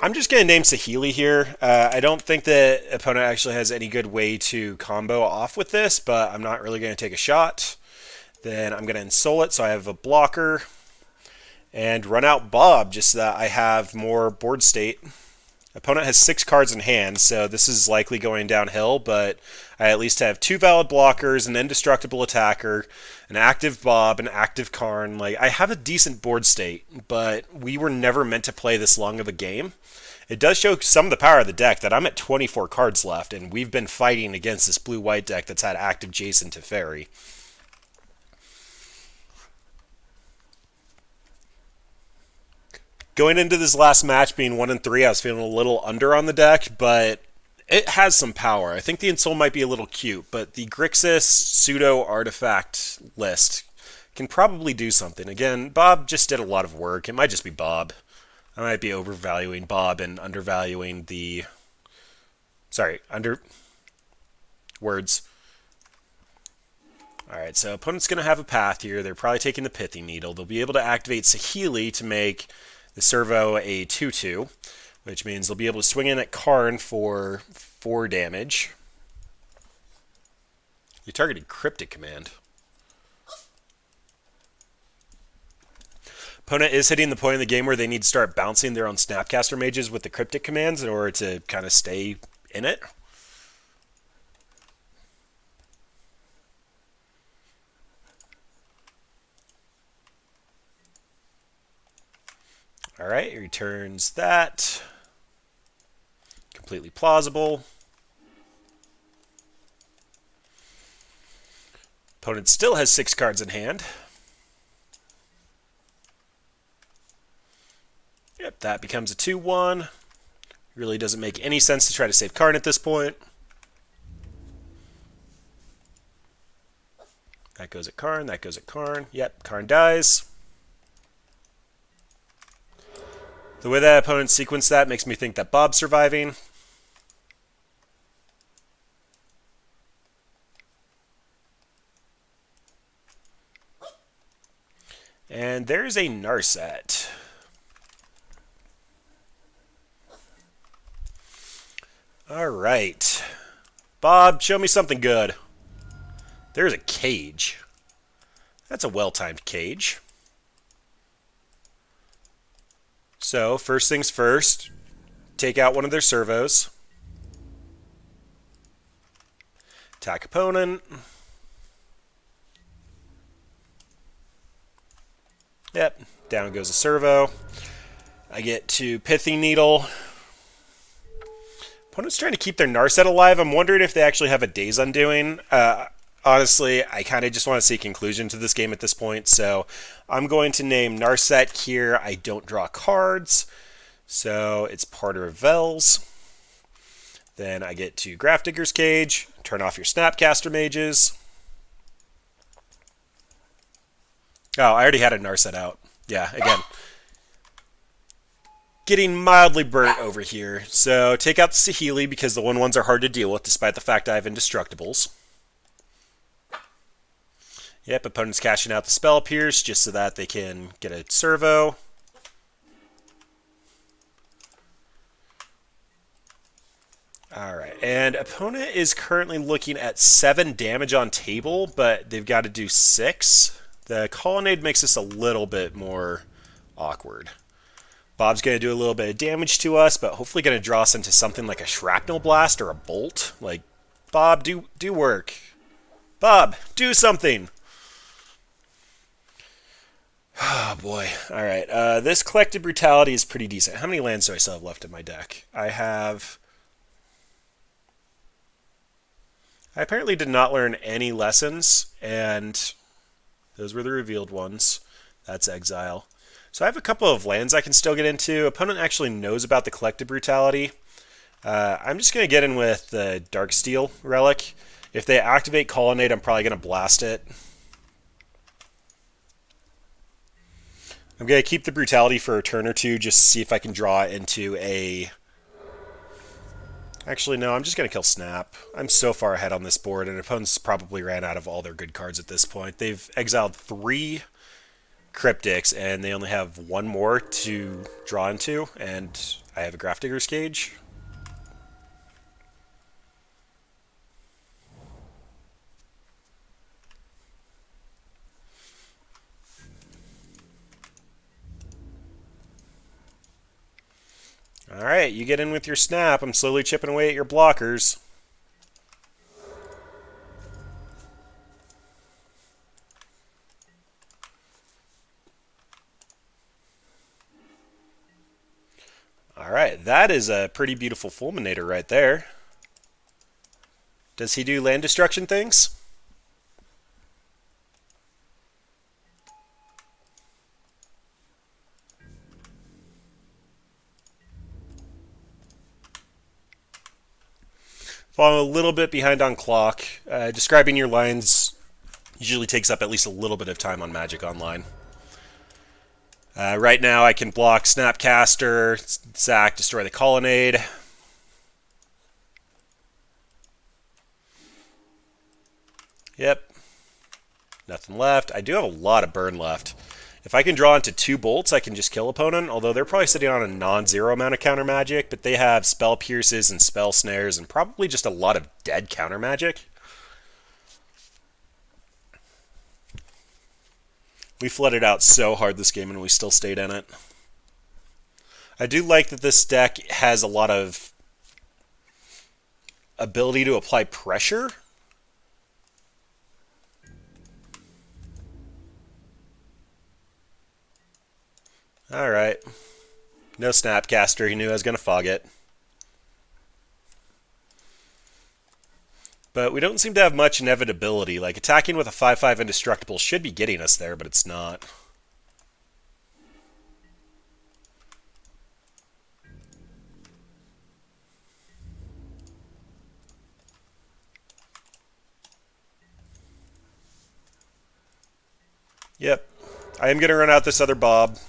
I'm just going to name Saheeli here. I don't think the opponent actually has any good way to combo off with this, but I'm not really going to take a shot. Then I'm going to Ensoul it so I have a blocker. And run out Bob just so that I have more board state. Opponent has 6 cards in hand, so this is likely going downhill, but I at least have 2 valid blockers, an indestructible attacker, an active Bob, an active Karn. Like, I have a decent board state, but we were never meant to play this long of a game. It does show some of the power of the deck that I'm at 24 cards left, and we've been fighting against this blue-white deck that's had active Jason Teferi. Going into this last match being 1-3, I was feeling a little under on the deck, but it has some power. I think the Ensoul might be a little cute, but the Grixis pseudo-artifact list can probably do something. Again, Bob just did a lot of work. It might just be Bob. I might be overvaluing Bob and undervaluing the... Sorry, words. Alright, so opponent's going to have a path here. They're probably taking the Thirteene Needle. They'll be able to activate Saheeli to make the servo a 2-2, which means they'll be able to swing in at Karn for 4 damage. You targeted Cryptic Command. Opponent is hitting the point in the game where they need to start bouncing their own Snapcaster Mages with the Cryptic Commands in order to kind of stay in it. Alright, he returns that. Completely plausible. Opponent still has 6 cards in hand. Yep, that becomes a 2-1. Really doesn't make any sense to try to save Karn at this point. That goes at Karn, that goes at Karn. Yep, Karn dies. The way that opponent sequenced that makes me think that Bob's surviving. And there's a Narset. Alright. Bob, show me something good. There's a cage. That's a well-timed cage. So, first things first, take out one of their servos. Attack opponent. Yep, down goes a servo. I get to Thirteene Needle. Opponent's trying to keep their Narset alive. I'm wondering if they actually have a Days Undoing. Honestly, I kind of just want to see a conclusion to this game at this point, so I'm going to name Narset here. I don't draw cards, so it's Parter of Vels. Then I get to Grafdigger's Cage, turn off your Snapcaster Mages. Oh, I already had a Narset out. Yeah, again. Getting mildly burnt over here. So take out the Saheeli because the 1/1s are hard to deal with despite the fact I have Indestructibles. Yep, opponent's cashing out the Spell Pierce just so that they can get a servo. Alright, and opponent is currently looking at 7 damage on table, but they've got to do 6. The Colonnade makes this a little bit more awkward. Bob's going to do a little bit of damage to us, but hopefully going to draw us into something like a Shrapnel Blast or a Bolt. Like, Bob, do work. Bob, do something! Oh boy. Alright, this Collected Brutality is pretty decent. How many lands do I still have left in my deck? I apparently did not learn any lessons, and those were the revealed ones. That's Exile. So I have a couple of lands I can still get into. Opponent actually knows about the Collected Brutality. I'm just going to get in with the Darksteel Relic. If they activate Colonnade, I'm probably going to blast it. I'm going to keep the Brutality for a turn or two just to see if I can draw into a Actually, no, I'm just going to kill Snap. I'm so far ahead on this board, and opponents probably ran out of all their good cards at this point. They've exiled 3 Cryptics, and they only have 1 more to draw into, and I have a Grafdigger's Cage. Alright, you get in with your Snap. I'm slowly chipping away at your blockers. Alright, that is a pretty beautiful Fulminator right there. Does he do land destruction things? Falling a little bit behind on clock. Describing your lines usually takes up at least a little bit of time on Magic Online. Right now I can block Snapcaster, sack, destroy the Colonnade. Yep. Nothing left. I do have a lot of burn left. If I can draw into 2 bolts, I can just kill opponent, although they're probably sitting on a non-zero amount of counter magic, but they have spell pierces and spell snares and probably just a lot of dead counter magic. We flooded out so hard this game and we still stayed in it. I do like that this deck has a lot of ability to apply pressure. Alright. No Snapcaster, he knew I was going to fog it. But we don't seem to have much inevitability. Like, attacking with a 5/5 indestructible should be getting us there, but it's not. Yep. I am going to run out this other Bob.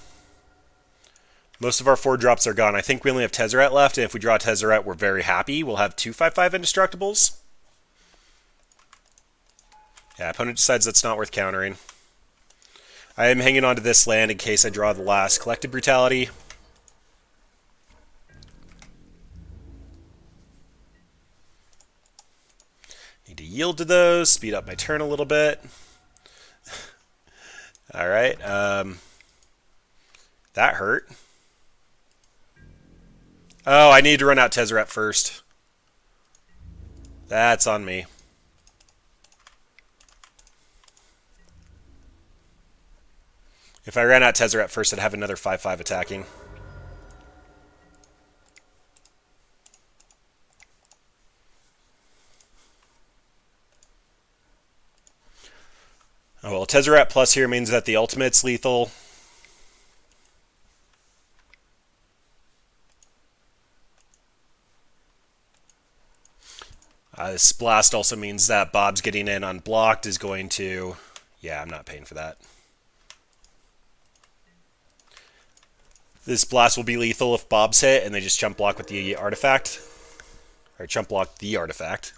Most of our 4-drops are gone. I think we only have Tezzeret left, and if we draw Tezzeret, we're very happy. We'll have 2 5/5 indestructibles. Yeah, opponent decides that's not worth countering. I am hanging on to this land in case I draw the last Collective Brutality. Need to yield to those, speed up my turn a little bit. Alright, that hurt. Oh, I need to run out Tezzeret first. That's on me. If I ran out Tezzeret first, I'd have another 5/5 attacking. Oh well, Tezzeret plus here means that the ultimate's lethal. This blast also means that Bob's getting in unblocked is going to... Yeah, I'm not paying for that. This blast will be lethal if Bob's hit and they just chump block with the artifact. Or chump block the artifact.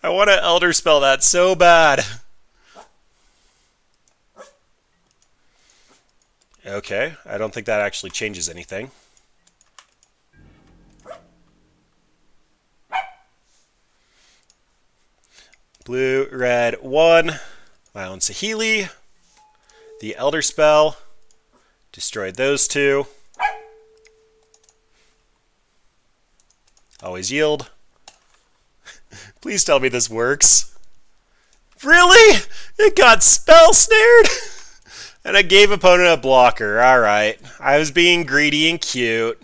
I want to Elder Spell that so bad. Okay, I don't think that actually changes anything. Blue, red, 1. Violent Saheeli. The Elder Spell. Destroyed those 2. Always yield. Please tell me this works. Really? It got spell snared? And I gave opponent a blocker. Alright. I was being greedy and cute.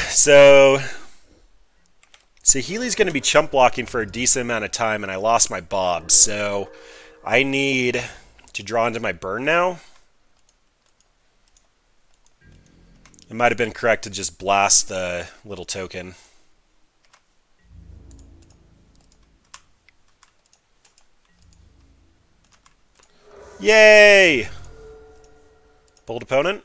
So Saheeli's going to be chump blocking for a decent amount of time, and I lost my Bob, so I need to draw into my burn now. It might have been correct to just blast the little token. Yay! Bold opponent.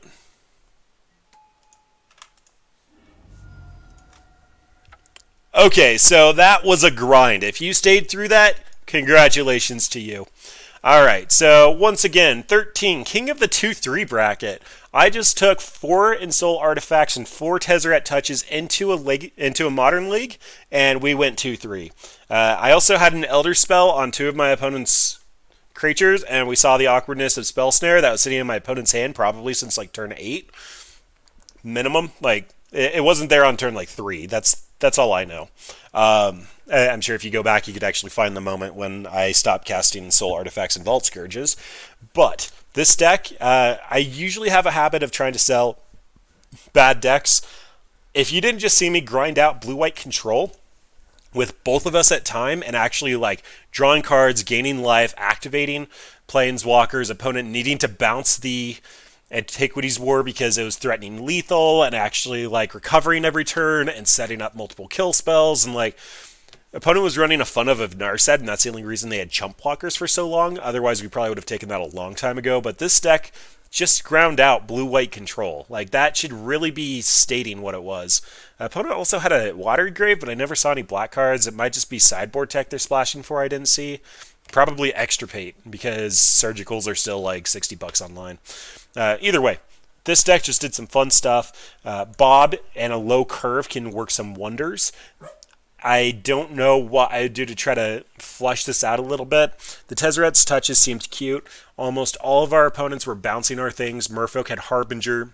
Okay, so that was a grind. If you stayed through that, congratulations to you. All right, so once again, 13, King of the 2-3 bracket. I just took 4 Ensoul artifacts and 4 Tezzeret touches into a modern league, and we went 2-3. I also had an Elder Spell on 2 of my opponent's creatures, and we saw the awkwardness of Spell Snare that was sitting in my opponent's hand probably since like turn 8 minimum. Like it wasn't there on turn like 3. That's all I know. I'm sure if you go back, you could actually find the moment when I stopped casting Soul Artifacts and Vault Scourges. But this deck, I usually have a habit of trying to sell bad decks. If you didn't just see me grind out blue-white control with both of us at time and actually like drawing cards, gaining life, activating planeswalkers, opponent needing to bounce the Antiquities War because it was threatening lethal and actually like recovering every turn and setting up multiple kill spells, and like opponent was running a fun of Narset, and that's the only reason they had chump blockers for so long. Otherwise we probably would have taken that a long time ago. But this deck just ground out blue-white control. Like that should really be stating what it was. Opponent also had a Watery Grave, but I never saw any black cards. It might just be sideboard tech they're splashing for I didn't see. Probably Extirpate, because surgicals are still like $60 online. Either way, this deck just did some fun stuff. Bob and a low curve can work some wonders. I don't know what I would do to try to flush this out a little bit. The Tezzeret's touches seemed cute. Almost all of our opponents were bouncing our things. Merfolk had Harbinger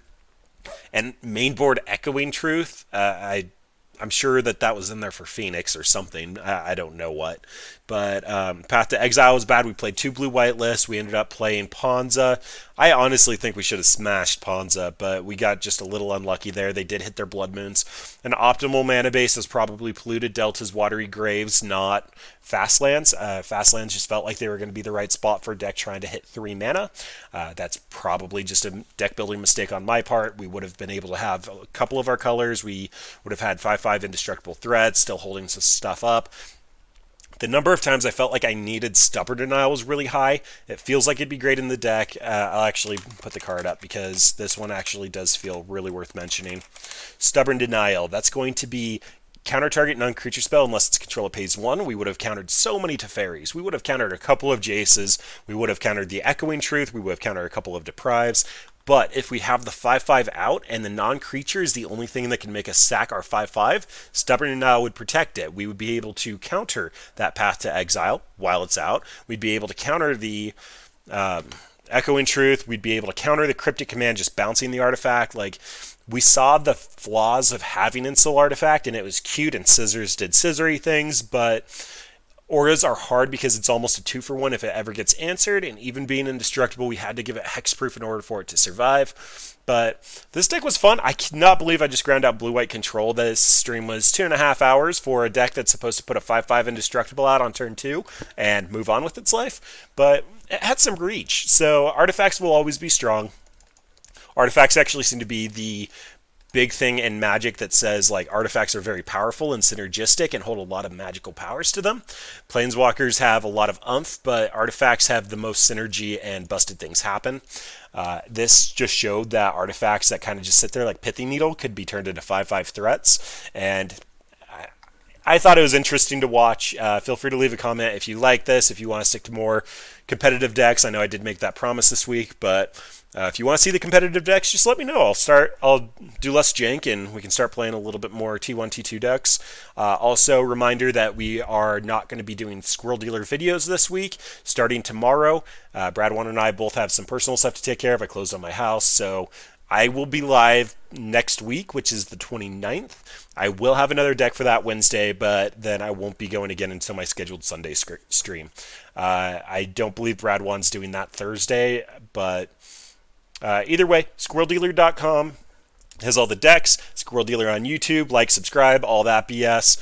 and mainboard Echoing Truth. I'm sure that was in there for Phoenix or something. I don't know what. But Path to Exile was bad. We played 2 blue-white lists. We ended up playing Ponza. I honestly think we should have smashed Ponza, but we got just a little unlucky there. They did hit their Blood Moons. An optimal mana base is probably Polluted Delta's Watery Graves, not Fastlands. Fastlands just felt like they were going to be the right spot for a deck trying to hit 3 mana. That's probably just a deck building mistake on my part. We would have been able to have a couple of our colors. We would have had 5/5 Indestructible Threats, still holding some stuff up. The number of times I felt like I needed Stubborn Denial was really high. It feels like it'd be great in the deck. I'll actually put the card up because this one actually does feel really worth mentioning. Stubborn Denial. That's going to be counter target non-creature spell unless its controller pays 1. We would have countered so many Teferis. We would have countered a couple of Jaces. We would have countered the Echoing Truth. We would have countered a couple of Deprives. But if we have the 5/5 out and the non-creature is the only thing that can make us sack our 5/5, Stubborn Denial would protect it. We would be able to counter that Path to Exile while it's out. We'd be able to counter the Echoing Truth. We'd be able to counter the Cryptic Command just bouncing the artifact. Like, we saw the flaws of having Ensoul Artifact, and it was cute, and Scissors did scissory things, but auras are hard because it's almost a 2-for-1 if it ever gets answered, and even being indestructible, we had to give it hexproof in order for it to survive. But this deck was fun. I cannot believe I just ground out blue-white control. This stream was 2.5 hours for a deck that's supposed to put a 5/5 indestructible out on turn 2 and move on with its life, but it had some reach. So artifacts will always be strong. Artifacts actually seem to be the big thing in Magic that says like artifacts are very powerful and synergistic and hold a lot of magical powers to them. Planeswalkers have a lot of oomph, but artifacts have the most synergy and busted things happen. This just showed that artifacts that kind of just sit there like Pithy Needle could be turned into 5/5 threats, and I thought it was interesting to watch. Feel free to leave a comment if you like this, if you want to stick to more competitive decks. I know I did make that promise this week, but if you want to see the competitive decks, just let me know. I'll do less jank, and we can start playing a little bit more T1, T2 decks. Also, reminder that we are not going to be doing Squirrel Dealer videos this week. Starting tomorrow, Brad One and I both have some personal stuff to take care of. I closed on my house, so I will be live next week, which is the 29th. I will have another deck for that Wednesday, but then I won't be going again until my scheduled Sunday stream. I don't believe Brad One's doing that Thursday, but either way, squirreldealer.com has all the decks. Squirrel Dealer on YouTube. Like, subscribe, all that BS.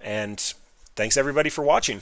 And thanks everybody for watching.